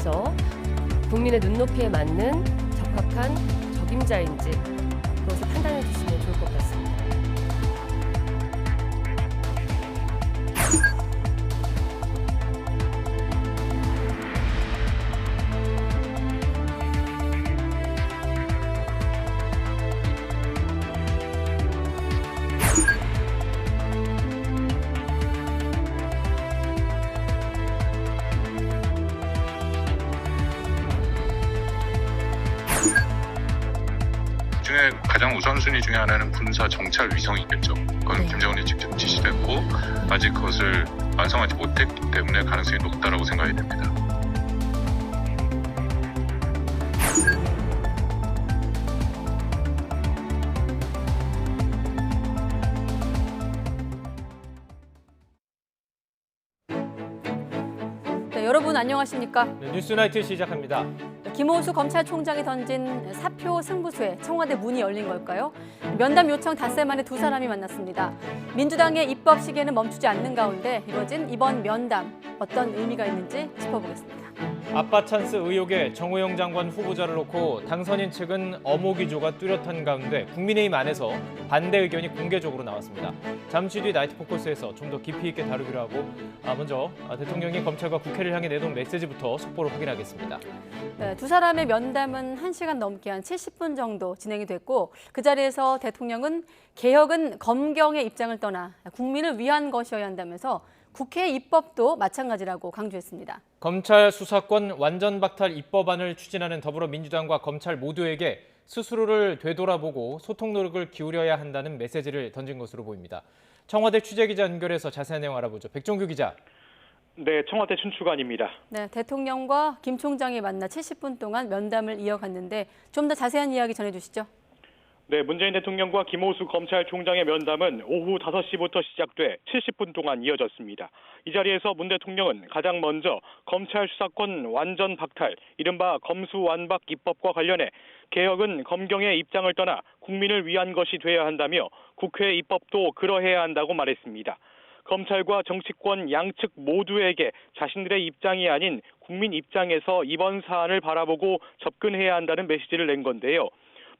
통해서 국민의 눈높이에 맞는 적합한 적임자인지 그것을 판단해 주시면 좋을 것 같습니다. 중에 가장 우선순위 중에 하나는 군사 정찰 위성이겠죠. 그건 김정은이 직접 지시를 했고 아직 그것을 완성하지 못했기 때문에 가능성이 높다라고 생각이 됩니다. 네, 여러분 안녕하십니까? 네, 뉴스나이트 시작합니다. 김호수 검찰총장이 던진 사표 승부수에 청와대 문이 열린 걸까요? 면담 요청 닷새 만에 두 사람이 만났습니다. 민주당의 입법 시계는 멈추지 않는 가운데 이뤄진 이번 면담, 어떤 의미가 있는지 짚어보겠습니다. 아빠 찬스 의혹에 정호영 장관 후보자를 놓고 당선인 측은 엄호 기조가 뚜렷한 가운데 국민의힘 안에서 반대 의견이 공개적으로 나왔습니다. 잠시 뒤 나이트 포커스에서 좀 더 깊이 있게 다루기로 하고 먼저 대통령이 검찰과 국회를 향해 내놓은 메시지부터 속보로 확인하겠습니다. 네, 두 사람의 면담은 1시간 넘게 한 70분 정도 진행이 됐고 그 자리에서 대통령은 개혁은 검경의 입장을 떠나 국민을 위한 것이어야 한다면서 국회 입법도 마찬가지라고 강조했습니다. 검찰 수사권 완전 박탈 입법안을 추진하는 더불어민주당과 검찰 모두에게 스스로를 되돌아보고 소통 노력을 기울여야 한다는 메시지를 던진 것으로 보입니다. 청와대 취재기자 연결해서 자세한 내용 알아보죠. 백종규 기자. 네, 청와대 춘추관입니다. 네, 대통령과 김 총장이 만나 70분 동안 면담을 이어갔는데 좀 더 자세한 이야기 전해주시죠. 네, 문재인 대통령과 김호수 검찰총장의 면담은 오후 5시부터 시작돼 70분 동안 이어졌습니다. 이 자리에서 문 대통령은 가장 먼저 검찰 수사권 완전 박탈, 이른바 검수완박 입법과 관련해 개혁은 검경의 입장을 떠나 국민을 위한 것이 돼야 한다며 국회 입법도 그러해야 한다고 말했습니다. 검찰과 정치권 양측 모두에게 자신들의 입장이 아닌 국민 입장에서 이번 사안을 바라보고 접근해야 한다는 메시지를 낸 건데요.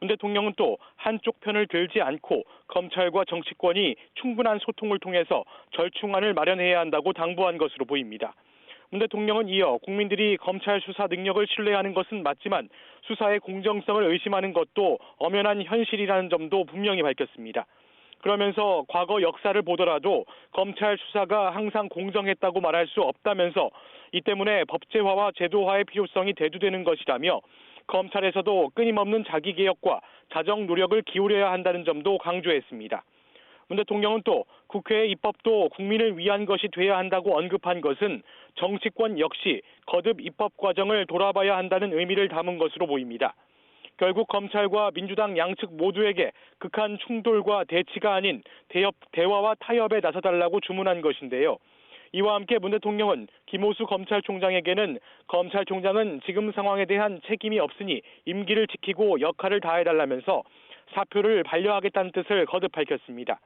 문 대통령은 또 한쪽 편을 들지 않고 검찰과 정치권이 충분한 소통을 통해서 절충안을 마련해야 한다고 당부한 것으로 보입니다. 문 대통령은 이어 국민들이 검찰 수사 능력을 신뢰하는 것은 맞지만 수사의 공정성을 의심하는 것도 엄연한 현실이라는 점도 분명히 밝혔습니다. 그러면서 과거 역사를 보더라도 검찰 수사가 항상 공정했다고 말할 수 없다면서 이 때문에 법제화와 제도화의 필요성이 대두되는 것이라며 검찰에서도 끊임없는 자기개혁과 자정 노력을 기울여야 한다는 점도 강조했습니다. 문 대통령은 또 국회의 입법도 국민을 위한 것이 돼야 한다고 언급한 것은 정치권 역시 거듭 입법 과정을 돌아봐야 한다는 의미를 담은 것으로 보입니다. 결국 검찰과 민주당 양측 모두에게 극한 충돌과 대치가 아닌 대화와 타협에 나서달라고 주문한 것인데요. 이와 함께 문 대통령은 김호수 검찰총장에게는 검찰총장은 지금 상황에 대한 책임이 없으니 임기를 지키고 역할을 다해달라면서 사표를 반려하겠다는 뜻을 거듭 밝혔습니다.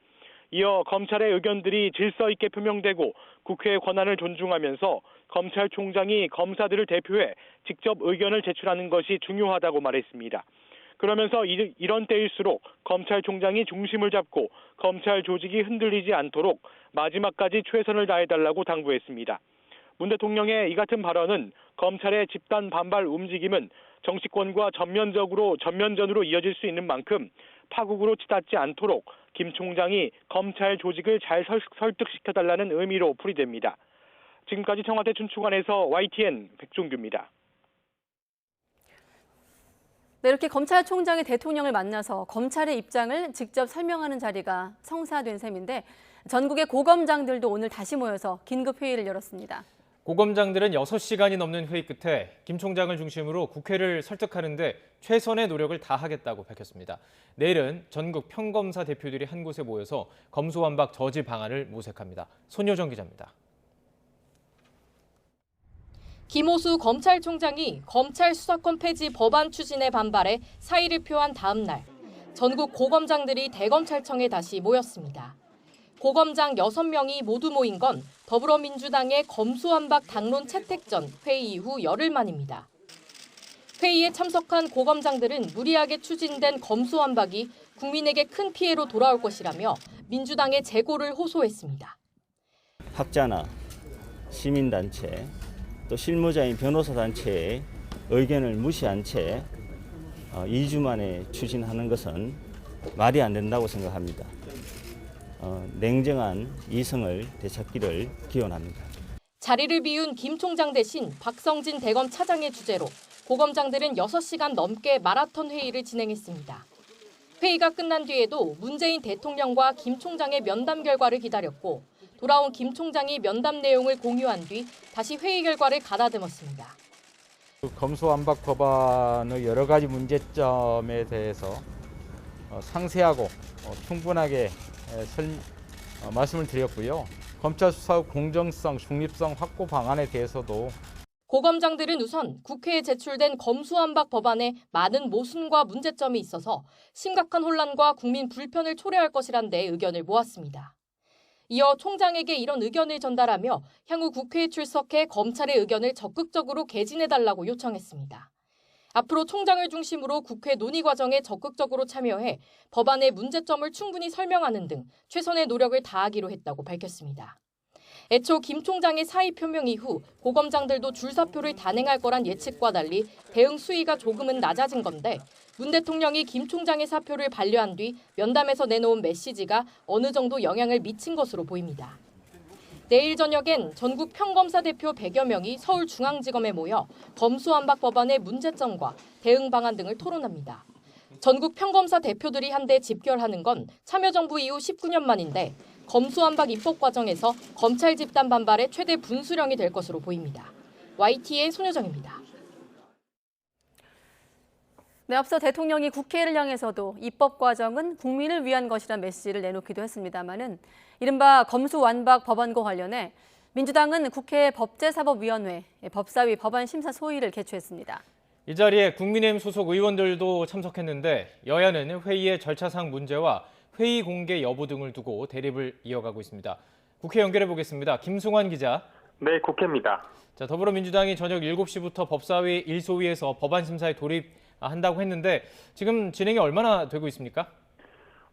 이어 검찰의 의견들이 질서 있게 표명되고 국회의 권한을 존중하면서 검찰총장이 검사들을 대표해 직접 의견을 제출하는 것이 중요하다고 말했습니다. 그러면서 이런 때일수록 검찰총장이 중심을 잡고 검찰 조직이 흔들리지 않도록 마지막까지 최선을 다해달라고 당부했습니다. 문 대통령의 이 같은 발언은 검찰의 집단 반발 움직임은 정치권과 전면전으로 이어질 수 있는 만큼 파국으로 치닫지 않도록 김 총장이 검찰 조직을 잘 설득시켜달라는 의미로 풀이됩니다. 지금까지 청와대 춘추관에서 YTN 백종규입니다. 네, 이렇게 검찰총장이 대통령을 만나서 검찰의 입장을 직접 설명하는 자리가 성사된 셈인데 전국의 고검장들도 오늘 다시 모여서 긴급 회의를 열었습니다. 고검장들은 6시간이 넘는 회의 끝에 김 총장을 중심으로 국회를 설득하는 데 최선의 노력을 다하겠다고 밝혔습니다. 내일은 전국 평검사 대표들이 한 곳에 모여서 검수완박 저지 방안을 모색합니다. 손효정 기자입니다. 김호수 검찰총장이 검찰 수사권 폐지 법안 추진에 반발해 사의를 표한 다음 날 전국 고검장들이 대검찰청에 다시 모였습니다. 고검장 6명이 모두 모인 건 더불어민주당의 검수완박 당론 채택 전 회의 이후 열흘 만입니다. 회의에 참석한 고검장들은 무리하게 추진된 검수완박이 국민에게 큰 피해로 돌아올 것이라며 민주당의 재고를 호소했습니다. 학자나 시민단체, 또 실무자인 변호사단체의 의견을 무시한 채 2주 만에 추진하는 것은 말이 안 된다고 생각합니다. 냉정한 이성을 되찾기를 기원합니다. 자리를 비운 김 총장 대신 박성진 대검 차장의 주재로 고검장들은 6시간 넘게 마라톤 회의를 진행했습니다. 회의가 끝난 뒤에도 문재인 대통령과 김 총장의 면담 결과를 기다렸고 돌아온 김 총장이 면담 내용을 공유한 뒤 다시 회의 결과를 가다듬었습니다. 검수완박 법안의 여러 가지 문제점에 대해서 상세하고 충분하게 말씀을 드렸고요. 검찰 수사의 공정성, 중립성 확보 방안에 대해서도 고검장들은 우선 국회에 제출된 검수완박 법안에 많은 모순과 문제점이 있어서 심각한 혼란과 국민 불편을 초래할 것이란 데 의견을 모았습니다. 이어 총장에게 이런 의견을 전달하며 향후 국회에 출석해 검찰의 의견을 적극적으로 개진해달라고 요청했습니다. 앞으로 총장을 중심으로 국회 논의 과정에 적극적으로 참여해 법안의 문제점을 충분히 설명하는 등 최선의 노력을 다하기로 했다고 밝혔습니다. 애초 김 총장의 사의 표명 이후 고검장들도 줄사표를 단행할 거란 예측과 달리 대응 수위가 조금은 낮아진 건데 문 대통령이 김 총장의 사표를 반려한 뒤 면담에서 내놓은 메시지가 어느 정도 영향을 미친 것으로 보입니다. 내일 저녁엔 전국 평검사 대표 100여 명이 서울중앙지검에 모여 검수완박 법안의 문제점과 대응 방안 등을 토론합니다. 전국 평검사 대표들이 한데 집결하는 건 참여정부 이후 19년 만인데 검수완박 입법 과정에서 검찰 집단 반발의 최대 분수령이 될 것으로 보입니다. YTN의 손효정입니다. 네, 앞서 대통령이 국회를 향해서도 입법 과정은 국민을 위한 것이란 메시지를 내놓기도 했습니다마는 이른바 검수완박 법안과 관련해 민주당은 국회 법제사법위원회, 법사위 법안 심사 소위를 개최했습니다. 이 자리에 국민의힘 소속 의원들도 참석했는데 여야는 회의의 절차상 문제와 회의 공개 여부 등을 두고 대립을 이어가고 있습니다. 국회 연결해 보겠습니다. 김승환 기자. 네, 국회입니다. 자, 더불어민주당이 저녁 7시부터 법사위 1소위에서 법안 심사에 돌입한다고 했는데 지금 진행이 얼마나 되고 있습니까?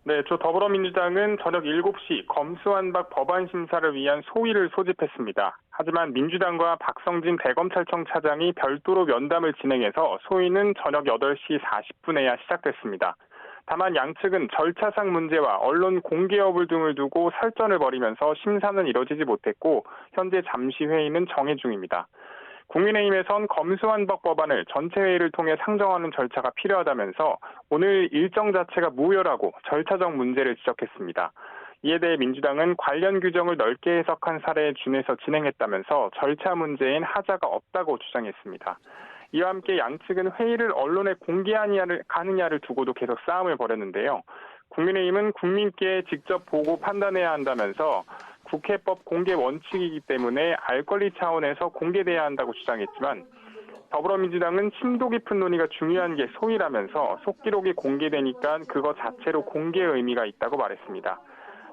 네, 더불어민주당은 저녁 7시 검수완박 법안 심사를 위한 소위를 소집했습니다. 하지만 민주당과 박성진 대검찰청 차장이 별도로 면담을 진행해서 소위는 저녁 8시 40분에야 시작됐습니다. 다만 양측은 절차상 문제와 언론 공개 여부 등을 두고 설전을 벌이면서 심사는 이뤄지지 못했고 현재 잠시 회의는 정해 중입니다. 국민의힘에선 검수완박 법안을 전체 회의를 통해 상정하는 절차가 필요하다면서 오늘 일정 자체가 무효라고 절차적 문제를 지적했습니다. 이에 대해 민주당은 관련 규정을 넓게 해석한 사례에 준해서 진행했다면서 절차 문제엔 하자가 없다고 주장했습니다. 이와 함께 양측은 회의를 언론에 공개하느냐를 두고도 계속 싸움을 벌였는데요. 국민의힘은 국민께 직접 보고 판단해야 한다면서 국회법 공개 원칙이기 때문에 알 권리 차원에서 공개돼야 한다고 주장했지만 더불어민주당은 심도 깊은 논의가 중요한 게 소위라면서 속기록이 공개되니까 그거 자체로 공개의 의미가 있다고 말했습니다.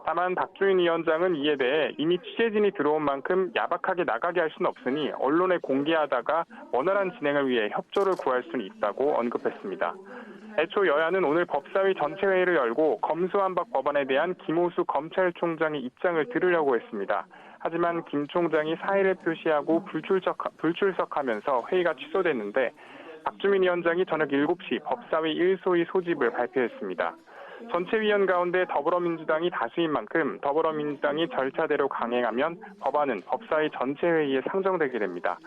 다만 박주인 위원장은 이에 대해 이미 취재진이 들어온 만큼 야박하게 나가게 할 수는 없으니 언론에 공개하다가 원활한 진행을 위해 협조를 구할 수는 있다고 언급했습니다. 애초 여야는 오늘 법사위 전체 회의를 열고 검수완박 법안에 대한 김오수 검찰총장의 입장을 들으려고 했습니다. 하지만 김 총장이 사의를 표시하고 불출석하면서 회의가 취소됐는데 박주민 위원장이 저녁 7시 법사위 1소위 소집을 발표했습니다. 전체 위원 가운데 더불어민주당이 다수인 만큼 더불어민주당이 절차대로 강행하면 법안은 법사위 전체 회의에 상정되게 됩니다.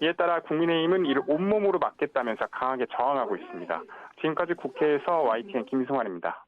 이에 따라 국민의힘은 이를 온몸으로 막겠다면서 강하게 저항하고 있습니다. 지금까지 국회에서 YTN 김승환입니다.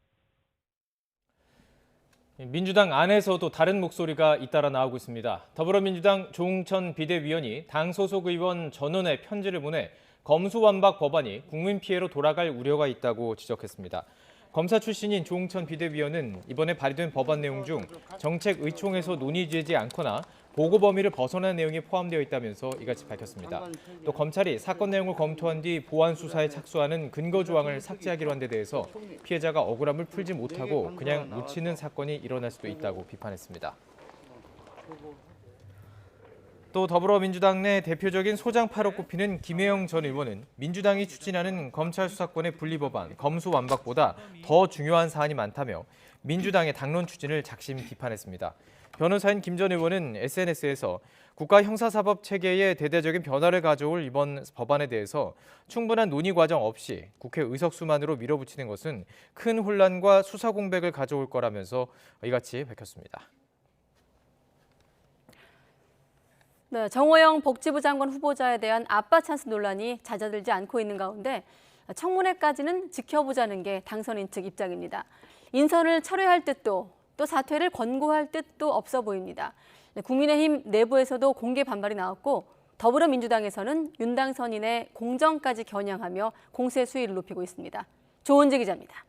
민주당 안에서도 다른 목소리가 잇따라 나오고 있습니다. 더불어민주당 조응천 비대위원이 당 소속 의원 전원에 편지를 보내 검수완박 법안이 국민 피해로 돌아갈 우려가 있다고 지적했습니다. 검사 출신인 조응천 비대위원은 이번에 발의된 법안 내용 중 정책 의총에서 논의되지 않거나 보고 범위를 벗어난 내용이 포함되어 있다면서 이같이 밝혔습니다. 또 검찰이 사건 내용을 검토한 뒤 보완 수사에 착수하는 근거 조항을 삭제하기로 한 데 대해서 피해자가 억울함을 풀지 못하고 그냥 묻히는 사건이 일어날 수도 있다고 비판했습니다. 또 더불어민주당 내 대표적인 소장파로 꼽히는 김혜영 전 의원은 민주당이 추진하는 검찰 수사권의 분리법안 검수완박보다 더 중요한 사안이 많다며 민주당의 당론 추진을 작심 비판했습니다. 변호사인 김 전 의원은 SNS에서 국가 형사사법 체계에 대대적인 변화를 가져올 이번 법안에 대해서 충분한 논의 과정 없이 국회 의석수만으로 밀어붙이는 것은 큰 혼란과 수사 공백을 가져올 거라면서 이같이 밝혔습니다. 네, 정호영 복지부 장관 후보자에 대한 아빠 찬스 논란이 잦아들지 않고 있는 가운데 청문회까지는 지켜보자는 게 당선인 측 입장입니다. 인선을 철회할 뜻도 또 사퇴를 권고할 뜻도 없어 보입니다. 네, 국민의힘 내부에서도 공개 반발이 나왔고 더불어민주당에서는 윤 당선인의 공정까지 겨냥하며 공세 수위를 높이고 있습니다. 조은지 기자입니다.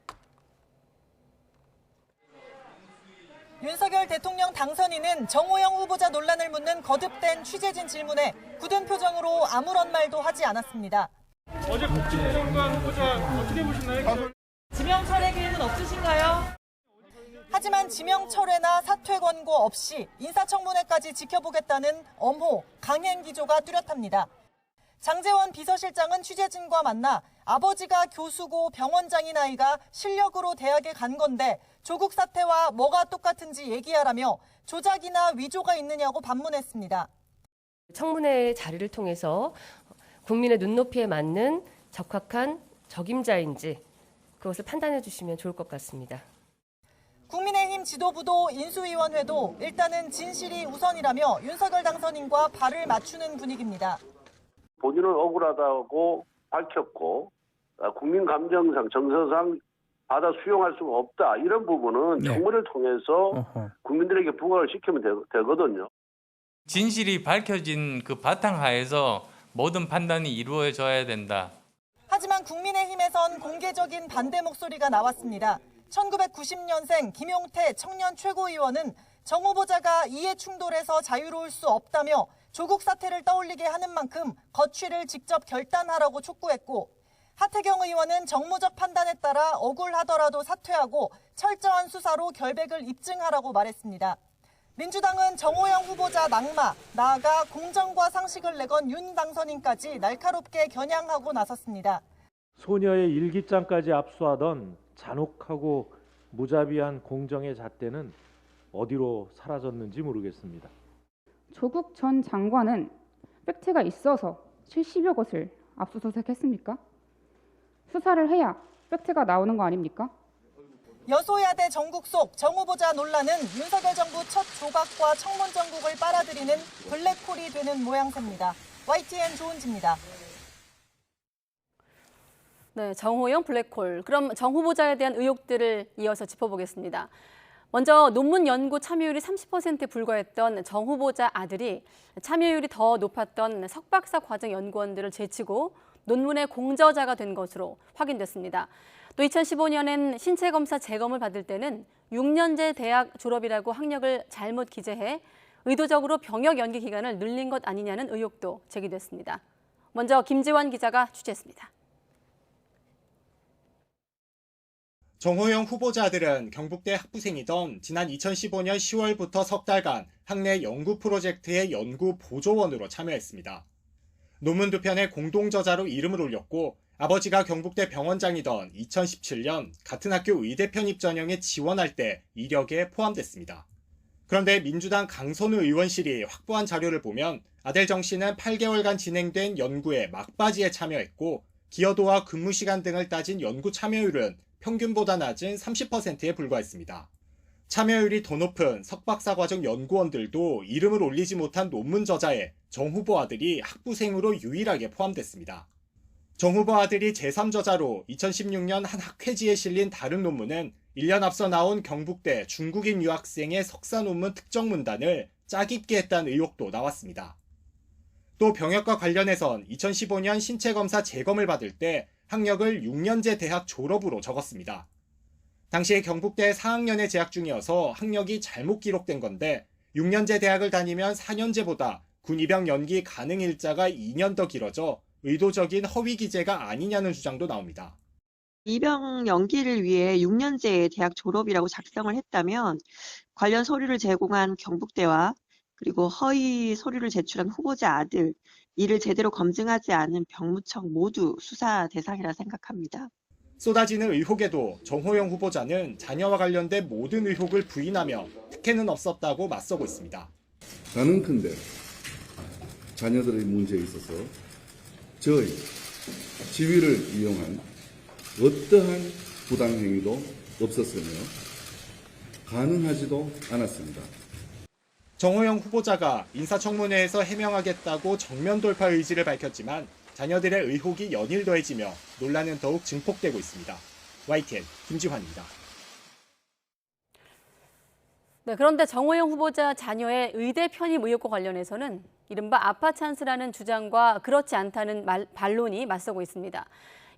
윤석열 대통령 당선인은 정호영 후보자 논란을 묻는 거듭된 취재진 질문에 굳은 표정으로 아무런 말도 하지 않았습니다. 어제 복지부 장관 후보자 어떻게 보시나요? 지명 철회 계획은 없으신가요? 하지만 지명 철회나 사퇴 권고 없이 인사청문회까지 지켜보겠다는 엄호, 강행 기조가 뚜렷합니다. 장제원 비서실장은 취재진과 만나 아버지가 교수고 병원장인 아이가 실력으로 대학에 간 건데 조국 사태와 뭐가 똑같은지 얘기하라며 조작이나 위조가 있느냐고 반문했습니다. 청문회의 자리를 통해서 국민의 눈높이에 맞는 적합한 적임자인지 그것을 판단해 주시면 좋을 것 같습니다. 국민의힘 지도부도 인수위원회도 일단은 진실이 우선이라며 윤석열 당선인과 발을 맞추는 분위기입니다. 본인은 억울하다고 밝혔고 국민 감정상 정서상 받아 수용할 수가 없다. 이런 부분은 청문회를 통해서 국민들에게 부각을 시키면 되거든요. 진실이 밝혀진 그 바탕하에서 모든 판단이 이루어져야 된다. 하지만 국민의힘에선 공개적인 반대 목소리가 나왔습니다. 1990년생 김용태 청년 최고위원은 정 후보자가 이해 충돌에서 자유로울 수 없다며 조국 사태를 떠올리게 하는 만큼 거취를 직접 결단하라고 촉구했고 하태경 의원은 정무적 판단에 따라 억울하더라도 사퇴하고 철저한 수사로 결백을 입증하라고 말했습니다. 민주당은 정호영 후보자 낙마, 나아가 공정과 상식을 내건 윤 당선인까지 날카롭게 겨냥하고 나섰습니다. 소녀의 일기장까지 압수하던 잔혹하고 무자비한 공정의 잣대는 어디로 사라졌는지 모르겠습니다. 조국 전 장관은 팩트가 있어서 70여 곳을 압수수색했습니까? 수사를 해야 팩트가 나오는 거 아닙니까? 여소야대 정국 속 정 후보자 논란은 윤석열 정부 첫 조각과 청문 정국을 빨아들이는 블랙홀이 되는 모양새입니다. YTN 조은지입니다. 네, 정호영 블랙홀. 그럼 정 후보자에 대한 의혹들을 이어서 짚어보겠습니다. 먼저 논문 연구 참여율이 30%에 불과했던 정 후보자 아들이 참여율이 더 높았던 석박사 과정 연구원들을 제치고 논문의 공저자가 된 것으로 확인됐습니다. 또 2015년엔 신체검사 재검을 받을 때는 6년제 대학 졸업이라고 학력을 잘못 기재해 의도적으로 병역 연기 기간을 늘린 것 아니냐는 의혹도 제기됐습니다. 먼저 김지환 기자가 취재했습니다. 정호영 후보자 아들은 경북대 학부생이던 지난 2015년 10월부터 석 달간 학내 연구 프로젝트의 연구 보조원으로 참여했습니다. 논문 2편의 공동저자로 이름을 올렸고 아버지가 경북대 병원장이던 2017년 같은 학교 의대 편입 전형에 지원할 때 이력에 포함됐습니다. 그런데 민주당 강선우 의원실이 확보한 자료를 보면 아들 정 씨는 8개월간 진행된 연구에 막바지에 참여했고 기여도와 근무 시간 등을 따진 연구 참여율은 평균보다 낮은 30%에 불과했습니다. 참여율이 더 높은 석박사 과정 연구원들도 이름을 올리지 못한 논문 저자에 정 후보 아들이 학부생으로 유일하게 포함됐습니다. 정 후보 아들이 제3저자로 2016년 한 학회지에 실린 다른 논문은 1년 앞서 나온 경북대 중국인 유학생의 석사 논문 특정 문단을 짜깁기 했다는 의혹도 나왔습니다. 또 병역과 관련해선 2015년 신체검사 재검을 받을 때 학력을 6년제 대학 졸업으로 적었습니다. 당시에 경북대 4학년에 재학 중이어서 학력이 잘못 기록된 건데 6년제 대학을 다니면 4년제보다 군 입영 연기 가능 일자가 2년 더 길어져 의도적인 허위 기재가 아니냐는 주장도 나옵니다. 입영 연기를 위해 6년제의 대학 졸업이라고 작성을 했다면 관련 서류를 제공한 경북대와 그리고 허위 서류를 제출한 후보자 아들, 이를 제대로 검증하지 않은 병무청 모두 수사 대상이라 생각합니다. 쏟아지는 의혹에도 정호영 후보자는 자녀와 관련된 모든 의혹을 부인하며 특혜는 없었다고 맞서고 있습니다. 가능컨대 자녀들의 문제에 있어서 저의 지위를 이용한 어떠한 부당행위도 없었으며 가능하지도 않았습니다. 정호영 후보자가 인사청문회에서 해명하겠다고 정면 돌파 의지를 밝혔지만 자녀들의 의혹이 연일 더해지며 논란은 더욱 증폭되고 있습니다. YTN 김지환입니다. 네, 그런데 정호영 후보자 자녀의 의대 편입 의혹과 관련해서는 이른바 아빠 찬스라는 주장과 그렇지 않다는 반론이 맞서고 있습니다.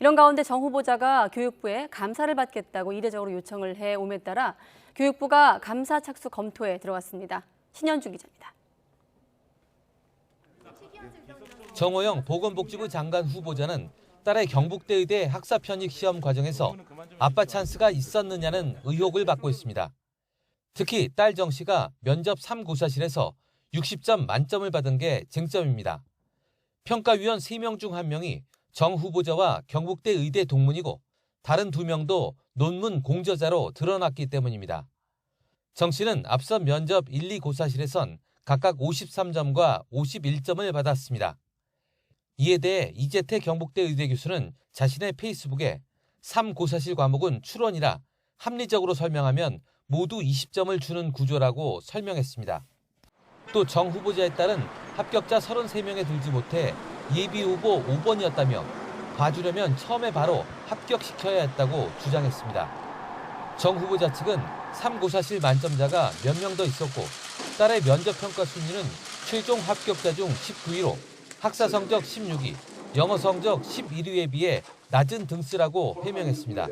이런 가운데 정 후보자가 교육부에 감사를 받겠다고 이례적으로 요청을 해옴에 따라 교육부가 감사 착수 검토에 들어갔습니다. 신현주 기자입니다. 정호영 보건복지부 장관 후보자는 딸의 경북대 의대 학사 편입 시험 과정에서 아빠 찬스가 있었느냐는 의혹을 받고 있습니다. 특히 딸 정 씨가 면접 3고사실에서 60점 만점을 받은 게 쟁점입니다. 평가위원 3명 중 1명이 정 후보자와 경북대 의대 동문이고 다른 2명도 논문 공저자로 드러났기 때문입니다. 정 씨는 앞서 면접 1, 2고사실에선 각각 53점과 51점을 받았습니다. 이에 대해 이재태 경북대 의대 교수는 자신의 페이스북에 3고사실 과목은 출원이라 합리적으로 설명하면 모두 20점을 주는 구조라고 설명했습니다. 또 정 후보자의 딸은 합격자 33명에 들지 못해 예비 후보 5번이었다며 봐주려면 처음에 바로 합격시켜야 했다고 주장했습니다. 정 후보자 측은 3고사실 만점자가 몇 명 더 있었고 딸의 면접평가 순위는 최종 합격자 중 19위로 학사 성적 16위, 영어 성적 11위에 비해 낮은 등수라고 해명했습니다.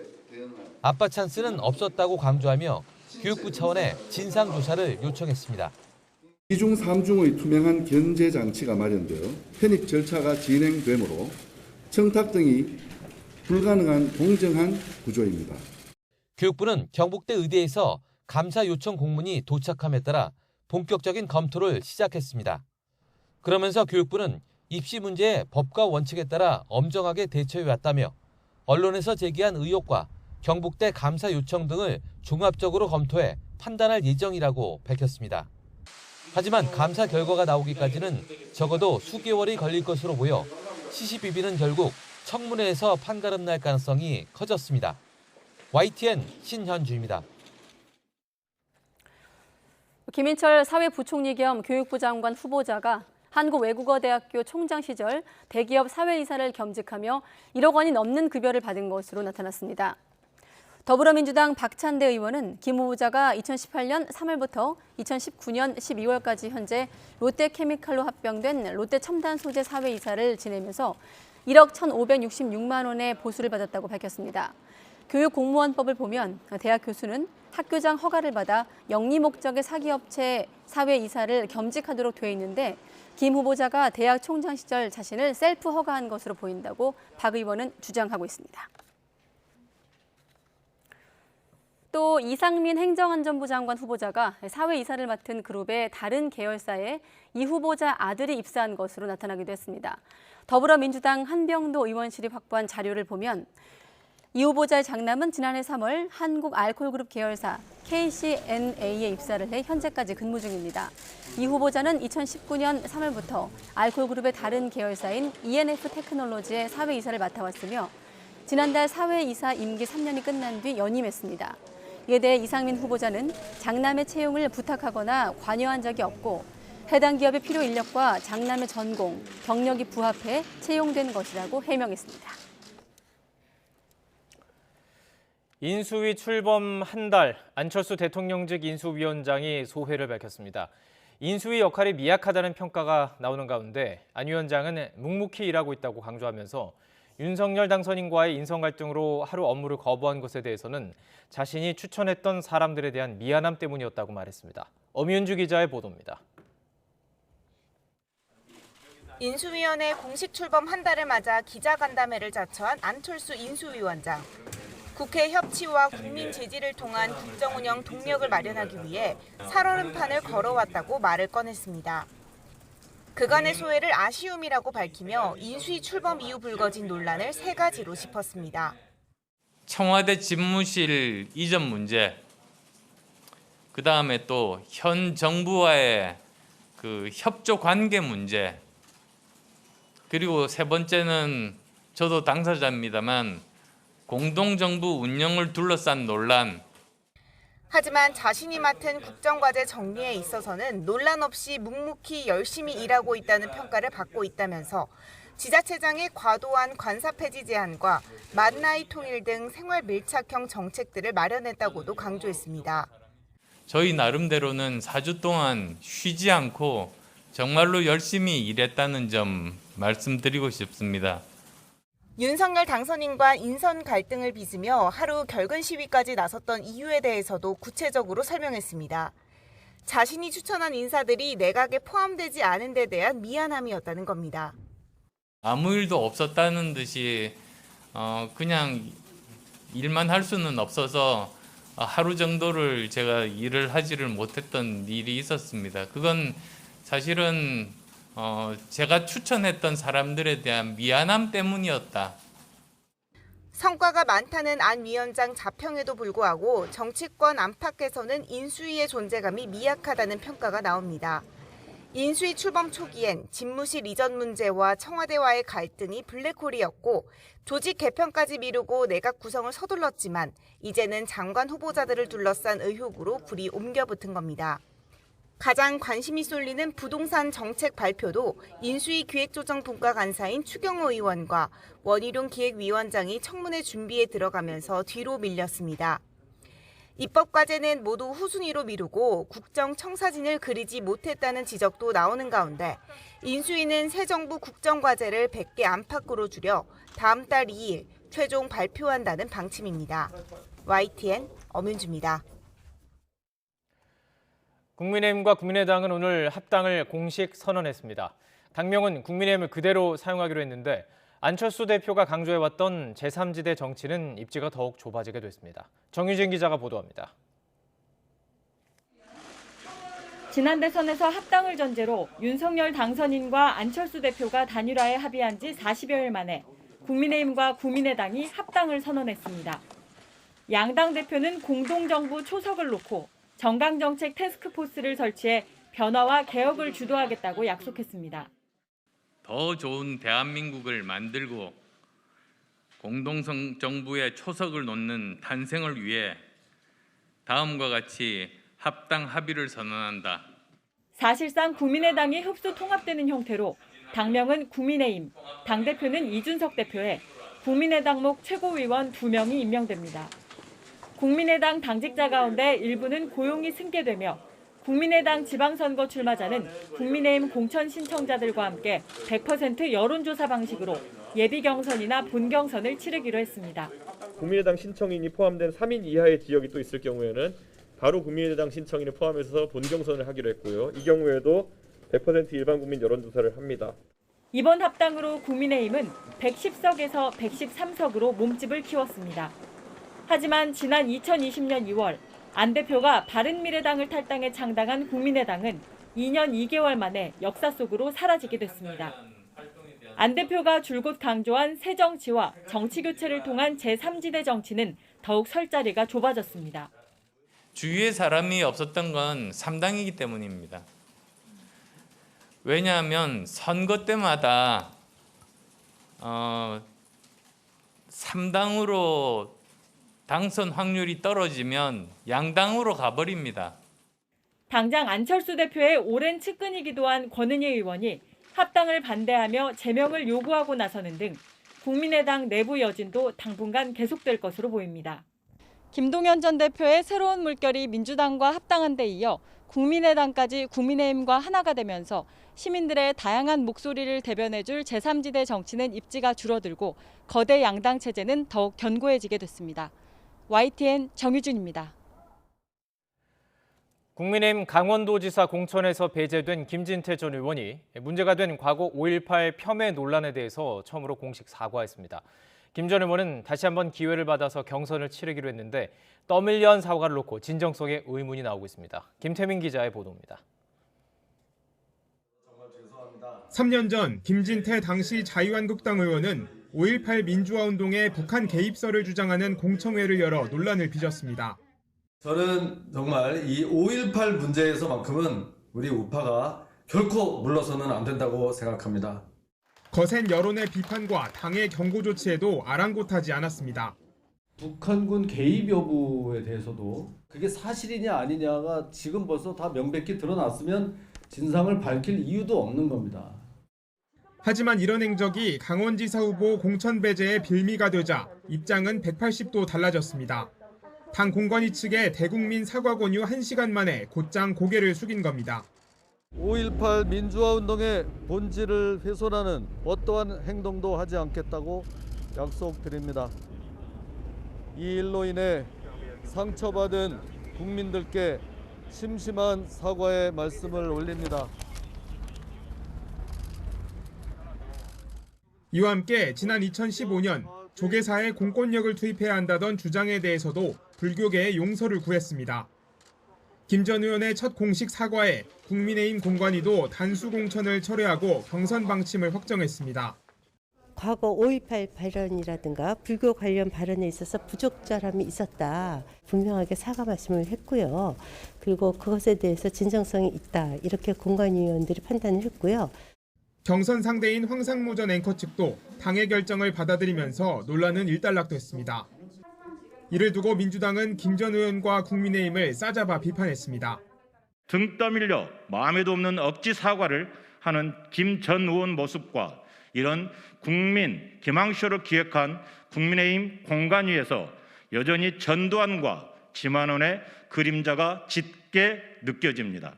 아빠 찬스는 없었다고 강조하며 교육부 차원의 진상조사를 요청했습니다. 2중 3중의 투명한 견제 장치가 마련되어 편입 절차가 진행되므로 청탁 등이 불가능한 공정한 구조입니다. 교육부는 경북대 의대에서 감사 요청 공문이 도착함에 따라 본격적인 검토를 시작했습니다. 그러면서 교육부는 입시 문제의 법과 원칙에 따라 엄정하게 대처해왔다며 언론에서 제기한 의혹과 경북대 감사 요청 등을 종합적으로 검토해 판단할 예정이라고 밝혔습니다. 하지만 감사 결과가 나오기까지는 적어도 수개월이 걸릴 것으로 보여 시시비비는 결국 청문회에서 판가름 날 가능성이 커졌습니다. YTN 신현주입니다. 김인철 사회부총리 겸 교육부 장관 후보자가 한국외국어대학교 총장 시절 대기업 사회이사를 겸직하며 1억 원이 넘는 급여를 받은 것으로 나타났습니다. 더불어민주당 박찬대 의원은 김 후보자가 2018년 3월부터 2019년 12월까지 현재 롯데케미칼로 합병된 롯데첨단소재 사회이사를 지내면서 1억 1,566만 원의 보수를 받았다고 밝혔습니다. 교육공무원법을 보면 대학 교수는 학교장 허가를 받아 영리 목적의 사기업체 사회이사를 겸직하도록 돼 있는데 김 후보자가 대학 총장 시절 자신을 셀프 허가한 것으로 보인다고 박 의원은 주장하고 있습니다. 또 이상민 행정안전부 장관 후보자가 사회이사를 맡은 그룹의 다른 계열사에 이 후보자 아들이 입사한 것으로 나타나기도 했습니다. 더불어민주당 한병도 의원실이 확보한 자료를 보면 이 후보자의 장남은 지난해 3월 한국알코올그룹 계열사 KCNA에 입사를 해 현재까지 근무 중입니다. 이 후보자는 2019년 3월부터 알코올그룹의 다른 계열사인 ENF 테크놀로지의 사회이사를 맡아왔으며 지난달 사회이사 임기 3년이 끝난 뒤 연임했습니다. 이에 대해 이상민 후보자는 장남의 채용을 부탁하거나 관여한 적이 없고 해당 기업의 필요 인력과 장남의 전공, 경력이 부합해 채용된 것이라고 해명했습니다. 인수위 출범 한 달, 안철수 대통령직 인수위원장이 소회를 밝혔습니다. 인수위 역할이 미약하다는 평가가 나오는 가운데 안 위원장은 묵묵히 일하고 있다고 강조하면서 윤석열 당선인과의 인성 갈등으로 하루 업무를 거부한 것에 대해서는 자신이 추천했던 사람들에 대한 미안함 때문이었다고 말했습니다. 엄윤주 기자의 보도입니다. 인수위원회 공식 출범 한 달을 맞아 기자간담회를 자처한 안철수 인수위원장. 국회 협치와 국민 지지를 통한 국정운영 동력을 마련하기 위해 살얼음판을 걸어왔다고 말을 꺼냈습니다. 그간의 소회를 아쉬움이라고 밝히며 인수위 출범 이후 불거진 논란을 세 가지로 짚었습니다. 청와대 집무실 이전 문제, 그다음에 또 현 정부와의 그 협조 관계 문제, 그리고 세 번째는 저도 당사자입니다만 공동정부 운영을 둘러싼 논란. 하지만 자신이 맡은 국정과제 정리에 있어서는 논란 없이 묵묵히 열심히 일하고 있다는 평가를 받고 있다면서 지자체장의 과도한 관사 폐지 제한과 만나이 통일 등 생활 밀착형 정책들을 마련했다고도 강조했습니다. 저희 나름대로는 4주 동안 쉬지 않고 정말로 열심히 일했다는 점 말씀드리고 싶습니다. 윤석열 당선인과 인선 갈등을 빚으며 하루 결근 시위까지 나섰던 이유에 대해서도 구체적으로 설명했습니다. 자신이 추천한 인사들이 내각에 포함되지 않은 데 대한 미안함이었다는 겁니다. 아무 일도 없었다는 듯이 그냥 일만 할 수는 없어서 하루 정도를 제가 일을 하지를 못했던 일이 있었습니다. 그건 사실은 제가 추천했던 사람들에 대한 미안함 때문이었다. 성과가 많다는 안 위원장 자평에도 불구하고 정치권 안팎에서는 인수위의 존재감이 미약하다는 평가가 나옵니다. 인수위 출범 초기엔 집무실 이전 문제와 청와대와의 갈등이 블랙홀이었고 조직 개편까지 미루고 내각 구성을 서둘렀지만 이제는 장관 후보자들을 둘러싼 의혹으로 불이 옮겨붙은 겁니다. 가장 관심이 쏠리는 부동산 정책 발표도 인수위 기획조정분과 간사인 추경호 의원과 원희룡 기획위원장이 청문회 준비에 들어가면서 뒤로 밀렸습니다. 입법과제는 모두 후순위로 미루고 국정청사진을 그리지 못했다는 지적도 나오는 가운데 인수위는 새 정부 국정과제를 100개 안팎으로 줄여 다음 달 2일 최종 발표한다는 방침입니다. YTN 엄윤주입니다. 국민의힘과 국민의당은 오늘 합당을 공식 선언했습니다. 당명은 국민의힘을 그대로 사용하기로 했는데 안철수 대표가 강조해왔던 제3지대 정치는 입지가 더욱 좁아지게 됐습니다. 정유진 기자가 보도합니다. 지난 대선에서 합당을 전제로 윤석열 당선인과 안철수 대표가 단일화에 합의한 지 40여일 만에 국민의힘과 국민의당이 합당을 선언했습니다. 양당 대표는 공동정부 초석을 놓고 정강정책 태스크포스를 설치해 변화와 개혁을 주도하겠다고 약속했습니다. 더 좋은 대한민국을 만들고 공동정부의 초석을 놓는 탄생을 위해 다음과 같이 합당 합의를 선언한다. 사실상 국민의당이 흡수 통합되는 형태로 당명은 국민의힘, 당대표는 이준석 대표에 국민의당목 최고위원 2명이 임명됩니다. 국민의당 당직자 가운데 일부는 고용이 승계되며 국민의당 지방선거 출마자는 국민의힘 공천 신청자들과 함께 100% 여론조사 방식으로 예비 경선이나 본경선을 치르기로 했습니다. 국민의당 신청인이 포함된 3인 이하의 지역이 또 있을 경우에는 바로 국민의당 신청인을 포함해서 본경선을 하기로 했고요. 이 경우에도 100% 일반 국민 여론조사를 합니다. 이번 합당으로 국민의힘은 110석에서 113석으로 몸집을 키웠습니다. 하지만 지난 2020년 2월 안 대표가 바른미래당을 탈당해 창당한 국민의당은 2년 2개월 만에 역사 속으로 사라지게 됐습니다. 안 대표가 줄곧 강조한 새 정치와 정치 교체를 통한 제3지대 정치는 더욱 설 자리가 좁아졌습니다. 주위에 사람이 없었던 건 3당이기 때문입니다. 왜냐하면 선거 때마다 3당으로 당선 확률이 떨어지면 양당으로 가버립니다. 당장 안철수 대표의 오랜 측근이기도 한 권은희 의원이 합당을 반대하며 제명을 요구하고 나서는 등 국민의당 내부 여진도 당분간 계속될 것으로 보입니다. 김동연 전 대표의 새로운 물결이 민주당과 합당한 데 이어 국민의당까지 국민의힘과 하나가 되면서 시민들의 다양한 목소리를 대변해줄 제3지대 정치는 입지가 줄어들고 거대 양당 체제는 더욱 견고해지게 됐습니다. YTN 정유준입니다. 국민의힘 강원도지사 공천에서 배제된 김진태 전 의원이 문제가 된 과거 5.18 폄훼 논란에 대해서 처음으로 공식 사과했습니다. 김 전 의원은 다시 한번 기회를 받아서 경선을 치르기로 했는데 떠밀려 한 사과를 놓고 진정성에 의문이 나오고 있습니다. 김태민 기자의 보도입니다. 3년 전 김진태 당시 자유한국당 의원은 5.18 민주화운동에 북한 개입설을 주장하는 공청회를 열어 논란을 빚었습니다. 저는 정말 이 5.18 문제에서만큼은 우리 우파가 결코 물러서는 안 된다고 생각합니다. 거센 여론의 비판과 당의 경고 조치에도 아랑곳하지 않았습니다. 북한군 개입 여부에 대해서도 그게 사실이냐 아니냐가 지금 벌써 다 명백히 드러났으면 진상을 밝힐 이유도 없는 겁니다. 하지만 이런 행적이 강원지사 후보 공천 배제의 빌미가 되자 입장은 180도 달라졌습니다. 당 공관위 측에 대국민 사과 권유 1시간 만에 곧장 고개를 숙인 겁니다. 5.18 민주화운동의 본질을 훼손하는 어떠한 행동도 하지 않겠다고 약속드립니다. 이 일로 인해 상처받은 국민들께 심심한 사과의 말씀을 올립니다. 이와 함께 지난 2015년 조계사에 공권력을 투입해야 한다던 주장에 대해서도 불교계의 용서를 구했습니다. 김 전 의원의 첫 공식 사과에 국민의힘 공관위도 단수 공천을 철회하고 경선 방침을 확정했습니다. 과거 5.18 발언이라든가 불교 관련 발언에 있어서 부적절함이 있었다. 분명하게 사과 말씀을 했고요. 그리고 그것에 대해서 진정성이 있다. 이렇게 공관위원들이 판단을 했고요. 경선 상대인 황상무 전 앵커 측도 당의 결정을 받아들이면서 논란은 일단락됐습니다. 이를 두고 민주당은 김 전 의원과 국민의힘을 싸잡아 비판했습니다. 등 떠밀려 마음에도 없는 억지 사과를 하는 김 전 의원 모습과 이런 국민 기망쇼를 기획한 국민의힘 공관위에서 여전히 전두환과 지만원의 그림자가 짙게 느껴집니다.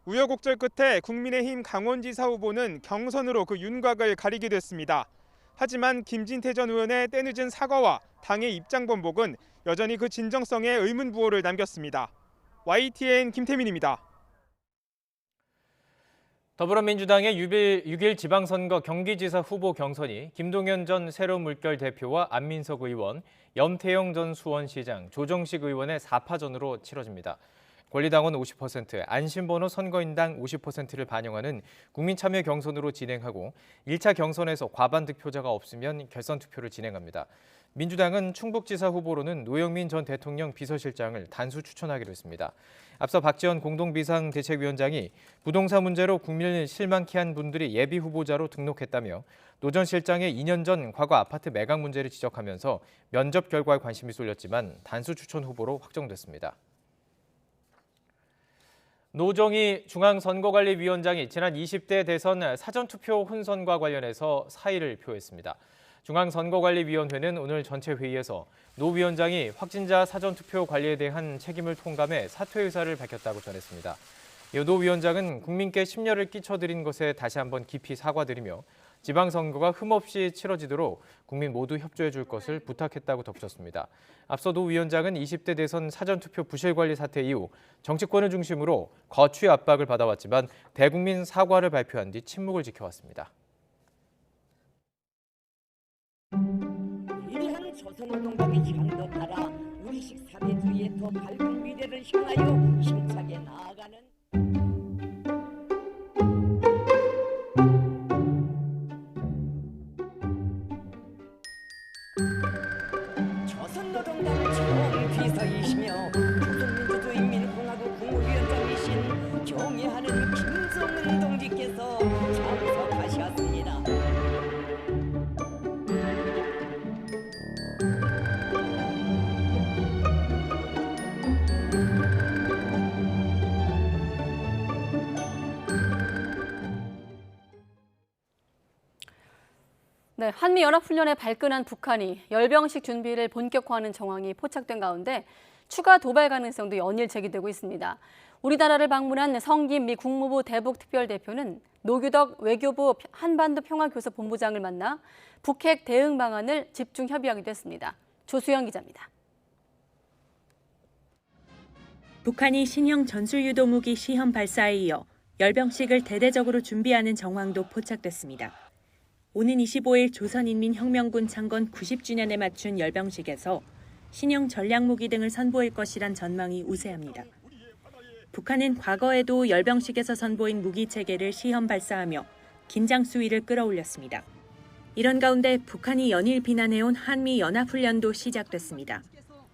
우여곡절 끝에 국민의힘 강원지사 후보는 경선으로 그 윤곽을 가리게 됐습니다. 하지만 김진태 전 의원의 때늦은 사과와 당의 입장 번복은 여전히 그 진정성에 의문부호를 남겼습니다. YTN 김태민입니다. 더불어민주당의 6일 지방선거 경기지사 후보 경선이 김동연 전 새로운 물결 대표와 안민석 의원, 염태영 전 수원시장, 조정식 의원의 4파전으로 치러집니다. 권리당원 50%, 안심번호 선거인당 50%를 반영하는 국민참여 경선으로 진행하고 1차 경선에서 과반 득표자가 없으면 결선 투표를 진행합니다. 민주당은 충북지사 후보로는 노영민 전 대통령 비서실장을 단수 추천하기로 했습니다. 앞서 박지원 공동비상대책위원장이 부동산 문제로 국민을 실망케 한 분들이 예비 후보자로 등록했다며 노 전 실장의 2년 전 과거 아파트 매각 문제를 지적하면서 면접 결과에 관심이 쏠렸지만 단수 추천 후보로 확정됐습니다. 노정희 중앙선거관리위원장이 지난 20대 대선 사전투표 혼선과 관련해서 사의를 표했습니다. 중앙선거관리위원회는 오늘 전체 회의에서 노 위원장이 확진자 사전투표 관리에 대한 책임을 통감해 사퇴 의사를 밝혔다고 전했습니다. 노 위원장은 국민께 심려를 끼쳐드린 것에 다시 한번 깊이 사과드리며 지방선거가 흠없이 치러지도록 국민 모두 협조해 줄 것을 부탁했다고 덧붙였습니다. 앞서 노 위원장은 20대 대선 사전투표 부실관리 사태 이후 정치권을 중심으로 거취 압박을 받아왔지만 대국민 사과를 발표한 뒤 침묵을 지켜왔습니다. 위대한 조선노동당의 희망도 따라 우리식 사회주의의 더 밝은 미래를 향하여 힘차게 나아가는 조선노동당 총비서이시며 조선민주주의인민공화국 국무위원장이신 경애하는 김정은 동지께서 참석하셨습니다. 네, 한미연합훈련에 발끈한 북한이 열병식 준비를 본격화하는 정황이 포착된 가운데 추가 도발 가능성도 연일 제기되고 있습니다. 우리나라를 방문한 성김 미 국무부 대북 특별대표는 노규덕 외교부 한반도 평화교섭본부장을 만나 북핵 대응 방안을 집중 협의하기도 했습니다. 조수영 기자입니다. 북한이 신형 전술유도무기 시험 발사에 이어 열병식을 대대적으로 준비하는 정황도 포착됐습니다. 오는 25일 조선인민혁명군 창건 90주년에 맞춘 열병식에서 신형 전략무기 등을 선보일 것이란 전망이 우세합니다. 북한은 과거에도 열병식에서 선보인 무기 체계를 시험 발사하며 긴장 수위를 끌어올렸습니다. 이런 가운데 북한이 연일 비난해온 한미연합훈련도 시작됐습니다.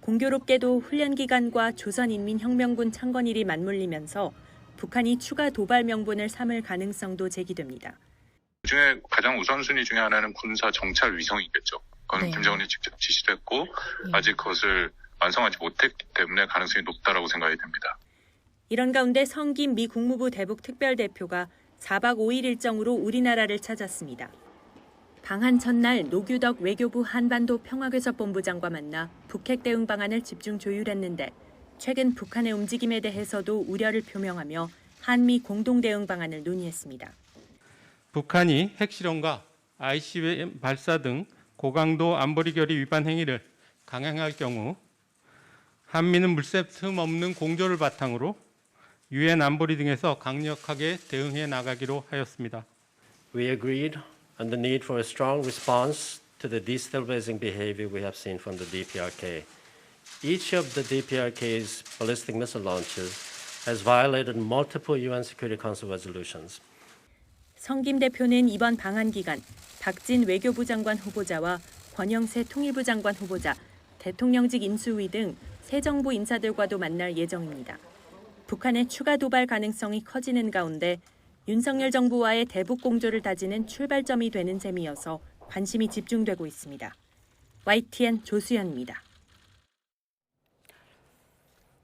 공교롭게도 훈련 기간과 조선인민혁명군 창건일이 맞물리면서 북한이 추가 도발 명분을 삼을 가능성도 제기됩니다. 그중에 가장 우선순위 중에 하나는 군사 정찰 위성이겠죠. 그건 네. 김정은이 직접 지시도 했고 아직 그것을 완성하지 못했기 때문에 가능성이 높다라고 생각이 됩니다. 이런 가운데 성김 미 국무부 대북 특별대표가 4박 5일 일정으로 우리나라를 찾았습니다. 방한 첫날 노규덕 외교부 한반도 평화교섭본부장과 만나 북핵 대응 방안을 집중 조율했는데 최근 북한의 움직임에 대해서도 우려를 표명하며 한미 공동 대응 방안을 논의했습니다. 북한이 핵실험과 ICBM 발사 등 고강도 안보리 결의 위반 행위를 강행할 경우 한미는 물새 틈 없는 공조를 바탕으로 유엔 안보리 등에서 강력하게 대응해 나가기로 하였습니다. We agreed on the need for a strong response to the destabilizing behavior we have seen from the DPRK. Each of the DPRK's ballistic missile launches has violated multiple UN Security Council resolutions. 성김 대표는 이번 방한 기간 박진 외교부 장관 후보자와 권영세 통일부 장관 후보자, 대통령직 인수위 등 새 정부 인사들과도 만날 예정입니다. 북한의 추가 도발 가능성이 커지는 가운데 윤석열 정부와의 대북 공조를 다지는 출발점이 되는 셈이어서 관심이 집중되고 있습니다. YTN 조수연입니다.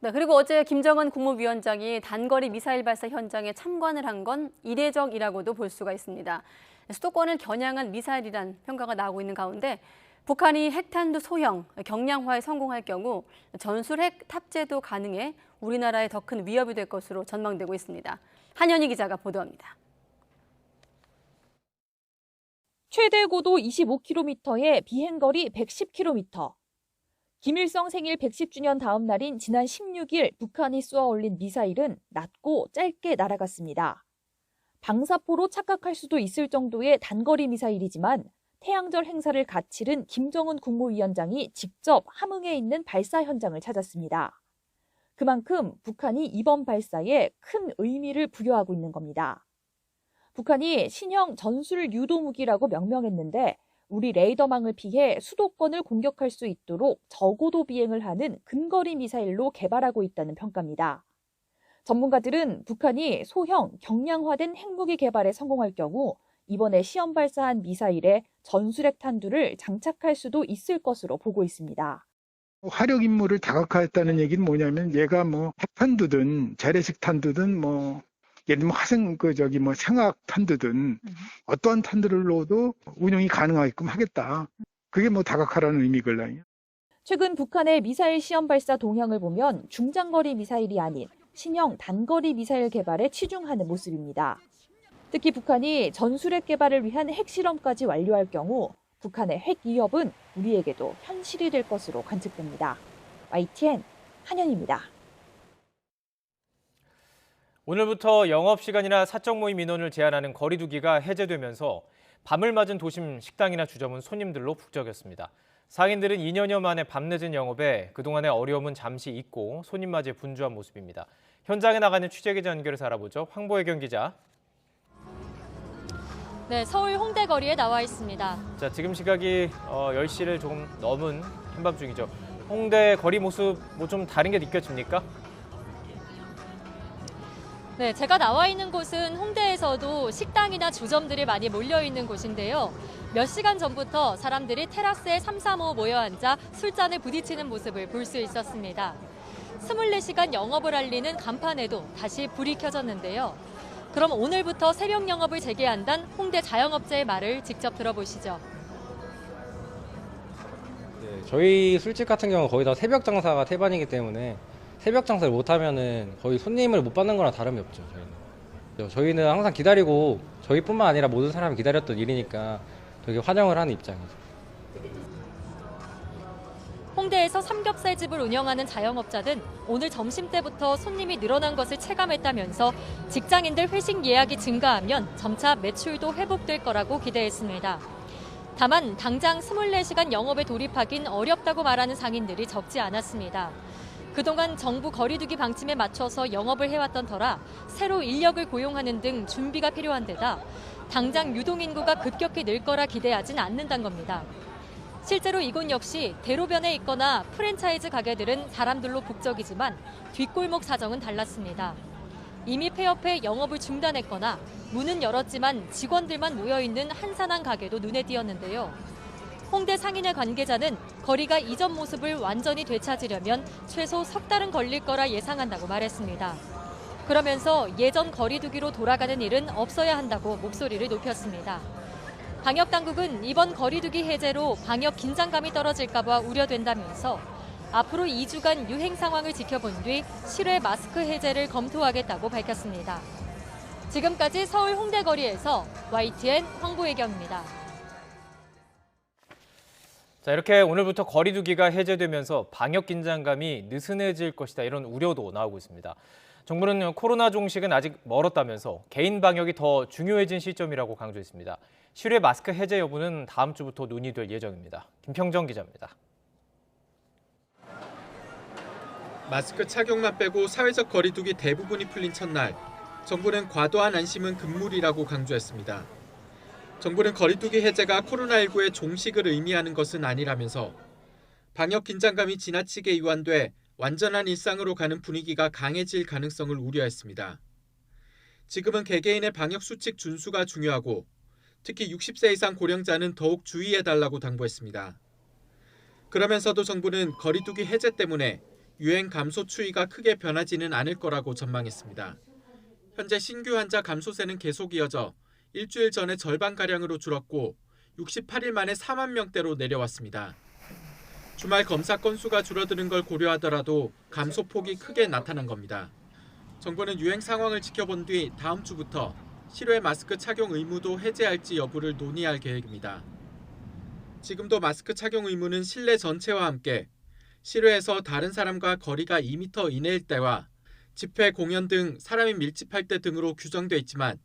네, 그리고 어제 김정은 국무위원장이 단거리 미사일 발사 현장에 참관을 한 건 이례적이라고도 볼 수가 있습니다. 수도권을 겨냥한 미사일이란 평가가 나오고 있는 가운데 북한이 핵탄두 소형, 경량화에 성공할 경우 전술핵 탑재도 가능해 우리나라에 더 큰 위협이 될 것으로 전망되고 있습니다. 한현희 기자가 보도합니다. 최대 고도 25km에 비행거리 110km. 김일성 생일 110주년 다음 날인 지난 16일 북한이 쏘아 올린 미사일은 낮고 짧게 날아갔습니다. 방사포로 착각할 수도 있을 정도의 단거리 미사일이지만 태양절 행사를 가치른 김정은 국무위원장이 직접 함흥에 있는 발사 현장을 찾았습니다. 그만큼 북한이 이번 발사에 큰 의미를 부여하고 있는 겁니다. 북한이 신형 전술 유도무기라고 명명했는데 우리 레이더망을 피해 수도권을 공격할 수 있도록 저고도 비행을 하는 근거리 미사일로 개발하고 있다는 평가입니다. 전문가들은 북한이 소형, 경량화된 핵무기 개발에 성공할 경우 이번에 시험 발사한 미사일에 전술핵 탄두를 장착할 수도 있을 것으로 보고 있습니다. 화력 임무를 다각화했다는 얘기는 뭐냐면 얘가 뭐 핵탄두든 재래식 탄두든 뭐 예를 들면 생학 탄두든 어떠한 탄두를 넣어도 운용이 가능하게끔 하겠다. 그게 뭐 다각화라는 의미걸라요. 최근 북한의 미사일 시험 발사 동향을 보면 중장거리 미사일이 아닌 신형 단거리 미사일 개발에 치중하는 모습입니다. 특히 북한이 전술핵 개발을 위한 핵실험까지 완료할 경우 북한의 핵 위협은 우리에게도 현실이 될 것으로 관측됩니다. YTN 한현입니다. 오늘부터 영업시간이나 사적 모임 인원을 제한하는 거리 두기가 해제되면서 밤을 맞은 도심 식당이나 주점은 손님들로 북적였습니다. 상인들은 2년여 만에 밤늦은 영업에 그동안의 어려움은 잠시 잊고 손님 맞이에 분주한 모습입니다. 현장에 나가는 취재기자 연결해서 알아보죠. 황보혜경 기자. 네, 서울 홍대 거리에 나와 있습니다. 자, 지금 시각이 10시를 조금 넘은 한밤중이죠. 홍대 거리 모습 뭐 좀 다른 게 느껴집니까? 네, 제가 나와 있는 곳은 홍대에서도 식당이나 주점들이 많이 몰려 있는 곳인데요. 몇 시간 전부터 사람들이 테라스에 335 모여 앉아 술잔을 부딪히는 모습을 볼 수 있었습니다. 24시간 영업을 알리는 간판에도 다시 불이 켜졌는데요. 그럼 오늘부터 새벽 영업을 재개한다는 홍대 자영업자의 말을 직접 들어보시죠. 저희 술집 같은 경우는 거의 다 새벽 장사가 태반이기 때문에 새벽 장사를 못하면은 거의 손님을 못 받는 거랑 다름이 없죠. 저희는 항상 기다리고 저희뿐만 아니라 모든 사람이 기다렸던 일이니까 되게 환영을 하는 입장이죠. 홍대에서 삼겹살집을 운영하는 자영업자는 오늘 점심때부터 손님이 늘어난 것을 체감했다면서 직장인들 회식 예약이 증가하면 점차 매출도 회복될 거라고 기대했습니다. 다만 당장 24시간 영업에 돌입하긴 어렵다고 말하는 상인들이 적지 않았습니다. 그동안 정부 거리두기 방침에 맞춰서 영업을 해왔던 터라 새로 인력을 고용하는 등 준비가 필요한 데다 당장 유동인구가 급격히 늘 거라 기대하진 않는다는 겁니다. 실제로 이곳 역시 대로변에 있거나 프랜차이즈 가게들은 사람들로 북적이지만 뒷골목 사정은 달랐습니다. 이미 폐업해 영업을 중단했거나 문은 열었지만 직원들만 모여있는 한산한 가게도 눈에 띄었는데요. 홍대 상인회 관계자는 거리가 이전 모습을 완전히 되찾으려면 최소 석 달은 걸릴 거라 예상한다고 말했습니다. 그러면서 예전 거리두기로 돌아가는 일은 없어야 한다고 목소리를 높였습니다. 방역당국은 이번 거리두기 해제로 방역 긴장감이 떨어질까 봐 우려된다면서 앞으로 2주간 유행 상황을 지켜본 뒤 실외 마스크 해제를 검토하겠다고 밝혔습니다. 지금까지 서울 홍대 거리에서 YTN 황보혜경입니다. 자, 이렇게 오늘부터 거리두기가 해제되면서 방역 긴장감이 느슨해질 것이다 이런 우려도 나오고 있습니다. 정부는 코로나 종식은 아직 멀었다면서 개인 방역이 더 중요해진 시점이라고 강조했습니다. 실외 마스크 해제 여부는 다음 주부터 논의될 예정입니다. 김평정 기자입니다. 마스크 착용만 빼고 사회적 거리두기 대부분이 풀린 첫날, 정부는 과도한 안심은 금물이라고 강조했습니다. 정부는 거리두기 해제가 코로나19의 종식을 의미하는 것은 아니라면서 방역 긴장감이 지나치게 이완돼 완전한 일상으로 가는 분위기가 강해질 가능성을 우려했습니다. 지금은 개개인의 방역 수칙 준수가 중요하고 특히 60세 이상 고령자는 더욱 주의해달라고 당부했습니다. 그러면서도 정부는 거리두기 해제 때문에 유행 감소 추이가 크게 변하지는 않을 거라고 전망했습니다. 현재 신규 환자 감소세는 계속 이어져 일주일 전에 절반가량으로 줄었고 68일 만에 4만 명대로 내려왔습니다. 주말 검사 건수가 줄어드는 걸 고려하더라도 감소폭이 크게 나타난 겁니다. 정부는 유행 상황을 지켜본 뒤 다음 주부터 실외 마스크 착용 의무도 해제할지 여부를 논의할 계획입니다. 지금도 마스크 착용 의무는 실내 전체와 함께 실외에서 다른 사람과 거리가 2m 이내일 때와 집회, 공연 등 사람이 밀집할 때 등으로 규정돼 있지만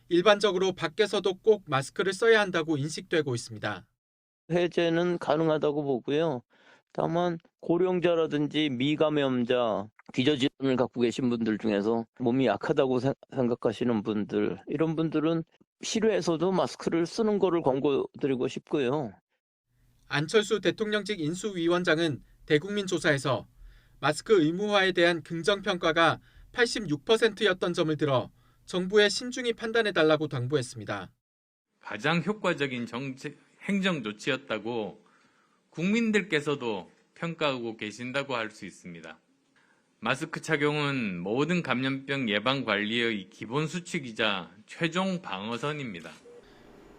일반적으로 밖에서도 꼭 마스크를 써야 한다고 인식되고 있습니다. 해제는 가능하다고 보고요. 다만 고령자라든지 미감염자, 기저질환을 갖고 계신 분들 중에서 몸이 약하다고 생각하시는 분들, 이런 분들은 실외에서도 마스크를 쓰는 거를 권고드리고 싶고요. 안철수 대통령직 인수위원장은 대국민 조사에서 마스크 의무화에 대한 긍정평가가 86%였던 점을 들어 정부에 신중히 판단해달라고 당부했습니다. 가장 효과적인 행정 조치였다고 국민들께서도 평가하고 계신다고 할 수 있습니다. 마스크 착용은 모든 감염병 예방 관리의 기본 수칙이자 최종 방어선입니다.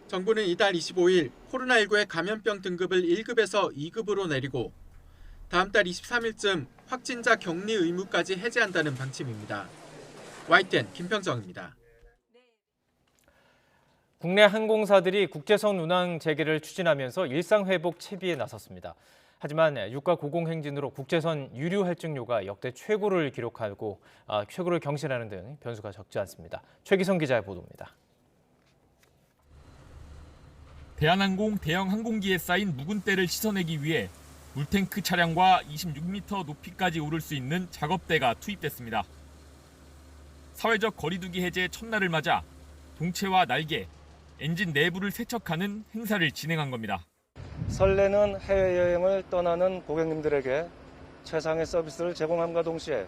정부는 이달 25일 코로나19의 감염병 등급을 1급에서 2급으로 내리고 다음 달 23일쯤 확진자 격리 의무까지 해제한다는 방침입니다. YTN 김평정입니다. 국내 항공사들이 국제선 운항 재개를 추진하면서 일상회복 채비에 나섰습니다. 하지만 유가 고공행진으로 국제선 유류 할증료가 역대 최고를 기록하고 최고를 경신하는 등 변수가 적지 않습니다. 최기성 기자의 보도입니다. 대한항공 대형 항공기에 쌓인 묵은 때를 씻어내기 위해 물탱크 차량과 26m 높이까지 오를 수 있는 작업대가 투입됐습니다. 사회적 거리두기 해제 첫날을 맞아 동체와 날개, 엔진 내부를 세척하는 행사를 진행한 겁니다. 설레는 해외여행을 떠나는 고객님들에게 최상의 서비스를 제공함과 동시에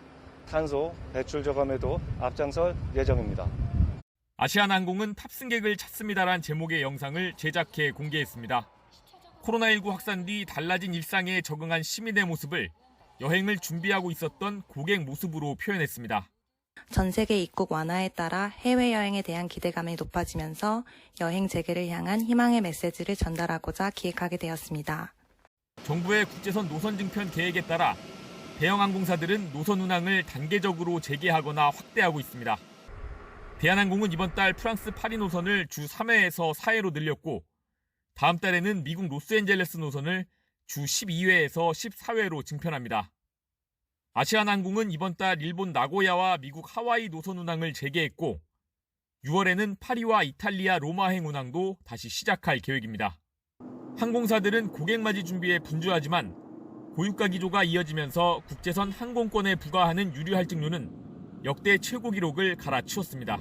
탄소 배출 저감에도 앞장설 예정입니다. 아시아나항공은 탑승객을 찾습니다란 제목의 영상을 제작해 공개했습니다. 코로나19 확산 뒤 달라진 일상에 적응한 시민의 모습을 여행을 준비하고 있었던 고객 모습으로 표현했습니다. 전 세계 입국 완화에 따라 해외여행에 대한 기대감이 높아지면서 여행 재개를 향한 희망의 메시지를 전달하고자 기획하게 되었습니다. 정부의 국제선 노선 증편 계획에 따라 대형 항공사들은 노선 운항을 단계적으로 재개하거나 확대하고 있습니다. 대한항공은 이번 달 프랑스 파리 노선을 주 3회에서 4회로 늘렸고 다음 달에는 미국 로스앤젤레스 노선을 주 12회에서 14회로 증편합니다. 아시아나항공은 이번 달 일본 나고야와 미국 하와이 노선 운항을 재개했고 6월에는 파리와 이탈리아 로마행 운항도 다시 시작할 계획입니다. 항공사들은 고객맞이 준비에 분주하지만 고유가 기조가 이어지면서 국제선 항공권에 부과하는 유류 할증료는 역대 최고 기록을 갈아치웠습니다.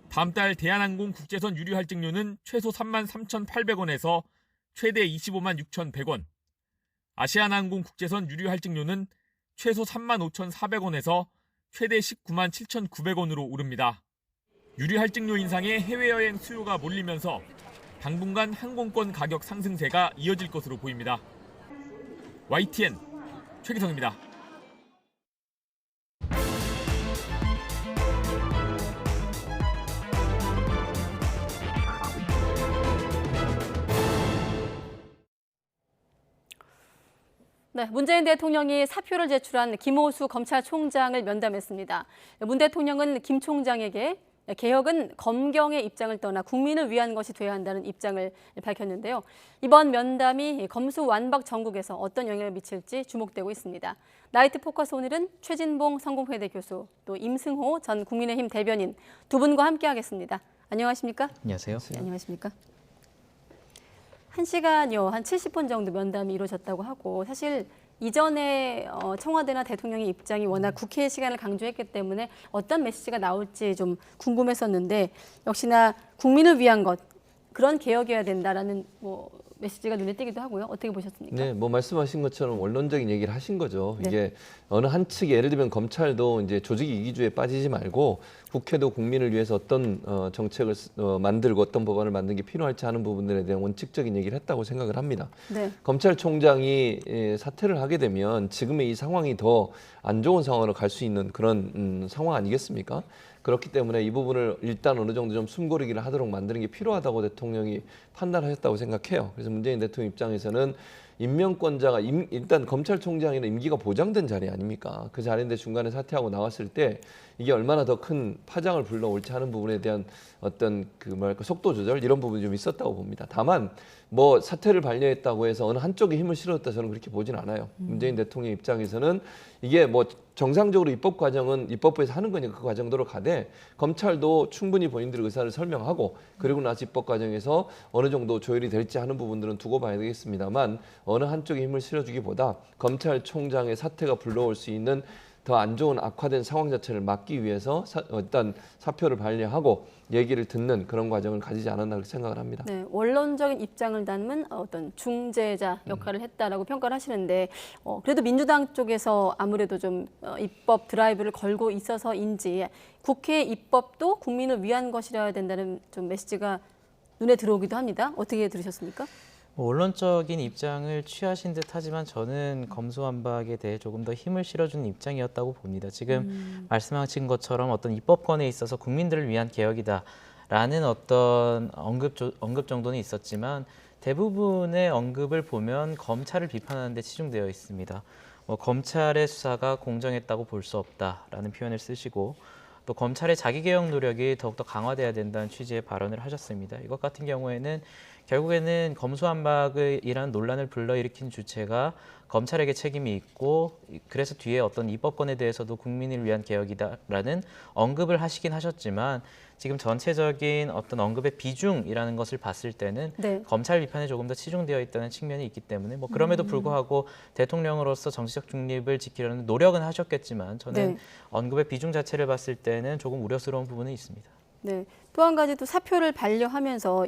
다음 달 대한항공 국제선 유류 할증료는 최소 33,800원에서 최대 256,100원, 아시아나항공 국제선 유류 할증료는 최소 35,400원에서 최대 197,900원으로 오릅니다. 유류 할증료 인상에 해외여행 수요가 몰리면서 당분간 항공권 가격 상승세가 이어질 것으로 보입니다. YTN 최기성입니다. 네, 문재인 대통령이 사표를 제출한 김호수 검찰총장을 면담했습니다. 문 대통령은 김 총장에게 개혁은 검경의 입장을 떠나 국민을 위한 것이 돼야 한다는 입장을 밝혔는데요. 이번 면담이 검수완박 전국에서 어떤 영향을 미칠지 주목되고 있습니다. 나이트 포커스 오늘은 최진봉 성공회대 교수, 또 임승호 전 국민의힘 대변인 두 분과 함께하겠습니다. 안녕하십니까? 안녕하세요. 네, 안녕하십니까? 1시간여, 한 70분 정도 면담이 이루어졌다고 하고 사실 이전에 청와대나 대통령의 입장이 워낙 국회의 시간을 강조했기 때문에 어떤 메시지가 나올지 좀 궁금했었는데 역시나 국민을 위한 것, 그런 개혁이어야 된다라는 메시지가 눈에 띄기도 하고요. 어떻게 보셨습니까? 네, 말씀하신 것처럼 원론적인 얘기를 하신 거죠. 네. 이게 어느 한 측이 예를 들면 검찰도 이제 조직 이기주의에 빠지지 말고 국회도 국민을 위해서 어떤 정책을 만들고 어떤 법안을 만드는 게 필요할지 하는 부분들에 대한 원칙적인 얘기를 했다고 생각을 합니다. 네. 검찰총장이 사퇴를 하게 되면 지금의 이 상황이 더 안 좋은 상황으로 갈 수 있는 그런 상황 아니겠습니까? 그렇기 때문에 이 부분을 일단 어느 정도 좀 숨고르기를 하도록 만드는 게 필요하다고 대통령이 판단하셨다고 생각해요. 그래서 문재인 대통령 입장에서는 임명권자가 일단 검찰총장이나 임기가 보장된 자리 아닙니까? 그 자리인데 중간에 사퇴하고 나왔을 때 이게 얼마나 더 큰 파장을 불러올지 하는 부분에 대한 어떤 속도 조절 이런 부분이 좀 있었다고 봅니다. 다만 사퇴를 반려했다고 해서 어느 한쪽에 힘을 실어줬다 저는 그렇게 보진 않아요. 문재인 대통령 입장에서는 이게 정상적으로 입법 과정은 입법부에서 하는 거니까 그 과정대로 가되 검찰도 충분히 본인들의 의사를 설명하고 그리고 나서 입법 과정에서 어느 정도 조율이 될지 하는 부분들은 두고 봐야 되겠습니다만 어느 한쪽에 힘을 실어주기보다 검찰총장의 사퇴가 불러올 수 있는 더 안 좋은 악화된 상황 자체를 막기 위해서 일단 사표를 반려하고 얘기를 듣는 그런 과정을 가지지 않았나 그렇게 생각을 합니다. 네, 원론적인 입장을 담은 어떤 중재자 역할을 했다라고 평가를 하시는데 그래도 민주당 쪽에서 아무래도 좀 입법 드라이브를 걸고 있어서인지 국회 입법도 국민을 위한 것이라야 된다는 좀 메시지가 눈에 들어오기도 합니다. 어떻게 들으셨습니까? 원론적인 입장을 취하신 듯 하지만 저는 검수완박에 대해 조금 더 힘을 실어주는 입장이었다고 봅니다. 지금 말씀하신 것처럼 어떤 입법권에 있어서 국민들을 위한 개혁이다라는 어떤 언급 정도는 있었지만 대부분의 언급을 보면 검찰을 비판하는 데 치중되어 있습니다. 검찰의 수사가 공정했다고 볼 수 없다라는 표현을 쓰시고 또 검찰의 자기개혁 노력이 더욱더 강화돼야 된다는 취지의 발언을 하셨습니다. 이것 같은 경우에는 결국에는 검수완박이라는 논란을 불러일으킨 주체가 검찰에게 책임이 있고 그래서 뒤에 어떤 입법권에 대해서도 국민을 위한 개혁이다라는 언급을 하시긴 하셨지만 지금 전체적인 어떤 언급의 비중이라는 것을 봤을 때는 네. 검찰 비판에 조금 더 치중되어 있다는 측면이 있기 때문에 그럼에도 불구하고 대통령으로서 정치적 중립을 지키려는 노력은 하셨겠지만 저는 네. 언급의 비중 자체를 봤을 때는 조금 우려스러운 부분은 있습니다. 네, 또 한 가지 또 사표를 반려하면서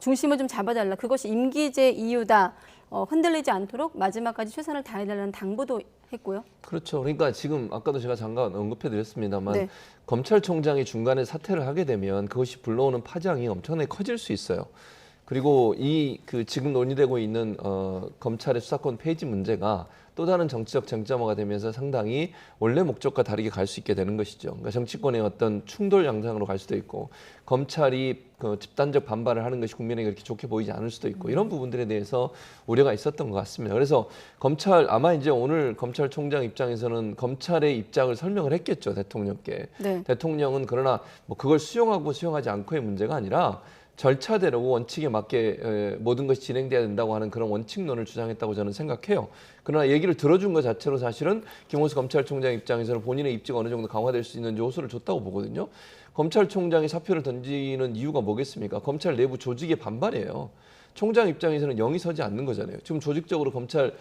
중심을 좀 잡아달라. 그것이 임기제 이유다. 흔들리지 않도록 마지막까지 최선을 다해달라는 당부도 했고요. 그렇죠. 그러니까 지금 아까도 제가 잠깐 언급해드렸습니다만 네. 검찰총장이 중간에 사퇴를 하게 되면 그것이 불러오는 파장이 엄청나게 커질 수 있어요. 그리고 지금 논의되고 있는 검찰의 수사권 폐지 문제가 또 다른 정치적 쟁점화가 되면서 상당히 원래 목적과 다르게 갈 수 있게 되는 것이죠. 그러니까 정치권의 어떤 충돌 양상으로 갈 수도 있고 검찰이 집단적 반발을 하는 것이 국민에게 그렇게 좋게 보이지 않을 수도 있고 이런 부분들에 대해서 우려가 있었던 것 같습니다. 그래서 아마 이제 오늘 검찰총장 입장에서는 검찰의 입장을 설명을 했겠죠, 대통령께. 네. 대통령은 그러나 뭐 그걸 수용하고 수용하지 않고의 문제가 아니라 절차대로 원칙에 맞게 모든 것이 진행돼야 된다고 하는 그런 원칙론을 주장했다고 저는 생각해요. 그러나 얘기를 들어준 것 자체로 사실은 김호수 검찰총장 입장에서는 본인의 입지가 어느 정도 강화될 수 있는 요소를 줬다고 보거든요. 검찰총장이 사표를 던지는 이유가 뭐겠습니까? 검찰 내부 조직의 반발이에요. 총장 입장에서는 영이 서지 않는 거잖아요. 지금 조직적으로 검찰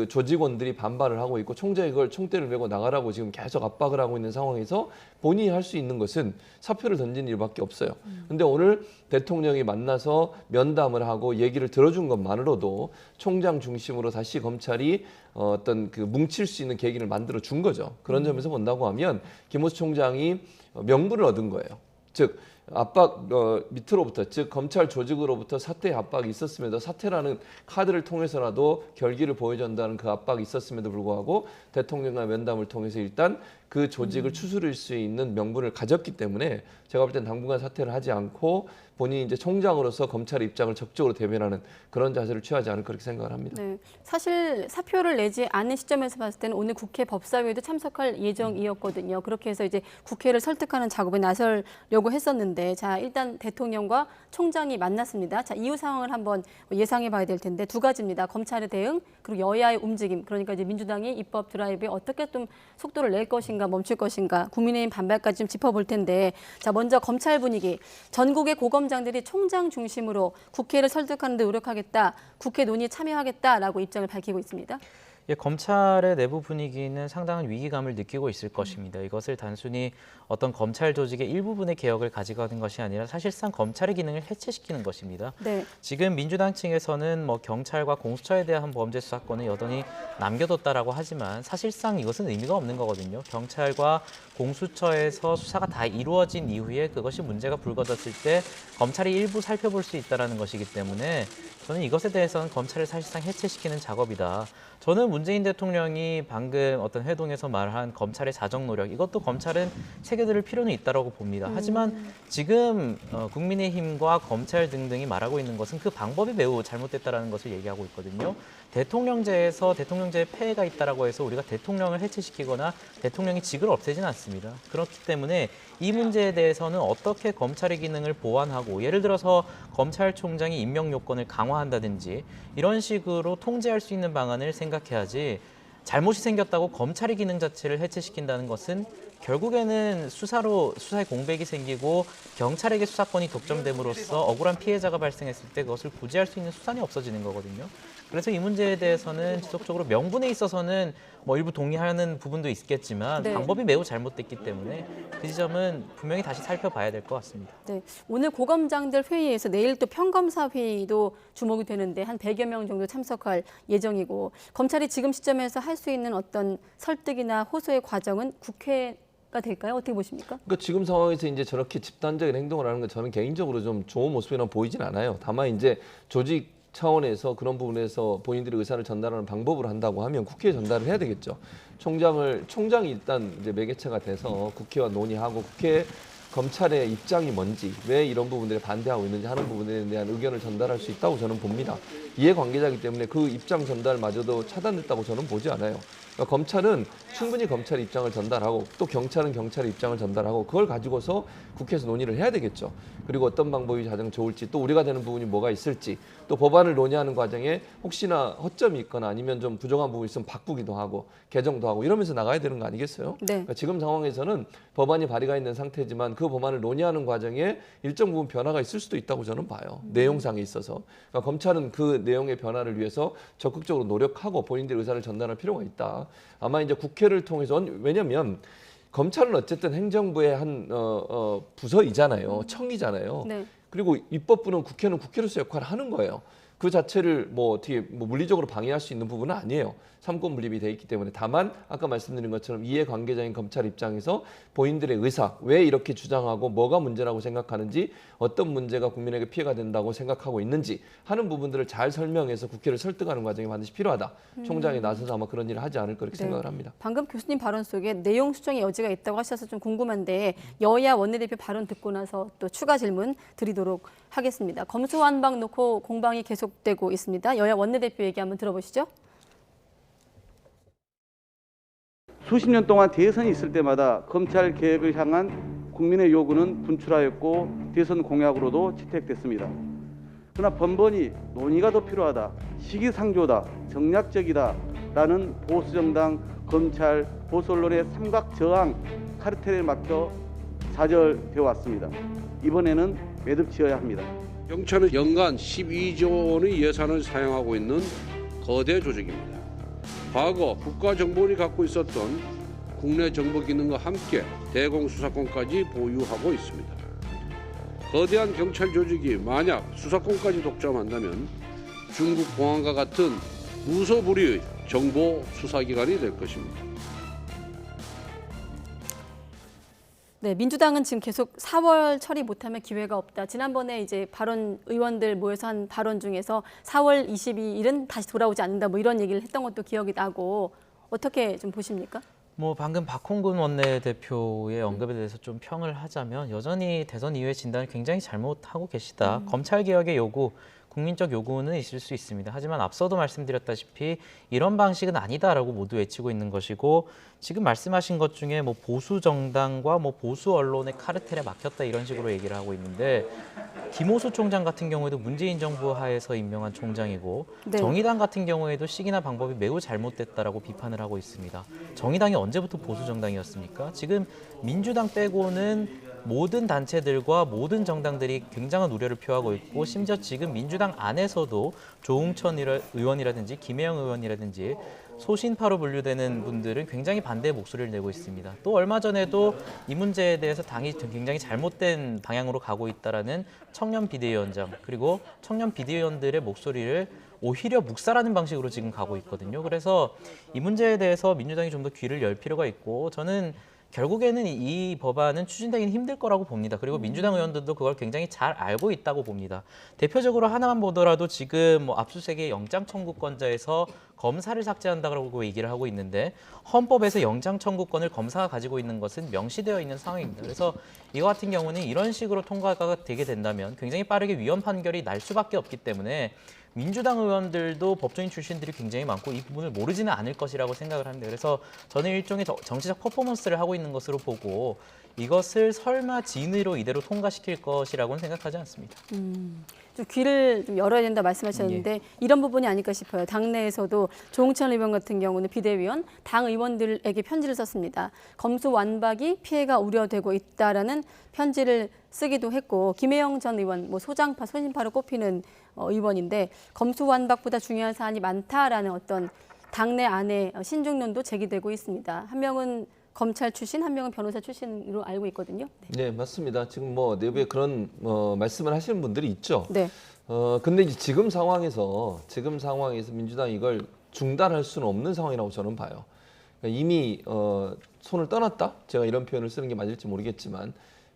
조직원들이 반발을 하고 있고 총장이 그걸 총대를 메고 나가라고 지금 계속 압박을 하고 있는 상황에서 본인이 할 수 있는 것은 사표를 던지는 일밖에 없어요. 근데 오늘 대통령이 만나서 면담을 하고 얘기를 들어준 것만으로도 총장 중심으로 다시 검찰이 어떤 뭉칠 수 있는 계기를 만들어 준 거죠. 그런 점에서 본다고 하면 김호수 총장이 명분을 얻은 거예요. 즉 밑으로부터 즉 검찰 조직으로부터 사퇴의 압박이 있었음에도 사퇴라는 카드를 통해서라도 결기를 보여준다는 그 압박이 있었음에도 불구하고 대통령과 면담을 통해서 일단 그 조직을 추스릴 수 있는 명분을 가졌기 때문에 제가 볼 땐 당분간 사퇴를 하지 않고 본인이 이제 총장으로서 검찰의 입장을 적극적으로 대변하는 그런 자세를 취하지 않을까 그렇게 생각을 합니다. 네, 사실 사표를 내지 않는 시점에서 봤을 때는 오늘 국회 법사위에도 참석할 예정이었거든요. 그렇게 해서 이제 국회를 설득하는 작업에 나서려고 했었는데, 자 일단 대통령과 총장이 만났습니다. 자 이후 상황을 한번 예상해봐야 될 텐데 두 가지입니다. 검찰의 대응 그리고 여야의 움직임. 그러니까 이제 민주당이 입법 드라이브에 어떻게 좀 속도를 낼 것인가 멈출 것인가 국민의힘 반발까지 좀 짚어볼 텐데, 자 먼저 검찰 분위기. 전국의 고검장들이 총장 중심으로 국회를 설득하는 데 노력하겠다, 국회 논의에 참여하겠다라고 입장을 밝히고 있습니다. 예, 검찰의 내부 분위기는 상당한 위기감을 느끼고 있을 것입니다. 이것을 단순히 어떤 검찰 조직의 일부분의 개혁을 가져가는 것이 아니라 사실상 검찰의 기능을 해체시키는 것입니다. 네. 지금 민주당 층에서는 뭐 경찰과 공수처에 대한 범죄 수사권을 여전히 남겨뒀다라고 하지만 사실상 이것은 의미가 없는 거거든요. 경찰과 공수처에서 수사가 다 이루어진 이후에 그것이 문제가 불거졌을 때 검찰이 일부 살펴볼 수 있다는 것이기 때문에 저는 이것에 대해서는 검찰을 사실상 해체시키는 작업이다. 저는 문재인 대통령이 방금 어떤 회동에서 말한 검찰의 자정 노력, 이것도 검찰은 새겨들을 필요는 있다고 봅니다. 하지만 지금 국민의힘과 검찰 등등이 말하고 있는 것은 그 방법이 매우 잘못됐다는 것을 얘기하고 있거든요. 대통령제에서 대통령제에 폐해가 있다고 해서 우리가 대통령을 해체시키거나 대통령이 직을 없애지는 않습니다. 그렇기 때문에 이 문제에 대해서는 어떻게 검찰의 기능을 보완하고, 예를 들어서 검찰총장이 임명 요건을 강화한다든지 이런 식으로 통제할 수 있는 방안을 생각해야지, 잘못이 생겼다고 검찰의 기능 자체를 해체시킨다는 것은 결국에는 수사에 공백이 생기고 경찰에게 수사권이 독점됨으로써 억울한 피해자가 발생했을 때 그것을 구제할 수 있는 수단이 없어지는 거거든요. 그래서 이 문제에 대해서는 지속적으로 명분에 있어서는 뭐 일부 동의하는 부분도 있겠지만 네. 방법이 매우 잘못됐기 때문에 그 지점은 분명히 다시 살펴봐야 될 것 같습니다. 네, 오늘 고검장들 회의에서 내일 또 평검사 회의도 주목이 되는데 한 100여 명 정도 참석할 예정이고, 검찰이 지금 시점에서 할 수 있는 어떤 설득이나 호소의 과정은 국회가 될까요? 어떻게 보십니까? 그러니까 지금 상황에서 이제 저렇게 집단적인 행동을 하는 건 저는 개인적으로 좀 좋은 모습이나 보이진 않아요. 다만 이제 조직 차원에서 그런 부분에서 본인들의 의사를 전달하는 방법으로 한다고 하면 국회에 전달을 해야 되겠죠. 총장이 일단 이제 매개체가 돼서 국회와 논의하고 국회 검찰의 입장이 뭔지, 왜 이런 부분들에 반대하고 있는지 하는 부분에 대한 의견을 전달할 수 있다고 저는 봅니다. 이해관계자이기 때문에 그 입장 전달마저도 차단됐다고 저는 보지 않아요. 그러니까 검찰은 충분히 검찰의 입장을 전달하고 또 경찰은 경찰의 입장을 전달하고 그걸 가지고서 국회에서 논의를 해야 되겠죠. 그리고 어떤 방법이 가장 좋을지, 또 우리가 되는 부분이 뭐가 있을지, 또 법안을 논의하는 과정에 혹시나 허점이 있거나 아니면 좀 부족한 부분이 있으면 바꾸기도 하고 개정도 하고 이러면서 나가야 되는 거 아니겠어요? 네. 그러니까 지금 상황에서는 법안이 발의가 있는 상태지만 그 법안을 논의하는 과정에 일정 부분 변화가 있을 수도 있다고 저는 봐요. 내용상에 있어서. 그러니까 검찰은 그 내용의 변화를 위해서 적극적으로 노력하고 본인들의 의사를 전달할 필요가 있다. 아마 이제 국회를 통해서, 왜냐하면 검찰은 어쨌든 행정부의 한 부서이잖아요. 청이잖아요. 네. 그리고 입법부는 국회로서 역할을 하는 거예요. 그 자체를 뭐 어떻게 뭐 물리적으로 방해할 수 있는 부분은 아니에요. 삼권 분립이 돼 있기 때문에. 다만 아까 말씀드린 것처럼 이해관계자인 검찰 입장에서 본인들의 의사, 왜 이렇게 주장하고 뭐가 문제라고 생각하는지, 어떤 문제가 국민에게 피해가 된다고 생각하고 있는지 하는 부분들을 잘 설명해서 국회를 설득하는 과정이 반드시 필요하다. 총장이 나서서 아마 그런 일을 하지 않을까 그렇게 생각을 합니다. 방금 교수님 발언 속에 내용 수정의 여지가 있다고 하셔서 좀 궁금한데 여야 원내대표 발언 듣고 나서 또 추가 질문 드리도록 하겠습니다. 검수완박 놓고 공방이 계속되고 있습니다. 여야 원내대표 얘기 한번 들어보시죠. 수십 년 동안 대선이 있을 때마다 검찰 개혁을 향한 국민의 요구는 분출하였고 대선 공약으로도 채택됐습니다. 그러나 번번이 논의가 더 필요하다, 시기상조다, 정략적이다라는 보수정당, 검찰, 보수 언론의 삼각 저항 카르텔에 막혀 좌절되어 왔습니다. 이번에는 매듭지어야 합니다. 경찰은 연간 12조 원의 예산을 사용하고 있는 거대 조직입니다. 과거 국가정보원이 갖고 있었던 국내 정보 기능과 함께 대공수사권까지 보유하고 있습니다. 거대한 경찰 조직이 만약 수사권까지 독점한다면 중국 공안과 같은 무소불위의 정보 수사기관이 될 것입니다. 네, 민주당은 지금 계속 4월 처리 못하면 기회가 없다. 지난번에 이제 의원들 모여서 한 발언 중에서 4월 22일은 다시 돌아오지 않는다. 뭐 이런 얘기를 했던 것도 기억이 나고 어떻게 좀 보십니까? 뭐 방금 박홍근 원내대표의 언급에 대해서 좀 평을 하자면 여전히 대선 이후의 진단을 굉장히 잘못하고 계시다. 검찰개혁의 요구, 국민적 요구는 있을 수 있습니다. 하지만 앞서도 말씀드렸다시피 이런 방식은 아니다라고 모두 외치고 있는 것이고 지금 말씀하신 것 중에 뭐 보수 정당과 뭐 보수 언론의 카르텔에 막혔다 이런 식으로 얘기를 하고 있는데 김호수 총장 같은 경우에도 문재인 정부 하에서 임명한 총장이고 네. 정의당 같은 경우에도 시기나 방법이 매우 잘못됐다라고 비판을 하고 있습니다. 정의당이 언제부터 보수 정당이었습니까? 지금 민주당 빼고는 모든 단체들과 모든 정당들이 굉장한 우려를 표하고 있고 심지어 지금 민주당 안에서도 조응천 의원이라든지 김혜영 의원이라든지 소신파로 분류되는 분들은 굉장히 반대의 목소리를 내고 있습니다. 또 얼마 전에도 이 문제에 대해서 당이 굉장히 잘못된 방향으로 가고 있다라는 청년 비대위원장 그리고 청년 비대위원들의 목소리를 오히려 묵살하는 방식으로 지금 가고 있거든요. 그래서 이 문제에 대해서 민주당이 좀 더 귀를 열 필요가 있고 저는 결국에는 이 법안은 추진되기는 힘들 거라고 봅니다. 그리고 민주당 의원들도 그걸 굉장히 잘 알고 있다고 봅니다. 대표적으로 하나만 보더라도 지금 뭐 압수수색의 영장 청구권자에서 검사를 삭제한다고 얘기를 하고 있는데 헌법에서 영장 청구권을 검사가 가지고 있는 것은 명시되어 있는 상황입니다. 그래서 이거 같은 경우는 이런 식으로 통과가 되게 된다면 굉장히 빠르게 위헌 판결이 날 수밖에 없기 때문에 민주당 의원들도 법조인 출신들이 굉장히 많고 이 부분을 모르지는 않을 것이라고 생각을 합니다. 그래서 저는 일종의 정치적 퍼포먼스를 하고 있는 것으로 보고 이것을 설마 진의로 이대로 통과시킬 것이라고는 생각하지 않습니다. 좀 귀를 좀 열어야 된다 말씀하셨는데 이런 부분이 아닐까 싶어요. 당내에서도 조응천 의원 같은 경우는 비대위원, 당 의원들에게 편지를 썼습니다. 검수완박이 피해가 우려되고 있다라는 편지를 쓰기도 했고 김혜영 전 의원, 뭐 소장파, 소신파로 꼽히는 의원인데 검수완박보다 중요한 사안이 많다라는 어떤 당내 안에 신중론도 제기되고 있습니다. 한 명은 검찰 출신, 한 명은 변호사 출신으로 알고 있거든요. 네, 맞습니다. 지금 뭐 내부에 그런 말씀을 하시는 분들이 있죠. 네. 근데 이제 지금 상황에서 민주당이 이걸 중단할 수는 없는 상황이라고 저는 봐요. 그러니까 이미 손을 떠났다. 제가 이런 표현을 쓰는 게 맞을지 모르겠지만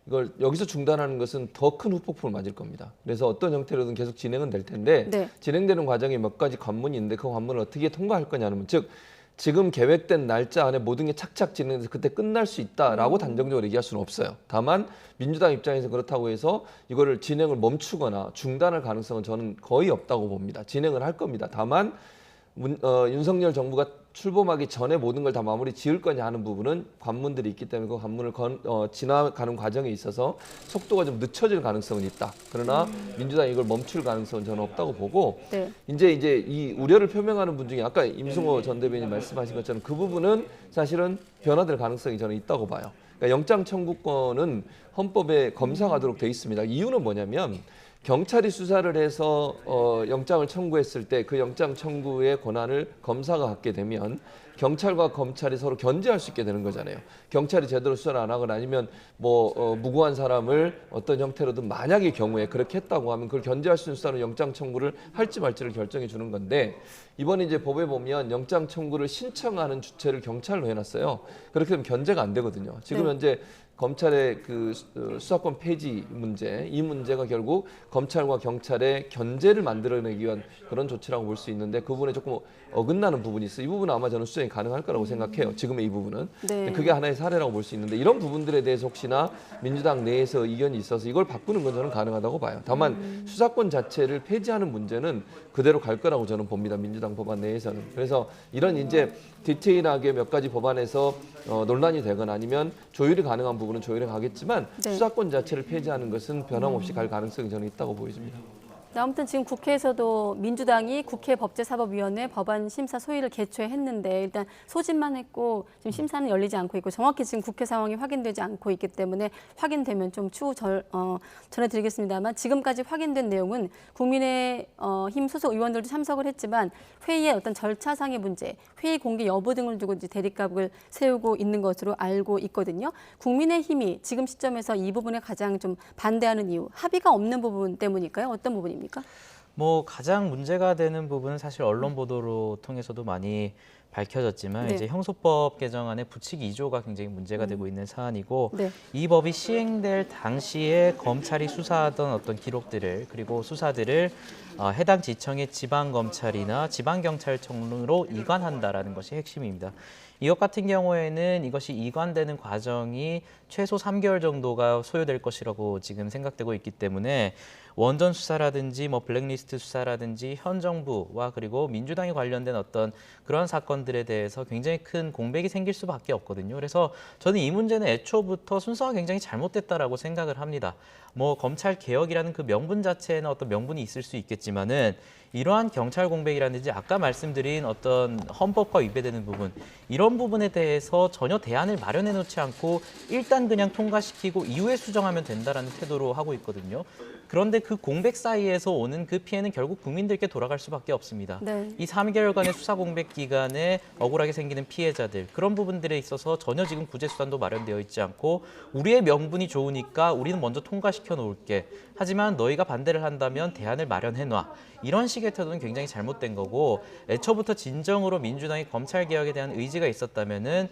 이걸 여기서 중단하는 것은 더 큰 후폭풍을 맞을 겁니다. 그래서 어떤 형태로든 계속 진행은 될 텐데 네. 진행되는 과정에 몇 가지 관문이 있는데 그 관문을 어떻게 통과할 거냐는 즉 지금 계획된 날짜 안에 모든 게 착착 진행돼서 그때 끝날 수 있다라고 단정적으로 얘기할 수는 없어요. 다만 민주당 입장에서 그렇다고 해서 이거를 진행을 멈추거나 중단할 가능성은 저는 거의 없다고 봅니다. 진행을 할 겁니다. 다만 윤석열 정부가 출범하기 전에 모든 걸 다 마무리 지을 거냐 하는 부분은 관문들이 있기 때문에 그 관문을 지나가는 과정에 있어서 속도가 좀 늦춰질 가능성은 있다. 그러나 민주당이 이걸 멈출 가능성은 저는 없다고 보고 네. 이제 이 우려를 표명하는 분 중에 아까 임승호 전 대변인 말씀하신 것처럼 그 부분은 사실은 변화될 가능성이 저는 있다고 봐요. 그러니까 영장 청구권은 헌법에 검사가도록 돼 있습니다. 이유는 뭐냐면 경찰이 수사를 해서 영장을 청구했을 때 그 영장 청구의 권한을 검사가 갖게 되면 경찰과 검찰이 서로 견제할 수 있게 되는 거잖아요. 경찰이 제대로 수사를 안 하거나 아니면 무고한 사람을 어떤 형태로든 만약의 경우에 그렇게 했다고 하면 그걸 견제할 수 있는 수사는 영장 청구를 할지 말지를 결정해 주는 건데 이번에 이제 법에 보면 영장 청구를 신청하는 주체를 경찰로 해놨어요. 그렇게 되면 견제가 안 되거든요. 지금 현재 검찰의 그 수사권 폐지 문제, 이 문제가 결국 검찰과 경찰의 견제를 만들어내기 위한 그런 조치라고 볼 수 있는데 그 부분에 조금 어긋나는 부분이 있어요. 이 부분은 아마 저는 수정이 가능할 거라고 생각해요. 지금의 이 부분은. 네. 그게 하나의 사례라고 볼 수 있는데 이런 부분들에 대해서 혹시나 민주당 내에서 의견이 있어서 이걸 바꾸는 건 저는 가능하다고 봐요. 다만 수사권 자체를 폐지하는 문제는 그대로 갈 거라고 저는 봅니다. 민주당 법안 내에서는. 그래서 이런 이제 디테일하게 몇 가지 법안에서 논란이 되거나 아니면 조율이 가능한 부분은 조율해 가겠지만 수사권 자체를 폐지하는 것은 변함없이 갈 가능성이 저는 있다고 보여집니다. 아무튼 지금 국회에서도 민주당이 국회 법제사법위원회 법안 심사 소위를 개최했는데 일단 소집만 했고 지금 심사는 열리지 않고 있고 정확히 지금 국회 상황이 확인되지 않고 있기 때문에 확인되면 좀 추후 전해드리겠습니다만 지금까지 확인된 내용은 국민의힘 소속 의원들도 참석을 했지만 회의의 어떤 절차상의 문제, 회의 공개 여부 등을 두고 이제 대립각을 세우고 있는 것으로 알고 있거든요. 국민의힘이 지금 시점에서 이 부분에 가장 좀 반대하는 이유, 합의가 없는 부분 때문일까요? 어떤 부분입니까? 가장 문제가 되는 부분은 사실 언론 보도로 통해서도 많이 밝혀졌지만 이제 형소법 개정안의 부칙 2조가 굉장히 문제가 되고 있는 사안이고 이 법이 시행될 당시에 검찰이 수사하던 어떤 기록들을 그리고 수사들을 해당 지청의 지방검찰이나 지방경찰청으로 이관한다라는 것이 핵심입니다. 이것 같은 경우에는 이것이 이관되는 과정이 최소 3개월 정도가 소요될 것이라고 지금 생각되고 있기 때문에 원전 수사라든지 블랙리스트 수사라든지 현 정부와 그리고 민주당이 관련된 어떤 그런 사건들에 대해서 굉장히 큰 공백이 생길 수밖에 없거든요. 그래서 저는 이 문제는 애초부터 순서가 굉장히 잘못됐다라고 생각을 합니다. 검찰 개혁이라는 그 명분 자체에는 어떤 명분이 있을 수 있겠지만은 이러한 경찰 공백이라든지 아까 말씀드린 어떤 헌법과 위배되는 부분 이런 부분에 대해서 전혀 대안을 마련해 놓지 않고 일단 그냥 통과시키고 이후에 수정하면 된다라는 태도로 하고 있거든요. 그런데 그 공백 사이에서 오는 그 피해는 결국 국민들께 돌아갈 수밖에 없습니다. 이 3개월간의 수사 공백 기간에 억울하게 생기는 피해자들 그런 부분들에 있어서 전혀 지금 구제 수단도 마련되어 있지 않고 우리의 명분이 좋으니까 우리는 먼저 통과시켜 놓을게. 하지만 너희가 반대를 한다면 대안을 마련해 놔. 이런 식의 태도는 굉장히 잘못된 거고 애초부터 진정으로 민주당이 검찰 개혁에 대한 의지가 있었다면은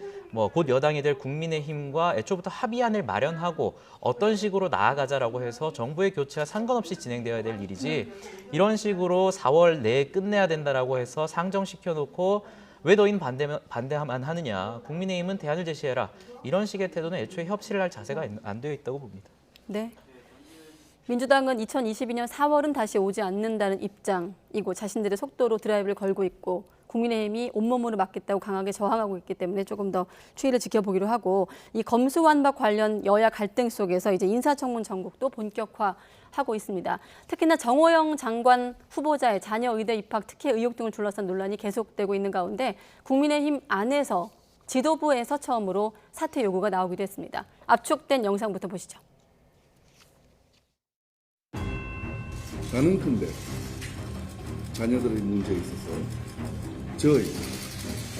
곧 여당이 될 국민의힘과 애초부터 합의안을 마련하고 어떤 식으로 나아가자라고 해서 정부의 교체와 상관없이 진행되어야 될 일이지 이런 식으로 4월 내에 끝내야 된다라고 해서 상정시켜 놓고 왜 너희는 반대만 하느냐 국민의힘은 대안을 제시해라 이런 식의 태도는 애초에 협치를 할 자세가 안 되어 있다고 봅니다. 네. 민주당은 2022년 4월은 다시 오지 않는다는 입장이고 자신들의 속도로 드라이브를 걸고 있고 국민의힘이 온몸으로 막겠다고 강하게 저항하고 있기 때문에 조금 더 추이를 지켜보기로 하고 이 검수완박 관련 여야 갈등 속에서 이제 인사청문 전국도 본격화하고 있습니다. 특히나 정호영 장관 후보자의 자녀 의대 입학 특혜 의혹 등을 둘러싼 논란이 계속되고 있는 가운데 국민의힘 안에서 지도부에서 처음으로 사퇴 요구가 나오기도 했습니다. 압축된 영상부터 보시죠. 가능컨대 자녀들의 문제에 있어서 저희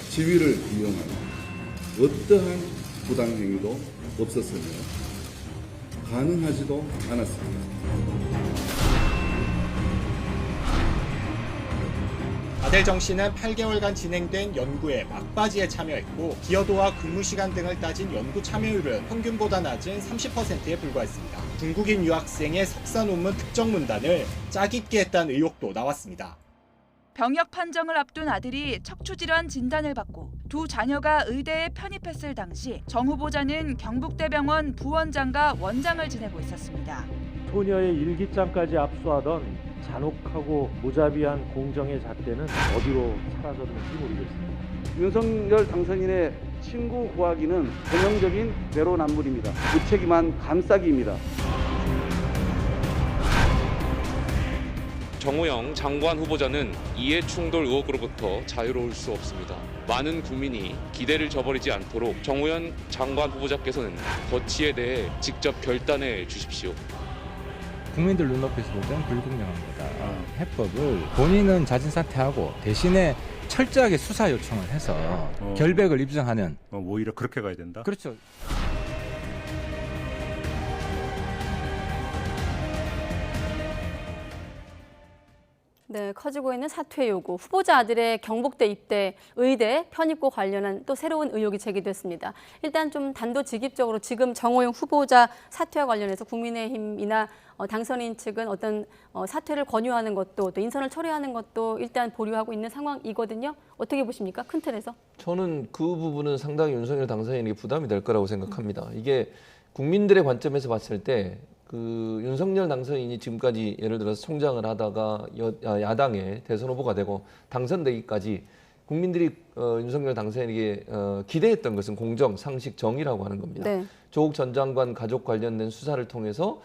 지위를 이용한 어떠한 부당행위도 없었으며 가능하지도 않았습니다. 아델정 씨는 8개월간 진행된 연구에 막바지에 참여했고 기여도와 근무 시간 등을 따진 연구 참여율은 평균보다 낮은 30%에 불과했습니다. 중국인 유학생의 석사 논문 특정 문단을 짜깁기 했다는 의혹도 나왔습니다. 병역 판정을 앞둔 아들이 척추질환 진단을 받고 두 자녀가 의대에 편입했을 당시 정 후보자는 경북대병원 부원장과 원장을 지내고 있었습니다. 소녀의 일기장까지 압수하던 잔혹하고 무자비한 공정의 잣대는 어디로 사라졌는지 모르겠습니다. 윤석열 당선인의 친구 구하기는 전형적인 내로남불입니다. 무책임한 감싸기입니다. 정호영 장관 후보자는 이해충돌 의혹으로부터 자유로울 수 없습니다. 많은 국민이 기대를 저버리지 않도록 정호영 장관 후보자께서는 거치에 대해 직접 결단해 주십시오. 국민들 눈높이에서 보면 불분명합니다. 해법을 본인은 자진 사퇴하고 대신에 철저하게 수사 요청을 해서 결백을 입증하는. 오히려 그렇게 가야 된다? 그렇죠. 네, 커지고 있는 사퇴 요구, 후보자 아들의 경북대 입대, 의대 편입과 관련한 또 새로운 의혹이 제기됐습니다. 일단 좀 단도직입적으로 지금 정호영 후보자 사퇴와 관련해서 국민의힘이나 당선인 측은 어떤 사퇴를 권유하는 것도 또 인선을 철회하는 것도 일단 보류하고 있는 상황이거든요. 어떻게 보십니까? 큰 틀에서? 저는 그 부분은 상당히 윤석열 당선인에게 부담이 될 거라고 생각합니다. 이게 국민들의 관점에서 봤을 때 그 윤석열 당선인이 지금까지 예를 들어서 총장을 하다가 야당의 대선 후보가 되고 당선되기까지 국민들이 윤석열 당선인에게 기대했던 것은 공정, 상식, 정의라고 하는 겁니다. 네. 조국 전 장관 가족 관련된 수사를 통해서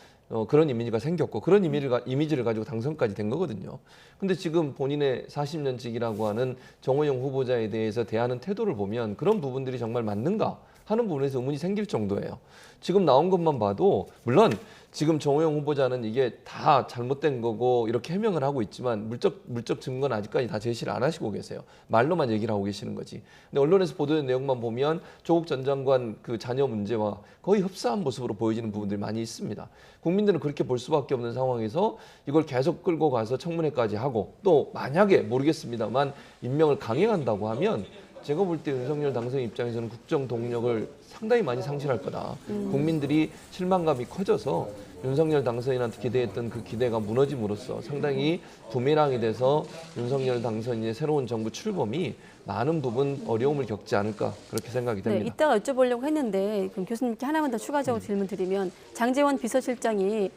그런 이미지가 생겼고 그런 이미지를 가지고 당선까지 된 거거든요. 근데 지금 본인의 40년직이라고 하는 정호영 후보자에 대해서 대하는 태도를 보면 그런 부분들이 정말 맞는가 하는 부분에서 의문이 생길 정도예요. 지금 나온 것만 봐도 물론 지금 정호영 후보자는 이게 다 잘못된 거고 이렇게 해명을 하고 있지만 물적 증거는 아직까지 다 제시를 안 하시고 계세요. 말로만 얘기를 하고 계시는 거지. 근데 언론에서 보도된 내용만 보면 조국 전 장관 그 자녀 문제와 거의 흡사한 모습으로 보여지는 부분들이 많이 있습니다. 국민들은 그렇게 볼 수밖에 없는 상황에서 이걸 계속 끌고 가서 청문회까지 하고 또 만약에 모르겠습니다만 임명을 강행한다고 하면 제가 볼 때 윤석열 당선 입장에서는 국정 동력을 상당히 많이 상실할 거다. 국민들이 실망감이 커져서 윤석열 당선인한테 기대했던 그 기대가 무너짐으로써 상당히 부메랑이 돼서 윤석열 당선인의 새로운 정부 출범이 많은 부분 어려움을 겪지 않을까 그렇게 생각이 됩니다. 네, 이따가 여쭤보려고 했는데 그럼 교수님께 하나만 더 추가적으로 질문 드리면 장제원 비서실장이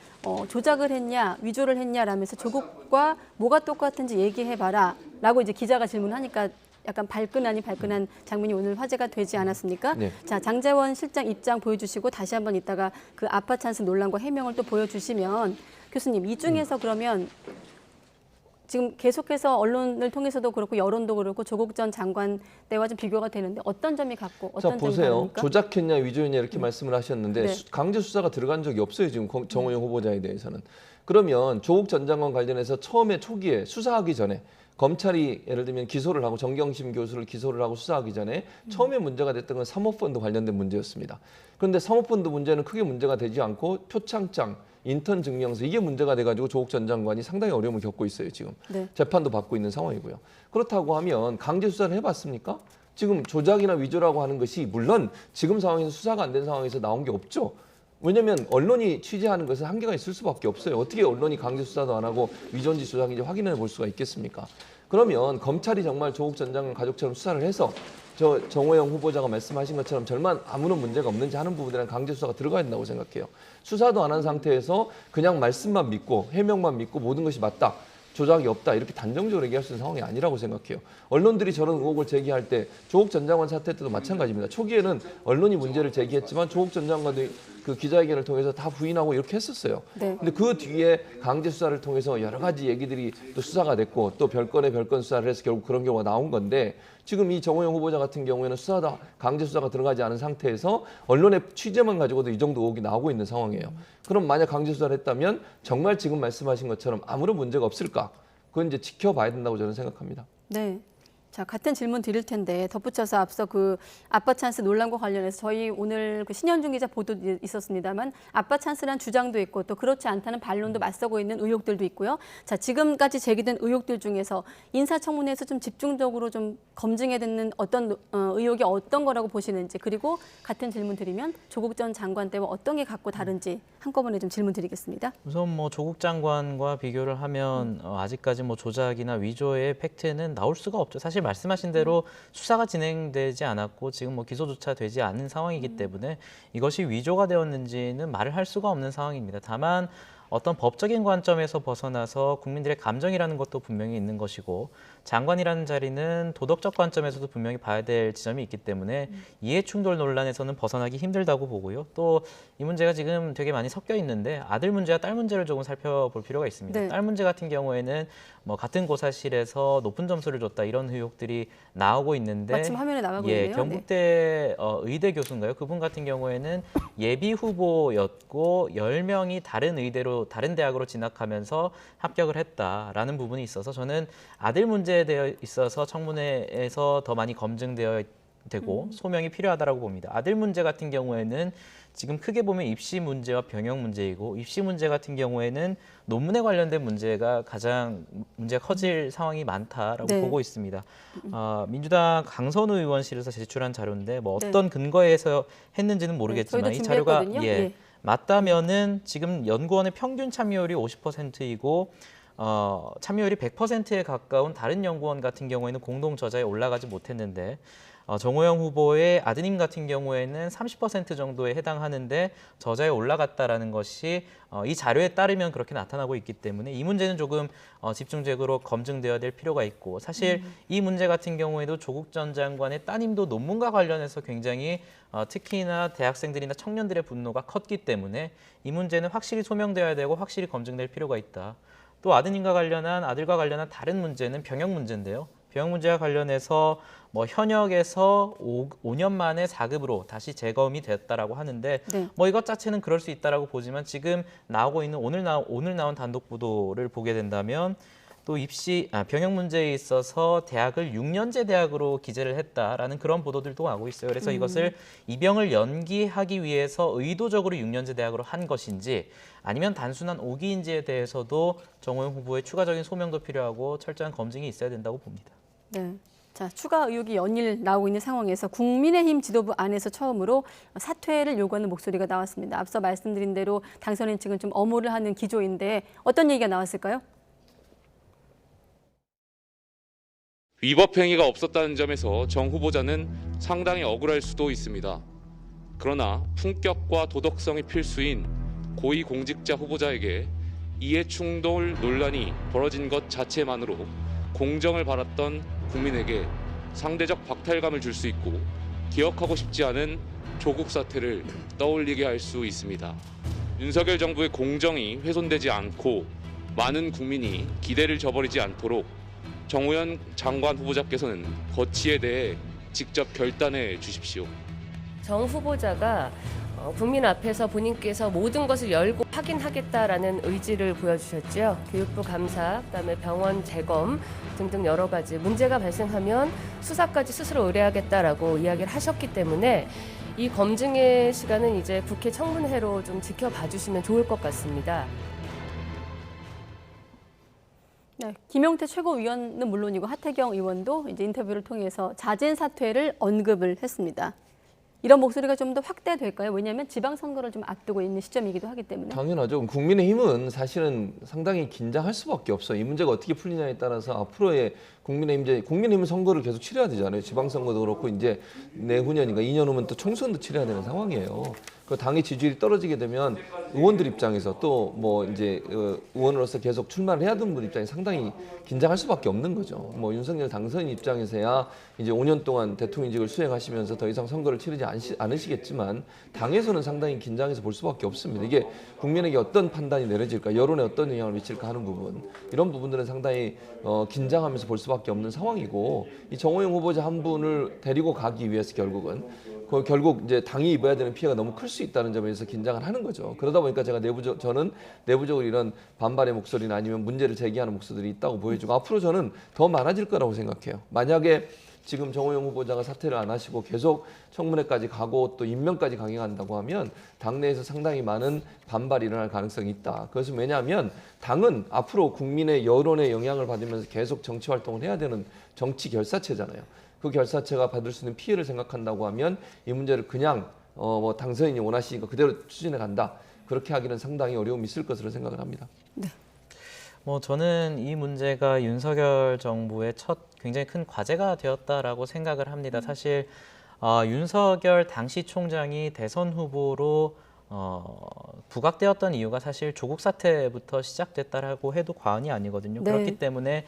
조작을 했냐 위조를 했냐라면서 조국과 뭐가 똑같은지 얘기해봐라 라고 이제 기자가 질문하니까 약간 발끈한 장면이 오늘 화제가 되지 않았습니까? 네. 자, 장제원 실장 입장 보여주시고 다시 한번 이따가 그 아빠 찬스 논란과 해명을 또 보여주시면 교수님 이 중에서 그러면 지금 계속해서 언론을 통해서도 그렇고 여론도 그렇고 조국 전 장관 때와 좀 비교가 되는데 어떤 점이 같고 어떤 점이 보세요. 다릅니까? 조작했냐 위조했냐 이렇게 말씀을 하셨는데 네. 강제 수사가 들어간 적이 없어요. 지금 정호영 후보자에 대해서는. 그러면 조국 전 장관 관련해서 처음에 초기에 수사하기 전에 검찰이 예를 들면 기소를 하고 정경심 교수를 기소를 하고 수사하기 전에 처음에 문제가 됐던 건 사모펀드 관련된 문제였습니다. 그런데 사모펀드 문제는 크게 문제가 되지 않고 표창장, 인턴 증명서 이게 문제가 돼가지고 조국 전 장관이 상당히 어려움을 겪고 있어요. 지금 네. 재판도 받고 있는 상황이고요. 그렇다고 하면 강제 수사를 해봤습니까? 지금 조작이나 위조라고 하는 것이 물론 지금 상황에서 수사가 안 된 상황에서 나온 게 없죠. 왜냐하면 언론이 취재하는 것은 한계가 있을 수밖에 없어요. 어떻게 언론이 강제 수사도 안 하고 위조인지 조작인지 확인해 볼 수가 있겠습니까? 그러면 검찰이 정말 조국 전 장관 가족처럼 수사를 해서 정호영 후보자가 말씀하신 것처럼 절만 아무런 문제가 없는지 하는 부분들은 강제 수사가 들어가야 된다고 생각해요. 수사도 안 한 상태에서 그냥 말씀만 믿고 해명만 믿고 모든 것이 맞다. 조작이 없다 이렇게 단정적으로 얘기할 수 있는 상황이 아니라고 생각해요. 언론들이 저런 의혹을 제기할 때 조국 전 장관 사태 때도 마찬가지입니다. 초기에는 언론이 문제를 제기했지만 조국 전 장관도 그 기자회견을 통해서 다 부인하고 이렇게 했었어요. 네. 근데 그 뒤에 강제 수사를 통해서 여러 가지 얘기들이 또 수사가 됐고 또 별건의 별건 수사를 해서 결국 그런 경우가 나온 건데 지금 이 정호영 후보자 같은 경우에는 강제 수사가 들어가지 않은 상태에서 언론의 취재만 가지고도 이 정도 의혹이 나오고 있는 상황이에요. 그럼 만약 강제 수사를 했다면 정말 지금 말씀하신 것처럼 아무런 문제가 없을까? 그건 이제 지켜봐야 된다고 저는 생각합니다. 네. 자, 같은 질문 드릴 텐데 덧붙여서 앞서 그 아빠 찬스 논란과 관련해서 저희 오늘 그 신현중 기자 보도 있었습니다만 아빠 찬스란 주장도 있고 또 그렇지 않다는 반론도 맞서고 있는 의혹들도 있고요. 자, 지금까지 제기된 의혹들 중에서 인사청문회에서 좀 집중적으로 좀 검증해야 되는 어떤 의혹이 어떤 거라고 보시는지 그리고 같은 질문 드리면 조국 전 장관 때와 어떤 게 갖고 다른지 한꺼번에 좀 질문 드리겠습니다. 우선 뭐 조국 장관과 비교를 하면 아직까지 뭐 조작이나 위조의 팩트는 나올 수가 없죠. 사실 말씀하신 대로 수사가 진행되지 않았고 지금 뭐 기소조차 되지 않은 상황이기 때문에 이것이 위조가 되었는지는 말을 할 수가 없는 상황입니다. 다만 어떤 법적인 관점에서 벗어나서 국민들의 감정이라는 것도 분명히 있는 것이고 장관이라는 자리는 도덕적 관점에서도 분명히 봐야 될 지점이 있기 때문에 이해충돌 논란에서는 벗어나기 힘들다고 보고요. 또 이 문제가 지금 되게 많이 섞여 있는데 아들 문제와 딸 문제를 조금 살펴볼 필요가 있습니다. 네. 딸 문제 같은 경우에는 뭐 같은 고사실에서 높은 점수를 줬다 이런 의혹들이 나오고 있는데 마침 화면에 나가고 있네요. 경북대 의대 교수인가요? 그분 같은 경우에는 예비 후보였고 10명이 다른 의대로 다른 대학으로 진학하면서 합격을 했다라는 부분이 있어서 저는 아들 문제 문제에 대해 있어서 청문회에서 더 많이 검증되어 되고 소명이 필요하다고 봅니다. 아들 문제 같은 경우에는 지금 크게 보면 입시 문제와 병역 문제이고 입시 문제 같은 경우에는 논문에 관련된 문제가 가장 문제가 커질 상황이 많다라고 네. 보고 있습니다. 민주당 강선우 의원실에서 제출한 자료인데 뭐 어떤 근거에서 했는지는 모르겠지만 이 자료가 맞다면은 지금 연구원의 평균 참여율이 50%이고 참여율이 100%에 가까운 다른 연구원 같은 경우에는 공동 저자에 올라가지 못했는데 정호영 후보의 아드님 같은 경우에는 30% 정도에 해당하는데 저자에 올라갔다라는 것이 이 자료에 따르면 그렇게 나타나고 있기 때문에 이 문제는 조금 집중적으로 검증되어야 될 필요가 있고 사실 이 문제 같은 경우에도 조국 전 장관의 따님도 논문과 관련해서 굉장히 특히나 대학생들이나 청년들의 분노가 컸기 때문에 이 문제는 확실히 소명되어야 되고 확실히 검증될 필요가 있다. 또 아들과 관련한 다른 문제는 병역 문제인데요. 병역 문제와 관련해서 뭐 현역에서 5년 만에 4급으로 다시 재검이 됐다라고 하는데 뭐 이것 자체는 그럴 수 있다라고 보지만 지금 나오고 있는 오늘 나온 단독 보도를 보게 된다면 또 병역 문제에 있어서 대학을 6년제 대학으로 기재를 했다라는 그런 보도들도 나오고 있어요. 그래서 이것을 입영을 연기하기 위해서 의도적으로 6년제 대학으로 한 것인지 아니면 단순한 오기인지에 대해서도 정호영 후보의 추가적인 소명도 필요하고 철저한 검증이 있어야 된다고 봅니다. 네. 자, 추가 의혹이 연일 나오고 있는 상황에서 국민의힘 지도부 안에서 처음으로 사퇴를 요구하는 목소리가 나왔습니다. 앞서 말씀드린 대로 당선인 측은 좀 엄호를 하는 기조인데 어떤 얘기가 나왔을까요? 위법 행위가 없었다는 점에서 정 후보자는 상당히 억울할 수도 있습니다. 그러나 품격과 도덕성이 필수인 고위공직자 후보자에게 이해충돌 논란이 벌어진 것 자체만으로 공정을 바랐던 국민에게 상대적 박탈감을 줄 수 있고 기억하고 싶지 않은 조국 사태를 떠올리게 할 수 있습니다. 윤석열 정부의 공정이 훼손되지 않고 많은 국민이 기대를 저버리지 않도록 정호영 장관 후보자께서는 거취에 대해 직접 결단해 주십시오. 정 후보자가 국민 앞에서 본인께서 모든 것을 열고 확인하겠다라는 의지를 보여주셨죠. 교육부 감사, 그다음에 병원 재검 등등 여러 가지 문제가 발생하면 수사까지 스스로 의뢰하겠다라고 이야기를 하셨기 때문에 이 검증의 시간은 이제 국회 청문회로 좀 지켜봐 주시면 좋을 것 같습니다. 네, 김용태 최고위원은 물론이고 하태경 의원도 이제 인터뷰를 통해서 자진 사퇴를 언급을 했습니다. 이런 목소리가 좀 더 확대될까요? 왜냐하면 지방선거를 좀 앞두고 있는 시점이기도 하기 때문에. 당연하죠. 국민의힘은 사실은 상당히 긴장할 수밖에 없어요. 이 문제가 어떻게 풀리냐에 따라서 앞으로의 국민의힘은 선거를 계속 치러야 되잖아요. 지방선거도 그렇고 이제 내후년인가 2년 후면 또 총선도 치러야 되는 상황이에요. 그 당의 지지율이 떨어지게 되면 의원들 입장에서 또 뭐 이제 의원으로서 계속 출마를 해야 되는 분 입장에 상당히 긴장할 수밖에 없는 거죠. 뭐 윤석열 당선인 입장에서야 이제 5년 동안 대통령직을 수행하시면서 더 이상 선거를 치르지 않으시겠지만 당에서는 상당히 긴장해서 볼 수밖에 없습니다. 이게 국민에게 어떤 판단이 내려질까, 여론에 어떤 영향을 미칠까 하는 부분, 이런 부분들은 상당히 긴장하면서 볼 수밖에 없는 상황이고, 이 정호영 후보자 한 분을 데리고 가기 위해서 결국 이제 당이 입어야 되는 피해가 너무 클 수 있다는 점에서 긴장을 하는 거죠. 그러다 보니까 저는 내부적으로 이런 반발의 목소리나 아니면 문제를 제기하는 목소리들이 있다고 보여지고, 앞으로 저는 더 많아질 거라고 생각해요. 만약에 지금 정호영 후보자가 사퇴를 안 하시고 계속 청문회까지 가고 또 임명까지 강행한다고 하면 당내에서 상당히 많은 반발이 일어날 가능성이 있다. 그것은 왜냐하면 당은 앞으로 국민의 여론의 영향을 받으면서 계속 정치 활동을 해야 되는 정치 결사체잖아요. 그 결사체가 받을 수 있는 피해를 생각한다고 하면 이 문제를 그냥 뭐 당선인이 원하시니까 그대로 추진해 간다. 그렇게 하기는 상당히 어려움이 있을 것으로 생각을 합니다. 네. 뭐 저는 이 문제가 윤석열 정부의 첫 굉장히 큰 과제가 되었다라고 생각을 합니다. 사실 윤석열 당시 총장이 대선 후보로 부각되었던 이유가 사실 조국 사태부터 시작됐다라고 해도 과언이 아니거든요. 네. 그렇기 때문에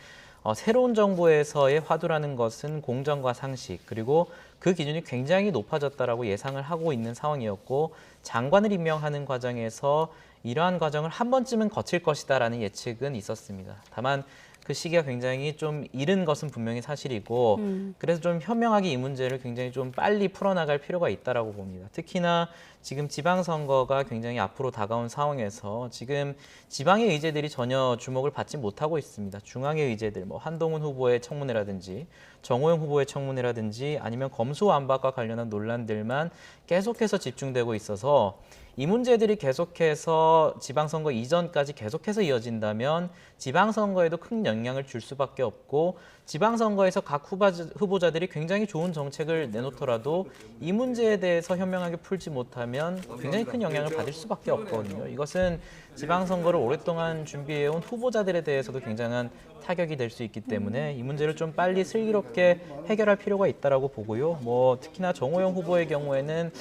새로운 정부에서의 화두라는 것은 공정과 상식, 그리고 그 기준이 굉장히 높아졌다라고 예상을 하고 있는 상황이었고, 장관을 임명하는 과정에서 이러한 과정을 한 번쯤은 거칠 것이다라는 예측은 있었습니다. 다만 그 시기가 굉장히 좀 이른 것은 분명히 사실이고 그래서 좀 현명하게 이 문제를 굉장히 좀 빨리 풀어나갈 필요가 있다라고 봅니다. 특히나 지금 지방선거가 굉장히 앞으로 다가온 상황에서 지금 지방의 의제들이 전혀 주목을 받지 못하고 있습니다. 중앙의 의제들, 뭐 한동훈 후보의 청문회라든지 정호영 후보의 청문회라든지 아니면 검수완박과 관련한 논란들만 계속해서 집중되고 있어서 이 문제들이 계속해서 지방선거 이전까지 계속해서 이어진다면 지방선거에도 큰 영향을 줄 수밖에 없고 지방선거에서 각 후보자들이 굉장히 좋은 정책을 내놓더라도 이 문제에 대해서 현명하게 풀지 못하면 굉장히 큰 영향을 받을 수밖에 없거든요. 이것은 지방선거를 오랫동안 준비해온 후보자들에 대해서도 굉장한 타격이 될 수 있기 때문에 이 문제를 좀 빨리 슬기롭게 해결할 필요가 있다라고 보고요. 뭐 특히나 정호영 후보의 경우에는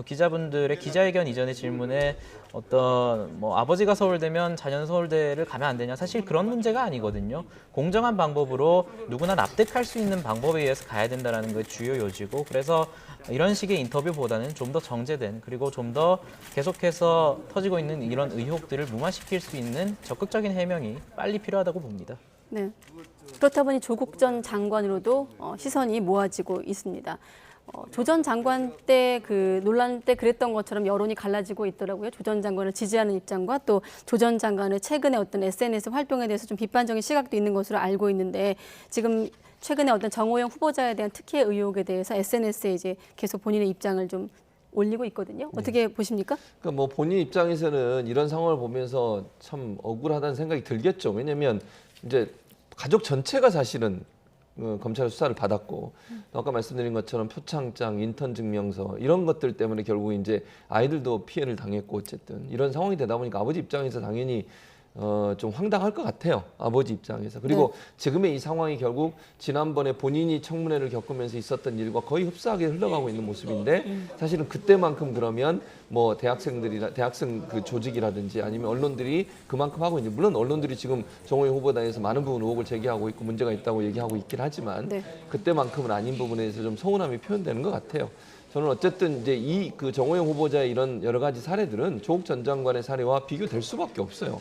기자분들의 기자회견 이전의 질문에 어떤 아버지가 서울대면 자녀는 서울대를 가면 안 되냐, 사실 그런 문제가 아니거든요. 공정한 방법으로 누구나 납득할 수 있는 방법에 의해서 가야 된다는 게 주요 요지고, 그래서 이런 식의 인터뷰보다는 좀 더 정제된, 그리고 좀 더 계속해서 터지고 있는 이런 의혹들을 무마시킬 수 있는 적극적인 해명이 빨리 필요하다고 봅니다. 네. 그렇다 보니 조국 전 장관으로도 시선이 모아지고 있습니다. 조 전 장관 때 그 논란 때 그랬던 것처럼 여론이 갈라지고 있더라고요. 조 전 장관을 지지하는 입장과 또 조 전 장관의 최근에 어떤 SNS 활동에 대해서 좀 비판적인 시각도 있는 것으로 알고 있는데, 지금 최근에 어떤 정호영 후보자에 대한 특혜 의혹에 대해서 SNS에 이제 계속 본인의 입장을 좀 올리고 있거든요. 어떻게 보십니까? 그러니까 뭐 본인 입장에서는 이런 상황을 보면서 참 억울하다는 생각이 들겠죠. 왜냐하면 이제 가족 전체가 사실은 검찰 수사를 받았고, 아까 말씀드린 것처럼 표창장, 인턴 증명서 이런 것들 때문에 결국 이제 아이들도 피해를 당했고, 어쨌든 이런 상황이 되다 보니까 아버지 입장에서 당연히 좀 황당할 것 같아요. 아버지 입장에서. 그리고 지금의 이 상황이 결국 지난번에 본인이 청문회를 겪으면서 있었던 일과 거의 흡사하게 흘러가고 있는 모습인데, 사실은 그때만큼 그러면 뭐 대학생 그 조직이라든지 아니면 언론들이 그만큼 하고 있는지, 물론 언론들이 지금 정호영 후보에 대해서 많은 부분 의혹을 제기하고 있고 문제가 있다고 얘기하고 있긴 하지만 그때만큼은 아닌 부분에 대해서 좀 서운함이 표현되는 것 같아요. 저는 어쨌든 이제 이 그 정호영 후보자의 이런 여러 가지 사례들은 조국 전 장관의 사례와 비교될 수밖에 없어요.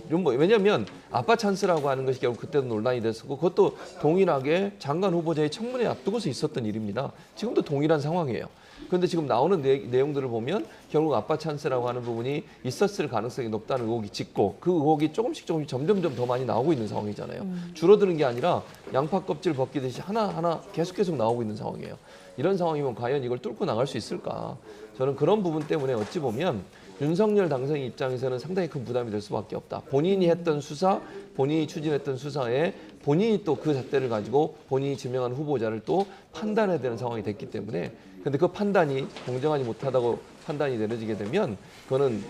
왜냐하면 아빠 찬스라고 하는 것이 결국 그때도 논란이 됐었고, 그것도 동일하게 장관 후보자의 청문회 앞두고서 있었던 일입니다. 지금도 동일한 상황이에요. 그런데 지금 나오는 내용들을 보면 결국 아빠 찬스라고 하는 부분이 있었을 가능성이 높다는 의혹이 짙고, 그 의혹이 조금씩 점점점 더 많이 나오고 있는 상황이잖아요. 줄어드는 게 아니라 양파 껍질 벗기듯이 하나하나 계속 나오고 있는 상황이에요. 이런 상황이면 과연 이걸 뚫고 나갈 수 있을까? 저는 그런 부분 때문에 어찌 보면 윤석열 당선인 입장에서는 상당히 큰 부담이 될 수밖에 없다. 본인이 했던 수사, 본인이 추진했던 수사에 본인이 또 그 잣대를 가지고 본인이 지명한 후보자를 또 판단해야 되는 상황이 됐기 때문에, 근데 그 판단이 공정하지 못하다고 판단이 내려지게 되면 그거는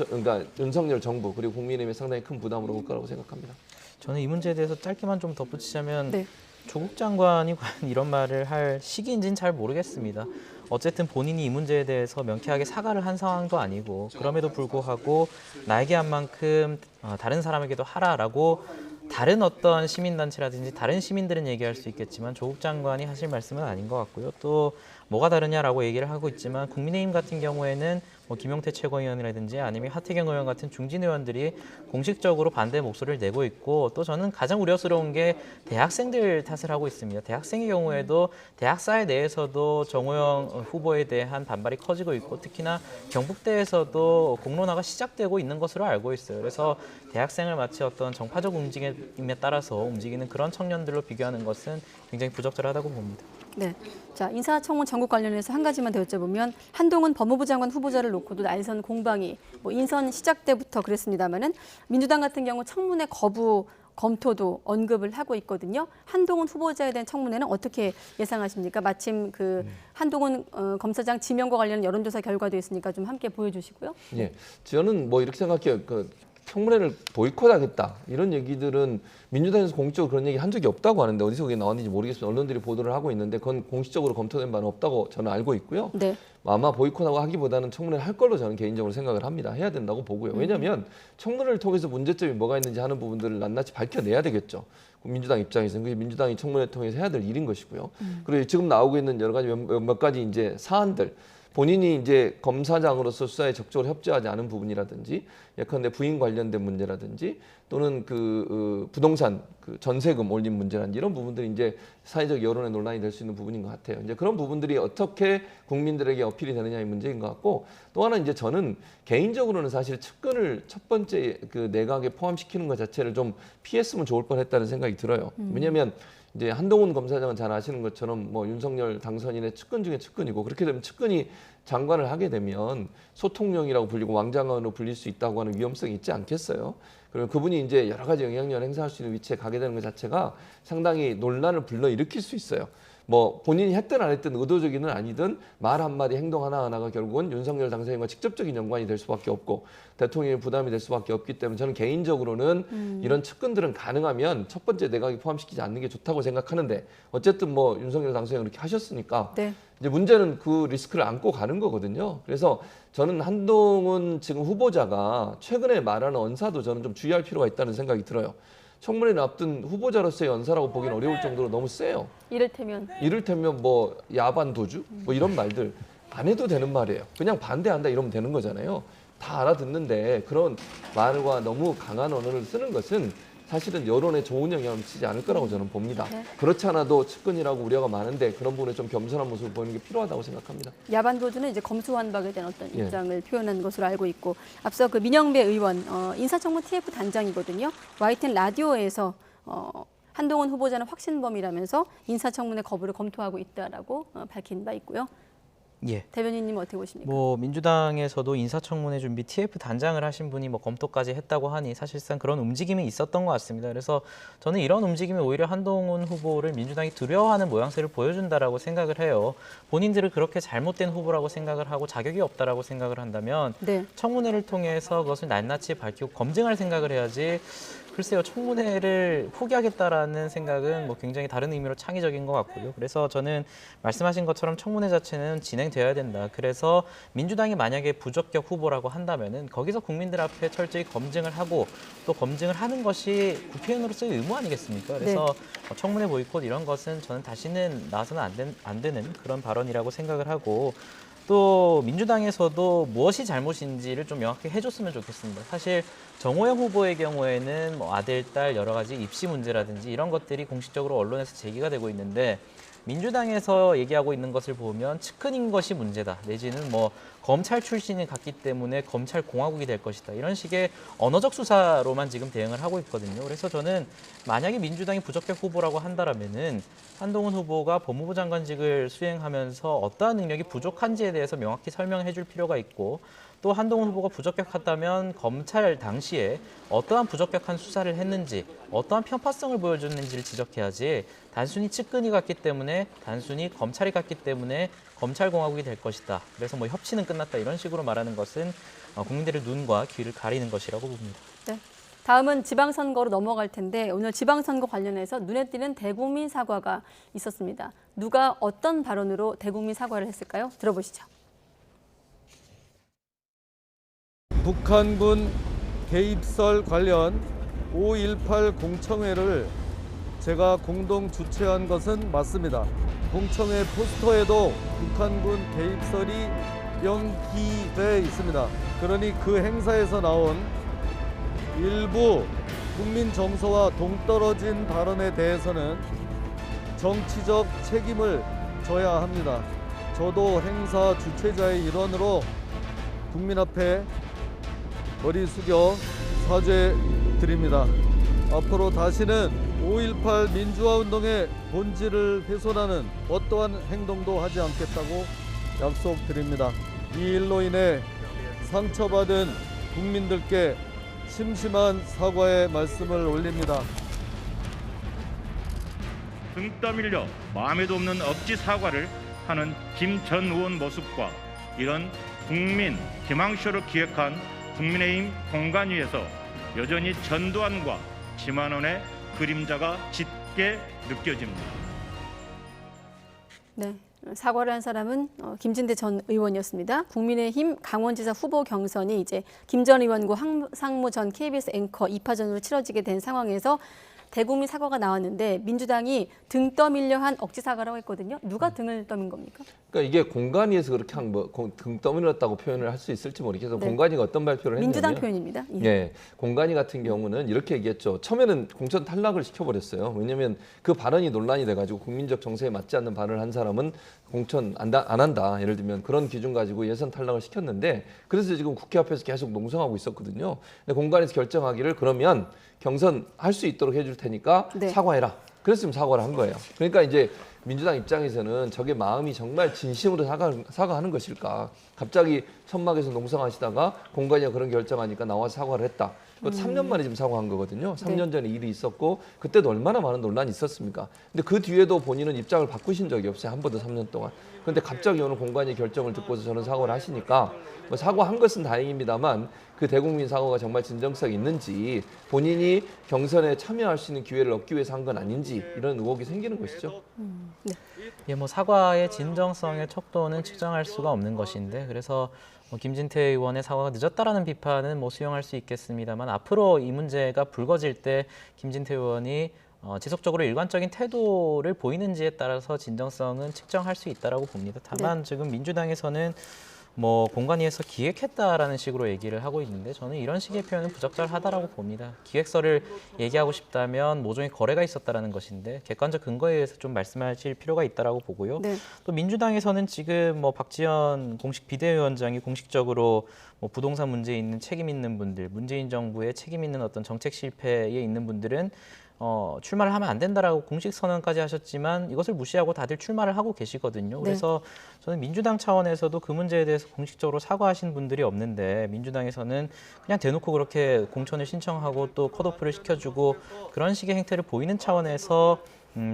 그러니까 윤석열 정부 그리고 국민의힘에 상당히 큰 부담으로 올 거라고 생각합니다. 저는 이 문제에 대해서 짧게만 좀 덧붙이자면 조국 장관이 과연 이런 말을 할 시기인지는 잘 모르겠습니다. 어쨌든 본인이 이 문제에 대해서 명쾌하게 사과를 한 상황도 아니고, 그럼에도 불구하고 나에게 한 만큼 다른 사람에게도 하라라고 다른 어떤 시민단체라든지 다른 시민들은 얘기할 수 있겠지만 조국 장관이 하실 말씀은 아닌 것 같고요. 또 뭐가 다르냐라고 얘기를 하고 있지만 국민의힘 같은 경우에는 뭐 김용태 최고위원이라든지 아니면 하태경 의원 같은 중진 의원들이 공식적으로 반대 목소리를 내고 있고, 또 저는 가장 우려스러운 게 대학생들 탓을 하고 있습니다. 대학생의 경우에도 대학사회 내에서도 정호영 후보에 대한 반발이 커지고 있고, 특히나 경북대에서도 공론화가 시작되고 있는 것으로 알고 있어요. 그래서 대학생을 마치 어떤 정파적 움직임에 따라서 움직이는 그런 청년들로 비교하는 것은 굉장히 부적절하다고 봅니다. 네. 자, 인사청문 전국 관련해서 한 가지만 더 여쭤보면, 한동훈 법무부 장관 후보자를 놓고도 날선 공방이 인선 시작 때부터 그랬습니다마는 민주당 같은 경우 청문회 거부 검토도 언급을 하고 있거든요. 한동훈 후보자에 대한 청문회는 어떻게 예상하십니까? 마침 그 한동훈 검사장 지명과 관련 여론조사 결과도 있으니까 좀 함께 보여주시고요. 예, 저는 뭐 이렇게 생각해요. 청문회를 보이콧하겠다 이런 얘기들은 민주당에서 공식적으로 그런 얘기 한 적이 없다고 하는데, 어디서 그게 나왔는지 모르겠습니다. 언론들이 보도를 하고 있는데 그건 공식적으로 검토된 바는 없다고 저는 알고 있고요. 아마 보이콧하고 하기보다는 청문회를 할 걸로 저는 개인적으로 생각을 합니다. 해야 된다고 보고요. 왜냐하면 청문회를 통해서 문제점이 뭐가 있는지 하는 부분들을 낱낱이 밝혀내야 되겠죠. 민주당 입장에서는 그게 민주당이 청문회 통해서 해야 될 일인 것이고요. 그리고 지금 나오고 있는 여러 가지 몇 가지 이제 사안들, 본인이 이제 검사장으로서 수사에 적극적으로 협조하지 않은 부분이라든지 예컨대 부인 관련된 문제라든지 또는 그 부동산 그 전세금 올린 문제라든지 이런 부분들이 이제 사회적 여론의 논란이 될 수 있는 부분인 것 같아요. 이제 그런 부분들이 어떻게 국민들에게 어필이 되느냐의 문제인 것 같고 또 하나 이제 저는 개인적으로는 사실 측근을 첫 번째 그 내각에 포함시키는 것 자체를 좀 피했으면 좋을 뻔했다는 생각이 들어요. 왜냐하면 이제 한동훈 검사장은 잘 아시는 것처럼 뭐 윤석열 당선인의 측근 중에 측근이고 그렇게 되면 측근이 장관을 하게 되면 소통령이라고 불리고 왕장관으로 불릴 수 있다고 하는 위험성이 있지 않겠어요? 그리고 그분이 이제 여러 가지 영향력을 행사할 수 있는 위치에 가게 되는 것 자체가 상당히 논란을 불러일으킬 수 있어요. 뭐 본인이 했든 안 했든 의도적이든 아니든 말 한마디 행동 하나하나가 결국은 윤석열 당선인과 직접적인 연관이 될 수밖에 없고 대통령의 부담이 될 수밖에 없기 때문에 저는 개인적으로는 이런 측근들은 가능하면 첫 번째 내각에 포함시키지 않는 게 좋다고 생각하는데 어쨌든 뭐 윤석열 당선인이 그렇게 하셨으니까 네. 이제 문제는 그 리스크를 안고 가는 거거든요. 그래서 저는 한동훈 지금 후보자가 최근에 말하는 언사도 저는 좀 주의할 필요가 있다는 생각이 들어요. 청문회를 앞둔 후보자로서의 언사라고 보기는 어려울 정도로 너무 세요. 이를테면 뭐 야반 도주 뭐 이런 말들 안 해도 되는 말이에요. 그냥 반대한다 이러면 되는 거잖아요. 다 알아듣는데 그런 말과 너무 강한 언어를 쓰는 것은 사실은 여론에 좋은 영향을 미치지 않을 거라고 저는 봅니다. 네. 그렇지 않아도 측근이라고 우려가 많은데 그런 부분에 좀 겸손한 모습을 보이는 게 필요하다고 생각합니다. 야반 도주는 이제 검수완박에 대한 어떤 예. 입장을 표현한 것으로 알고 있고 앞서 그 민영배 의원 인사청문 TF 단장이거든요. YTN 라디오에서 한동훈 후보자는 확신범이라면서 인사청문회 거부를 검토하고 있다라고 밝힌 바 있고요. 예. 대변인님 어떻게 보십니까? 뭐 민주당에서도 인사청문회 준비 TF 단장을 하신 분이 뭐 검토까지 했다고 하니 사실상 그런 움직임이 있었던 것 같습니다. 그래서 저는 이런 움직임이 오히려 한동훈 후보를 민주당이 두려워하는 모양새를 보여준다라고 생각을 해요. 본인들을 그렇게 잘못된 후보라고 생각을 하고 자격이 없다라고 생각을 한다면 네. 청문회를 통해서 그것을 낱낱이 밝히고 검증할 생각을 해야지. 글쎄요, 청문회를 포기하겠다라는 생각은 뭐 굉장히 다른 의미로 창의적인 것 같고요. 그래서 저는 말씀하신 것처럼 청문회 자체는 진행되어야 된다. 그래서 민주당이 만약에 부적격 후보라고 한다면은 거기서 국민들 앞에 철저히 검증을 하고 또 검증을 하는 것이 국회의원으로서의 의무 아니겠습니까? 그래서 청문회 보이콧 이런 것은 저는 다시는 나서는 안 되는 그런 발언이라고 생각을 하고 또 민주당에서도 무엇이 잘못인지를 좀 명확히 해줬으면 좋겠습니다. 사실 정호영 후보의 경우에는 뭐 아들, 딸 여러 가지 입시 문제라든지 이런 것들이 공식적으로 언론에서 제기가 되고 있는데 민주당에서 얘기하고 있는 것을 보면 측근인 것이 문제다. 내지는 뭐 검찰 출신이 갔기 때문에 검찰 공화국이 될 것이다. 이런 식의 언어적 수사로만 지금 대응을 하고 있거든요. 그래서 저는 만약에 민주당이 부적격 후보라고 한다면은 한동훈 후보가 법무부 장관직을 수행하면서 어떠한 능력이 부족한지에 대해서 명확히 설명해 줄 필요가 있고 또 한동훈 후보가 부적격하다면 검찰 당시에 어떠한 부적격한 수사를 했는지 어떠한 편파성을 보여줬는지를 지적해야지 단순히 측근이 갔기 때문에 단순히 검찰이 갔기 때문에 검찰공화국이 될 것이다. 그래서 뭐 협치는 끝났다 이런 식으로 말하는 것은 국민들의 눈과 귀를 가리는 것이라고 봅니다. 네. 다음은 지방선거로 넘어갈 텐데 오늘 지방선거 관련해서 눈에 띄는 대국민 사과가 있었습니다. 누가 어떤 발언으로 대국민 사과를 했을까요? 들어보시죠. 북한군 개입설 관련 5.18 공청회를 제가 공동 주최한 것은 맞습니다. 공청회 포스터에도 북한군 개입설이 명기돼 있습니다. 그러니 그 행사에서 나온 일부 국민 정서와 동떨어진 발언에 대해서는 정치적 책임을 져야 합니다. 저도 행사 주최자의 일원으로 국민 앞에 머리 숙여 사죄드립니다. 앞으로 다시는 5.18 민주화운동의 본질을 훼손하는 어떠한 행동도 하지 않겠다고 약속드립니다. 이 일로 인해 상처받은 국민들께 심심한 사과의 말씀을 올립니다. 등 떠밀려 마음에도 없는 억지 사과를 하는 김 전 의원 모습과 이런 국민 희망쇼를 기획한 국민의힘 공관위에서 여전히 전두환과 김한원의 그림자가 짙게 느껴집니다. 네, 사과를 한 사람은 김진대 전 의원이었습니다. 국민의힘 강원지사 후보 경선이 이제 김 전 의원과 황상무 전 KBS 앵커 2파전으로 치러지게 된 상황에서 대국민 사과가 나왔는데 민주당이 등 떠밀려 한 억지 사과라고 했거든요. 누가 등을 떠민 겁니까? 그러니까 이게 공관위에서 그렇게 한 등 떠밀었다고 표현을 할 수 있을지 모르겠어서 네. 공관위가 어떤 발표를 했냐면 민주당 표현입니다. 예. 예, 공관위 같은 경우는 이렇게 얘기했죠. 처음에는 공천 탈락을 시켜버렸어요. 왜냐하면 그 발언이 논란이 돼가지고 국민적 정서에 맞지 않는 발언을 한 사람은 공천 안 한다. 예를 들면 그런 기준 가지고 예선 탈락을 시켰는데 그래서 지금 국회 앞에서 계속 농성하고 있었거든요. 근데 공관위에서 결정하기를 그러면 경선 할 수 있도록 해줄 테니까 네. 사과해라. 그래서 지금 사과를 한 거예요. 그러니까 이제 민주당 입장에서는 저게 마음이 정말 진심으로 사과하는 것일까. 갑자기 천막에서 농성하시다가 공관위가 그런 결정하니까 나와서 사과를 했다. 그것도 3년 만에 지금 사과한 거거든요. 3년 전에 일이 있었고 그때도 얼마나 많은 논란이 있었습니까. 근데 그 뒤에도 본인은 입장을 바꾸신 적이 없어요. 한 번도 3년 동안. 그런데 갑자기 오늘 공관위 결정을 듣고서 저는 사과를 하시니까 뭐 사과한 것은 다행입니다만 그 대국민 사과가 정말 진정성이 있는지 본인이 경선에 참여할 수 있는 기회를 얻기 위해서 한 건 아닌지 이런 의혹이 생기는 것이죠. 네. 예, 뭐 사과의 진정성의 척도는 측정할 수가 없는 것인데 그래서 뭐 김진태 의원의 사과가 늦었다라는 비판은 뭐 수용할 수 있겠습니다만 앞으로 이 문제가 불거질 때 김진태 의원이 지속적으로 일관적인 태도를 보이는지에 따라서 진정성은 측정할 수 있다라고 봅니다. 다만 지금 민주당에서는 뭐 공관위에서 기획했다라는 식으로 얘기를 하고 있는데 저는 이런 식의 표현은 부적절하다라고 봅니다. 기획서를 얘기하고 싶다면 모종의 거래가 있었다라는 것인데 객관적 근거에 의해서 좀 말씀하실 필요가 있다라고 보고요. 네. 또 민주당에서는 지금 뭐 박지원 공식 비대위원장이 공식적으로 뭐 부동산 문제에 있는 책임 있는 분들, 문재인 정부의 책임 있는 어떤 정책 실패에 있는 분들은 출마를 하면 안 된다라고 공식 선언까지 하셨지만 이것을 무시하고 다들 출마를 하고 계시거든요. 그래서 저는 민주당 차원에서도 그 문제에 대해서 공식적으로 사과하신 분들이 없는데 민주당에서는 그냥 대놓고 그렇게 공천을 신청하고 또 컷오프를 시켜주고 그런 식의 행태를 보이는 차원에서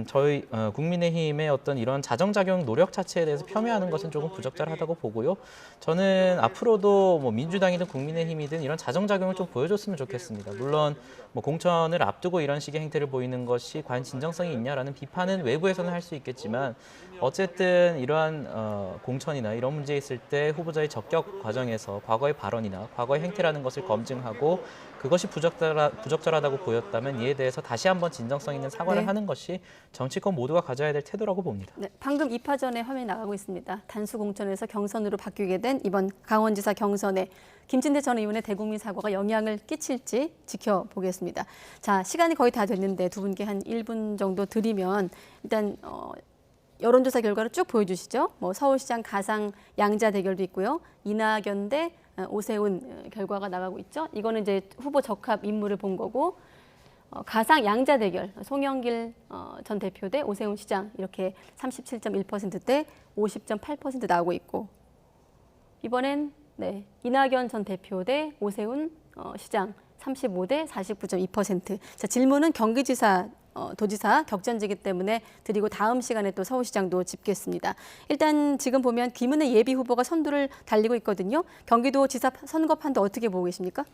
저희 국민의힘의 어떤 이런 자정작용 노력 자체에 대해서 폄훼하는 것은 조금 부적절하다고 보고요. 저는 앞으로도 뭐 민주당이든 국민의힘이든 이런 자정작용을 좀 보여줬으면 좋겠습니다. 물론 뭐 공천을 앞두고 이런 식의 행태를 보이는 것이 과연 진정성이 있냐라는 비판은 외부에서는 할 수 있겠지만 어쨌든 이러한 공천이나 이런 문제에 있을 때 후보자의 적격 과정에서 과거의 발언이나 과거의 행태라는 것을 검증하고 그것이 부적절하다고 보였다면 이에 대해서 다시 한번 진정성 있는 사과를 하는 것이 정치권 모두가 가져야 될 태도라고 봅니다. 네, 방금 2파 전에 화면이 나가고 있습니다. 단수 공천에서 경선으로 바뀌게 된 이번 강원지사 경선에 김진태 전 의원의 대국민 사과가 영향을 끼칠지 지켜보겠습니다. 자, 시간이 거의 다 됐는데 두 분께 한 1분 정도 드리면 일단 여론조사 결과를 쭉 보여주시죠. 뭐 서울시장 가상 양자 대결도 있고요. 이낙연 대 오세훈 결과가 나가고 있죠. 이거는 이제 후보 적합 인물을 본 거고 가상 양자 대결 송영길 전 대표 대 오세훈 시장 이렇게 37.1%대 50.8% 나오고 있고 이번엔 이낙연 전 대표 대 오세훈 시장 35대 49.2%. 자, 질문은 경기지사 도지사 격전지기 때문에 드리고 다음 시간에 또 서울시장도 짚겠습니다. 일단 지금 보면 김은혜 예비 후보가 선두를 달리고 있거든요. 경기도지사 선거판도 어떻게 보고 계십니까?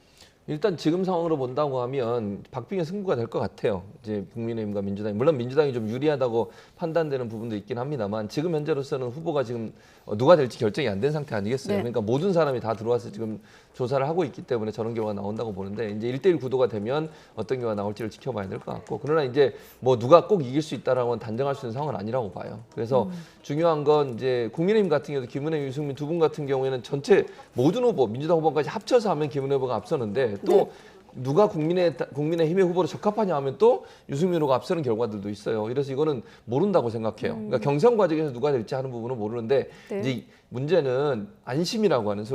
일단 지금 상황으로 본다고 하면 박빙의 승부가 될 것 같아요. 이제 국민의힘과 민주당, 물론 민주당이 좀 유리하다고 판단되는 부분도 있긴 합니다만 지금 현재로서는 후보가 지금 누가 될지 결정이 안 된 상태 아니겠어요? 네. 그러니까 모든 사람이 다 들어와서 지금 조사를 하고 있기 때문에 저런 결과가 나온다고 보는데 이제 1대1 구도가 되면 어떤 결과가 나올지를 지켜봐야 될 것 같고 그러나 이제 뭐 누가 꼭 이길 수 있다라고는 단정할 수 있는 상황은 아니라고 봐요. 그래서 중요한 건 이제 국민의힘 같은 경우도 김은혜, 유승민 두 분 같은 경우에는 전체 모든 후보, 민주당 후보까지 합쳐서 하면 김은혜 후보가 앞서는데 또 누가 국민의힘의 후보로 적합하냐 하면 또 유승민 후보가 앞서는 결과들도 있어요. 그래서 이거는 모른다고 생각해요. 그러니까 경선 과정에서 누가 될지 하는 부분은 모르는데 이제 문제는 안심이라고 하는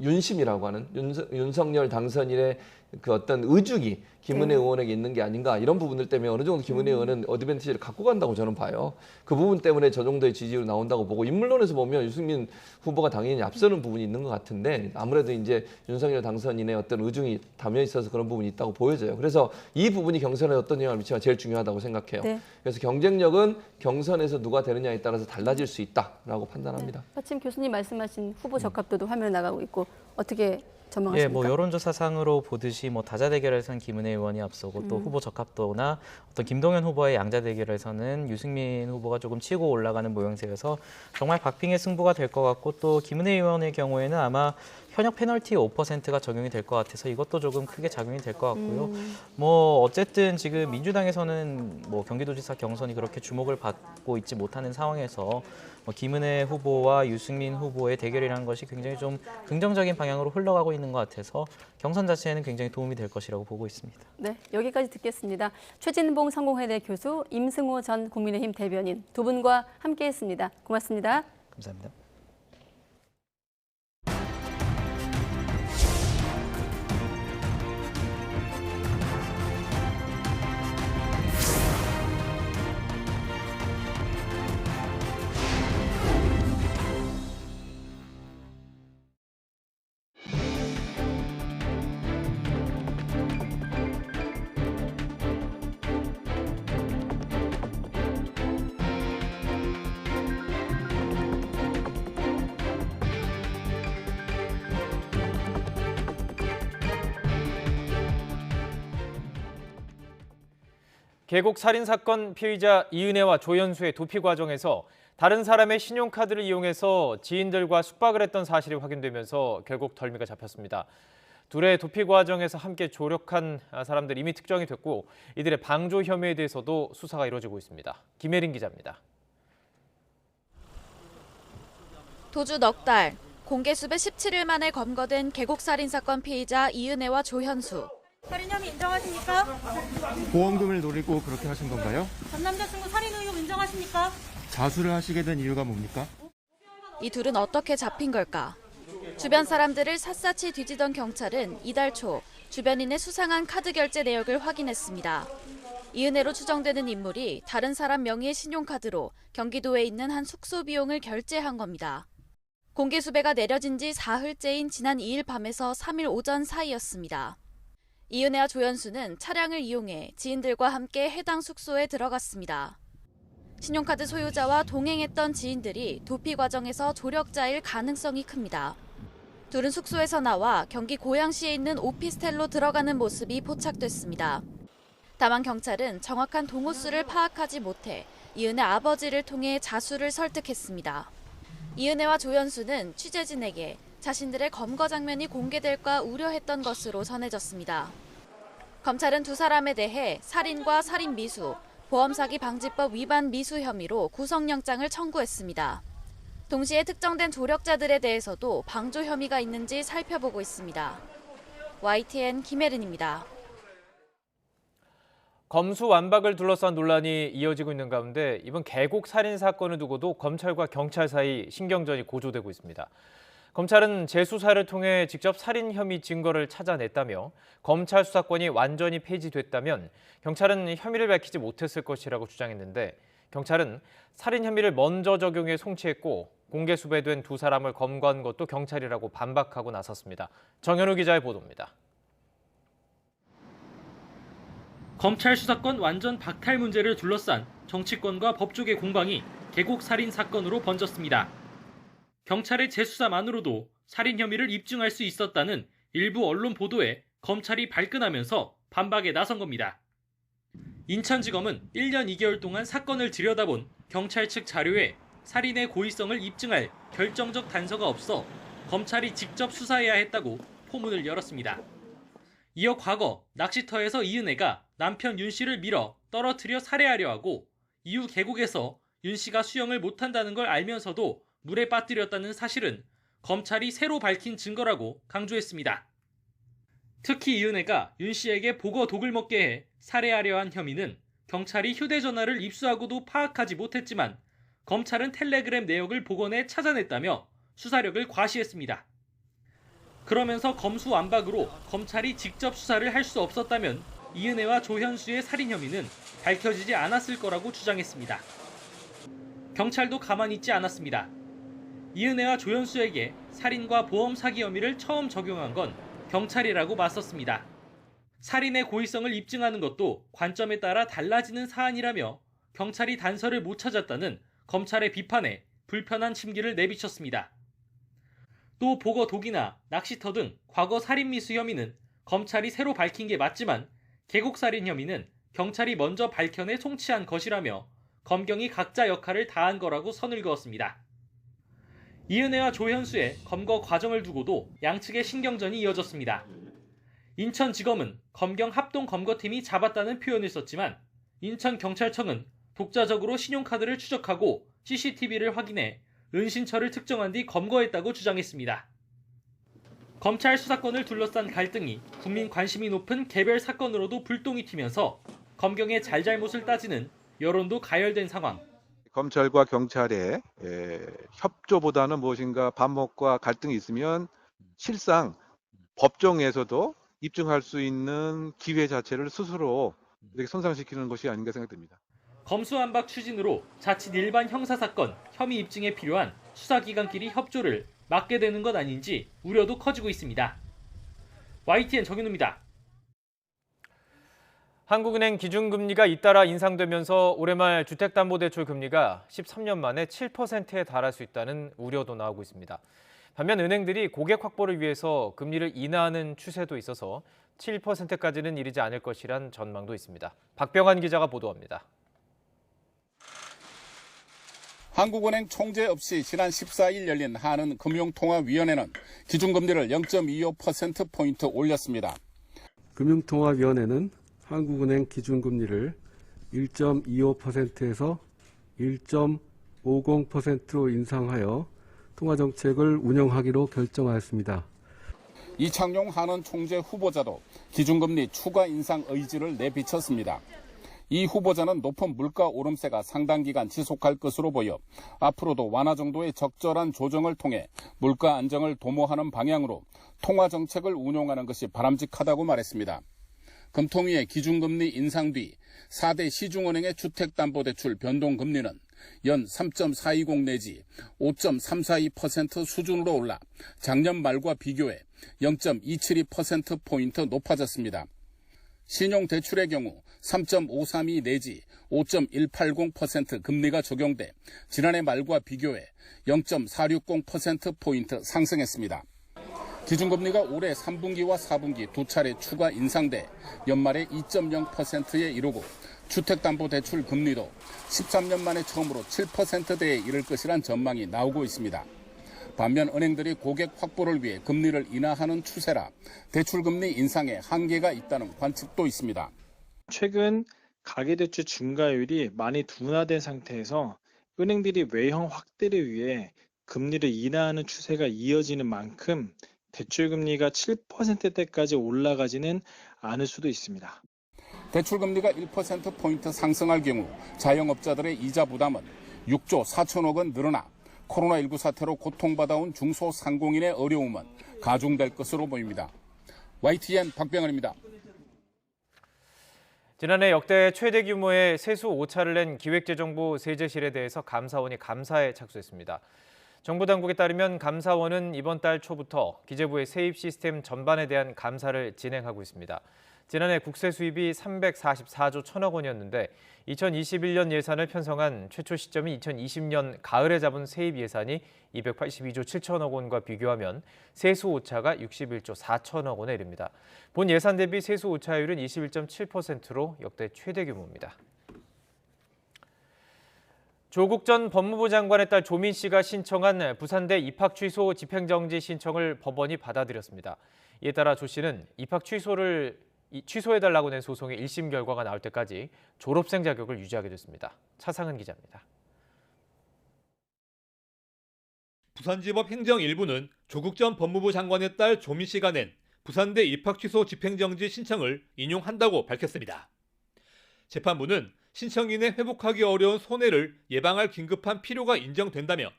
윤심이라고 하는 윤석열 당선인의 그 어떤 의중이 김은혜 의원에게 있는 게 아닌가 이런 부분들 때문에 어느 정도 김은혜 의원은 어드밴티지를 갖고 간다고 저는 봐요. 그 부분 때문에 저 정도의 지지율이 나온다고 보고 인물론에서 보면 유승민 후보가 당연히 앞서는 부분이 있는 것 같은데 아무래도 이제 윤석열 당선인의 어떤 의중이 담겨 있어서 그런 부분이 있다고 보여져요. 그래서 이 부분이 경선에 어떤 영향을 미치가 제일 중요하다고 생각해요. 그래서 경쟁력은 경선에서 누가 되느냐에 따라서 달라질 수 있다라고 판단합니다. 마침 교수님 말씀하신 후보 적합도도 화면에 나가고 있고 어떻게 전망하십니까? 예, 뭐 여론조사상으로 보듯이 뭐 다자 대결에서는 김은혜 의원이 앞서고 또 후보 적합도나 어떤 김동연 후보의 양자 대결에서는 유승민 후보가 조금 치고 올라가는 모양새여서 정말 박빙의 승부가 될 것 같고 또 김은혜 의원의 경우에는 아마 현역 페널티 5%가 적용이 될 것 같아서 이것도 조금 크게 작용이 될 것 같고요. 뭐 어쨌든 지금 민주당에서는 뭐 경기도지사 경선이 그렇게 주목을 받고 있지 못하는 상황에서 뭐 김은혜 후보와 유승민 후보의 대결이라는 것이 굉장히 좀 긍정적인 방향으로 흘러가고 있는 것 같아서 경선 자체에는 굉장히 도움이 될 것이라고 보고 있습니다. 네, 여기까지 듣겠습니다. 최진봉 성공회대 교수, 임승호 전 국민의힘 대변인 두 분과 함께했습니다. 고맙습니다. 감사합니다. 계곡 살인 사건 피의자 이은혜와 조현수의 도피 과정에서 다른 사람의 신용카드를 이용해서 지인들과 숙박을 했던 사실이 확인되면서 결국 덜미가 잡혔습니다. 둘의 도피 과정에서 함께 조력한 사람들 이미 특정이 됐고 이들의 방조 혐의에 대해서도 수사가 이루어지고 있습니다. 김혜린 기자입니다. 도주 넉 달, 공개 수배 17일 만에 검거된 계곡 살인 사건 피의자 이은혜와 조현수. 살인 혐의 인정하십니까? 보험금을 노리고 그렇게 하신 건가요? 전 남자친구 살인 의혹 인정하십니까? 자수를 하시게 된 이유가 뭡니까? 이 둘은 어떻게 잡힌 걸까? 주변 사람들을 샅샅이 뒤지던 경찰은 이달 초 주변인의 수상한 카드 결제 내역을 확인했습니다. 이은혜로 추정되는 인물이 다른 사람 명의의 신용카드로 경기도에 있는 한 숙소 비용을 결제한 겁니다. 공개 수배가 내려진 지 사흘째인 지난 2일 밤에서 3일 오전 사이였습니다. 이은혜와 조현수는 차량을 이용해 지인들과 함께 해당 숙소에 들어갔습니다. 신용카드 소유자와 동행했던 지인들이 도피 과정에서 조력자일 가능성이 큽니다. 둘은 숙소에서 나와 경기 고양시에 있는 오피스텔로 들어가는 모습이 포착됐습니다. 다만 경찰은 정확한 동호수를 파악하지 못해 이은혜 아버지를 통해 자수를 설득했습니다. 이은혜와 조현수는 취재진에게 자신들의 검거 장면이 공개될까 우려했던 것으로 전해졌습니다. 검찰은 두 사람에 대해 살인과 살인 미수, 보험사기 방지법 위반 미수 혐의로 구속영장을 청구했습니다. 동시에 특정된 조력자들에 대해서도 방조 혐의가 있는지 살펴보고 있습니다. YTN 김혜린입니다. 검수 완박을 둘러싼 논란이 이어지고 있는 가운데 이번 계곡 살인 사건을 두고도 검찰과 경찰 사이 신경전이 고조되고 있습니다. 검찰은 재수사를 통해 직접 살인 혐의 증거를 찾아냈다며 검찰 수사권이 완전히 폐지됐다면 경찰은 혐의를 밝히지 못했을 것이라고 주장했는데 경찰은 살인 혐의를 먼저 적용해 송치했고 공개 수배된 두 사람을 검거한 것도 경찰이라고 반박하고 나섰습니다. 정현우 기자의 보도입니다. 검찰 수사권 완전 박탈 문제를 둘러싼 정치권과 법조계 공방이 계곡 살인 사건으로 번졌습니다. 경찰의 재수사만으로도 살인 혐의를 입증할 수 있었다는 일부 언론 보도에 검찰이 발끈하면서 반박에 나선 겁니다. 인천지검은 1년 2개월 동안 사건을 들여다본 경찰 측 자료에 살인의 고의성을 입증할 결정적 단서가 없어 검찰이 직접 수사해야 했다고 포문을 열었습니다. 이어 과거 낚시터에서 이은혜가 남편 윤 씨를 밀어 떨어뜨려 살해하려 하고 이후 계곡에서 윤 씨가 수영을 못한다는 걸 알면서도 물에 빠뜨렸다는 사실은 검찰이 새로 밝힌 증거라고 강조했습니다. 특히 이은혜가 윤 씨에게 복어 독을 먹게 해 살해하려 한 혐의는 경찰이 휴대전화를 입수하고도 파악하지 못했지만 검찰은 텔레그램 내역을 복원해 찾아냈다며 수사력을 과시했습니다. 그러면서 검수완박으로 검찰이 직접 수사를 할 수 없었다면 이은혜와 조현수의 살인 혐의는 밝혀지지 않았을 거라고 주장했습니다. 경찰도 가만히 있지 않았습니다. 이은혜와 조현수에게 살인과 보험 사기 혐의를 처음 적용한 건 경찰이라고 맞섰습니다. 살인의 고의성을 입증하는 것도 관점에 따라 달라지는 사안이라며 경찰이 단서를 못 찾았다는 검찰의 비판에 불편한 심기를 내비쳤습니다. 또 복어 독이나 낚시터 등 과거 살인 미수 혐의는 검찰이 새로 밝힌 게 맞지만 계곡 살인 혐의는 경찰이 먼저 밝혀내 송치한 것이라며 검경이 각자 역할을 다한 거라고 선을 그었습니다. 이은혜와 조현수의 검거 과정을 두고도 양측의 신경전이 이어졌습니다. 인천지검은 검경 합동검거팀이 잡았다는 표현을 썼지만 인천경찰청은 독자적으로 신용카드를 추적하고 CCTV를 확인해 은신처를 특정한 뒤 검거했다고 주장했습니다. 검찰 수사권을 둘러싼 갈등이 국민 관심이 높은 개별 사건으로도 불똥이 튀면서 검경의 잘잘못을 따지는 여론도 가열된 상황. 검찰과 경찰의 협조보다는 무엇인가 반목과 갈등이 있으면 실상 법정에서도 입증할 수 있는 기회 자체를 스스로 이렇게 손상시키는 것이 아닌가 생각됩니다. 검수완박 추진으로 자칫 일반 형사사건 혐의 입증에 필요한 수사기관끼리 협조를 막게 되는 것 아닌지 우려도 커지고 있습니다. YTN 정윤우입니다. 한국은행 기준금리가 잇따라 인상되면서 올해 말 주택담보대출 금리가 13년 만에 7%에 달할 수 있다는 우려도 나오고 있습니다. 반면 은행들이 고객 확보를 위해서 금리를 인하하는 추세도 있어서 7%까지는 이르지 않을 것이란 전망도 있습니다. 박병환 기자가 보도합니다. 한국은행 총재 없이 지난 14일 열린 한은금융통화위원회는 기준금리를 0.25%포인트 올렸습니다. 금융통화위원회는 한국은행 기준금리를 1.25%에서 1.50%로 인상하여 통화정책을 운영하기로 결정하였습니다. 이창용 한은 총재 후보자도 기준금리 추가 인상 의지를 내비쳤습니다. 이 후보자는 높은 물가 오름세가 상당 기간 지속할 것으로 보여 앞으로도 완화 정도의 적절한 조정을 통해 물가 안정을 도모하는 방향으로 통화정책을 운용하는 것이 바람직하다고 말했습니다. 금통위의 기준금리 인상 뒤 4대 시중은행의 주택담보대출 변동금리는 연 3.420 내지 5.342% 수준으로 올라 작년 말과 비교해 0.272%포인트 높아졌습니다. 신용대출의 경우 3.532 내지 5.180% 금리가 적용돼 지난해 말과 비교해 0.460%포인트 상승했습니다. 기준금리가 올해 3분기와 4분기 두 차례 추가 인상돼 연말에 2.0%에 이르고 주택담보대출 금리도 13년 만에 처음으로 7%대에 이를 것이란 전망이 나오고 있습니다. 반면 은행들이 고객 확보를 위해 금리를 인하하는 추세라 대출금리 인상에 한계가 있다는 관측도 있습니다. 최근 가계대출 중과율이 많이 둔화된 상태에서 은행들이 외형 확대를 위해 금리를 인하하는 추세가 이어지는 만큼 대출금리가 7%대까지 올라가지는 않을 수도 있습니다. 대출금리가 1%포인트 상승할 경우 자영업자들의 이자 부담은 6조 4천억 원 늘어나 코로나19 사태로 고통받아온 중소상공인의 어려움은 가중될 것으로 보입니다. YTN 박병헌입니다. 지난해 역대 최대 규모의 세수 오차를 낸 기획재정부 세제실에 대해서 감사원이 감사에 착수했습니다. 정부 당국에 따르면 감사원은 이번 달 초부터 기재부의 세입 시스템 전반에 대한 감사를 진행하고 있습니다. 지난해 국세 수입이 344조 1천억 원이었는데 2021년 예산을 편성한 최초 시점이 2020년 가을에 잡은 세입 예산이 282조 7천억 원과 비교하면 세수 오차가 61조 4천억 원에 이릅니다. 본 예산 대비 세수 오차율은 21.7%로 역대 최대 규모입니다. 조국 전 법무부 장관의 딸 조민 씨가 신청한 부산대 입학 취소 집행정지 신청을 법원이 받아들였습니다. 이에 따라 조 씨는 입학 취소해달라고 낸 소송의 1심 결과가 나올 때까지 졸업생 자격을 유지하게 됐습니다. 차상은 기자입니다. 부산지법 행정 1부는 조국 전 법무부 장관의 딸 조민 씨가 낸 부산대 입학 취소 집행정지 신청을 인용한다고 밝혔습니다. 재판부는 신청인의 회복하기 어려운 손해를 예방할 긴급한 필요가 인정된다며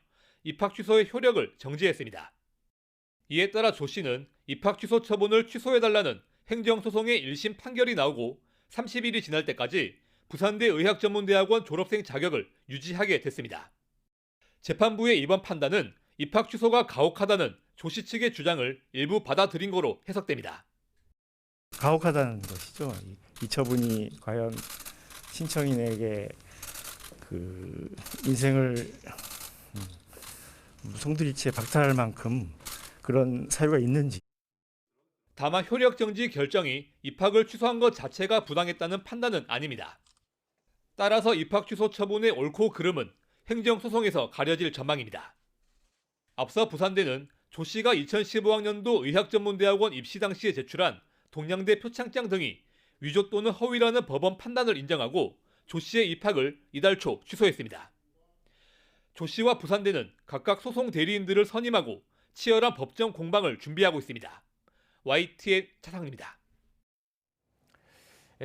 입학 취소의 효력을 정지했습니다. 이에 따라 조 씨는 입학 취소 처분을 취소해달라는 행정소송의 1심 판결이 나오고 30일이 지날 때까지 부산대 의학전문대학원 졸업생 자격을 유지하게 됐습니다. 재판부의 이번 판단은 입학 취소가 가혹하다는 조 씨 측의 주장을 일부 받아들인 거로 해석됩니다. 가혹하다는 것이죠. 이 처분이 과연 신청인에게 인생을 송두리째 박탈할 만큼 그런 사유가 있는지. 다만 효력정지 결정이 입학을 취소한 것 자체가 부당했다는 판단은 아닙니다. 따라서 입학 취소 처분의 옳고 그름은 행정소송에서 가려질 전망입니다. 앞서 부산대는 조 씨가 2015학년도 의학전문대학원 입시 당시에 제출한 동양대 표창장 등이 위조 또는 허위라는 법원 판단을 인정하고 조 씨의 입학을 이달 초 취소했습니다. 조 씨와 부산대는 각각 소송 대리인들을 선임하고 치열한 법정 공방을 준비하고 있습니다. YTN 차상입니다.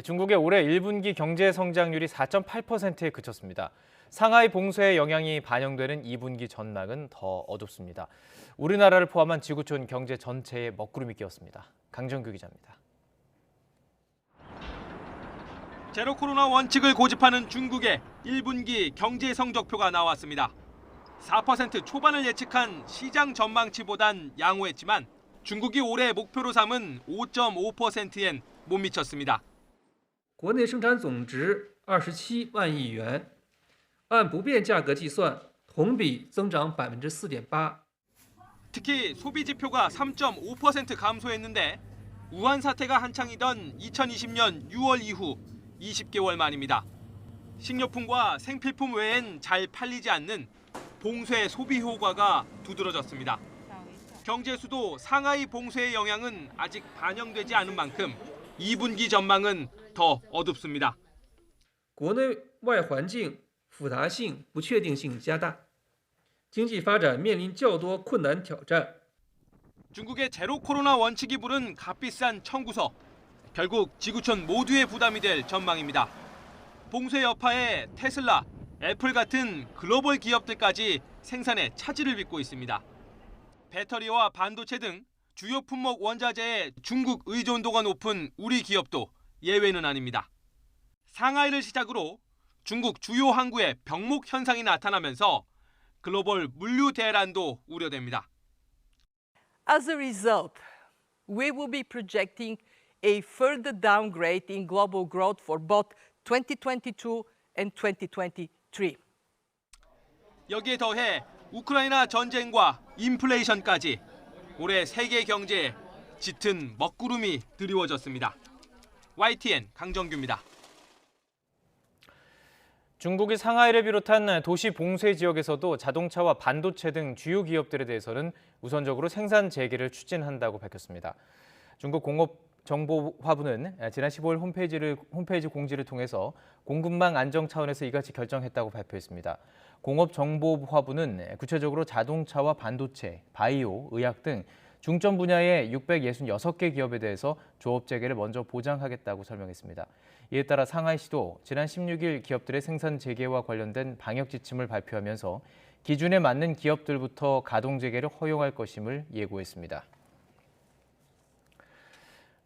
중국의 올해 1분기 경제 성장률이 4.8%에 그쳤습니다. 상하이 봉쇄의 영향이 반영되는 2분기 전망은 더 어둡습니다. 우리나라를 포함한 지구촌 경제 전체에 먹구름이 끼었습니다. 강정규 기자입니다. 제로 코로나 원칙을 고집하는 중국의 1분기 경제 성적표가 나왔습니다. 4% 초반을 예측한 시장 전망치보단 양호했지만 중국이 올해 목표로 삼은 5.5%엔 못 미쳤습니다. 国内生产总值27万亿元，按不变价格计算，同比增长4.8%。 특히 소비 지표가 3.5% 감소했는데 우한 사태가 한창이던 2020년 6월 이후 20개월 만입니다. 식료품과 생필품 외엔 잘 팔리지 않는 봉쇄 소비 효과가 두드러졌습니다. 경제 수도 상하이 봉쇄의 영향은 아직 반영되지 않은 만큼 2분기 전망은 더 어둡습니다. 国内外环境复杂性、不确定性加大，经济发展面临较多困难挑战。 중국의 제로 코로나 원칙이 부른 값비싼 청구서. 결국 지구촌 모두의 부담이 될 전망입니다. 봉쇄 여파에 테슬라, 애플 같은 글로벌 기업들까지 생산에 차질을 빚고 있습니다. 배터리와 반도체 등 주요 품목 원자재의 중국 의존도가 높은 우리 기업도 예외는 아닙니다. 상하이를 시작으로 중국 주요 항구에 병목 현상이 나타나면서 글로벌 물류 대란도 우려됩니다. As a result, we will be projecting a further downgrade in global growth for both 2022 and 2023. 여기에 더해 우크라이나 전쟁과 인플레이션까지 올해 세계 경제에 짙은 먹구름이 드리워졌습니다. YTN 강정규입니다. 중국이 상하이를 비롯한 도시 봉쇄 지역에서도 자동차와 반도체 등 주요 기업들에 대해서는 우선적으로 생산 재개를 추진한다고 밝혔습니다. 중국 공업정보화부는 지난 15일 홈페이지 공지를 통해서 공급망 안정 차원에서 이같이 결정했다고 발표했습니다. 공업정보화부는 구체적으로 자동차와 반도체, 바이오, 의학 등 중점 분야의 666개 기업에 대해서 조업 재개를 먼저 보장하겠다고 설명했습니다. 이에 따라 상하이시도 지난 16일 기업들의 생산 재개와 관련된 방역 지침을 발표하면서 기준에 맞는 기업들부터 가동 재개를 허용할 것임을 예고했습니다.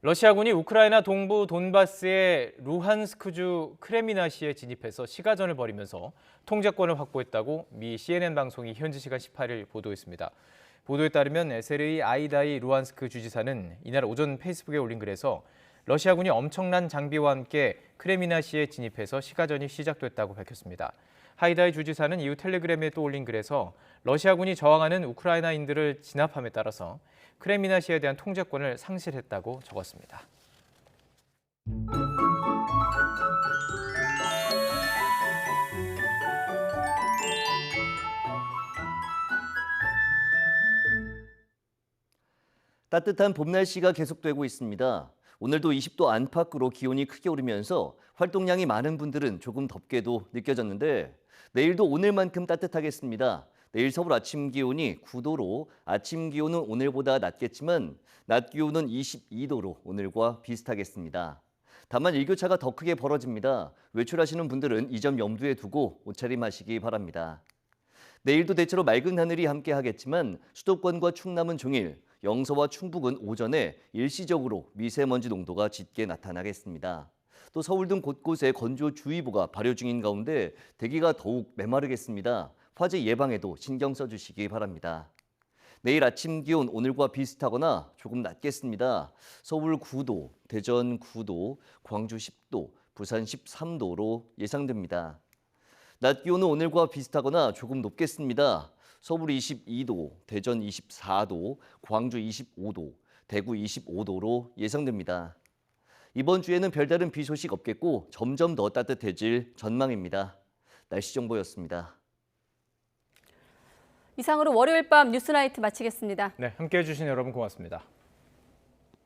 러시아군이 우크라이나 동부 돈바스의 루한스크주 크레미나시에 진입해서 시가전을 벌이면서 통제권을 확보했다고 미 CNN 방송이 현지 시간 18일 보도했습니다. 보도에 따르면 에세르이 아이다이 루한스크 주지사는 이날 오전 페이스북에 올린 글에서 러시아군이 엄청난 장비와 함께 크레미나시에 진입해서 시가전이 시작됐다고 밝혔습니다. 하이다이 주지사는 이후 텔레그램에 또 올린 글에서 러시아군이 저항하는 우크라이나인들을 진압함에 따라서 크레미나시에 대한 통제권을 상실했다고 적었습니다. 따뜻한 봄 날씨가 계속되고 있습니다. 오늘도 20도 안팎으로 기온이 크게 오르면서 활동량이 많은 분들은 조금 덥게도 느껴졌는데 내일도 오늘만큼 따뜻하겠습니다. 내일 서울 아침 기온이 9도로 아침 기온은 오늘보다 낮겠지만 낮 기온은 22도로 오늘과 비슷하겠습니다. 다만 일교차가 더 크게 벌어집니다. 외출하시는 분들은 이 점 염두에 두고 옷차림하시기 바랍니다. 내일도 대체로 맑은 하늘이 함께하겠지만 수도권과 충남은 종일, 영서와 충북은 오전에 일시적으로 미세먼지 농도가 짙게 나타나겠습니다. 또 서울 등 곳곳에 건조주의보가 발효 중인 가운데 대기가 더욱 메마르겠습니다. 화재 예방에도 신경 써주시기 바랍니다. 내일 아침 기온 오늘과 비슷하거나 조금 낮겠습니다. 서울 9도, 대전 9도, 광주 10도, 부산 13도로 예상됩니다. 낮 기온은 오늘과 비슷하거나 조금 높겠습니다. 서울 22도, 대전 24도, 광주 25도, 대구 25도로 예상됩니다. 이번 주에는 별다른 비 소식 없겠고 점점 더 따뜻해질 전망입니다. 날씨 정보였습니다. 이상으로 월요일 밤 뉴스나이트 마치겠습니다. 네, 함께해 주신 여러분 고맙습니다.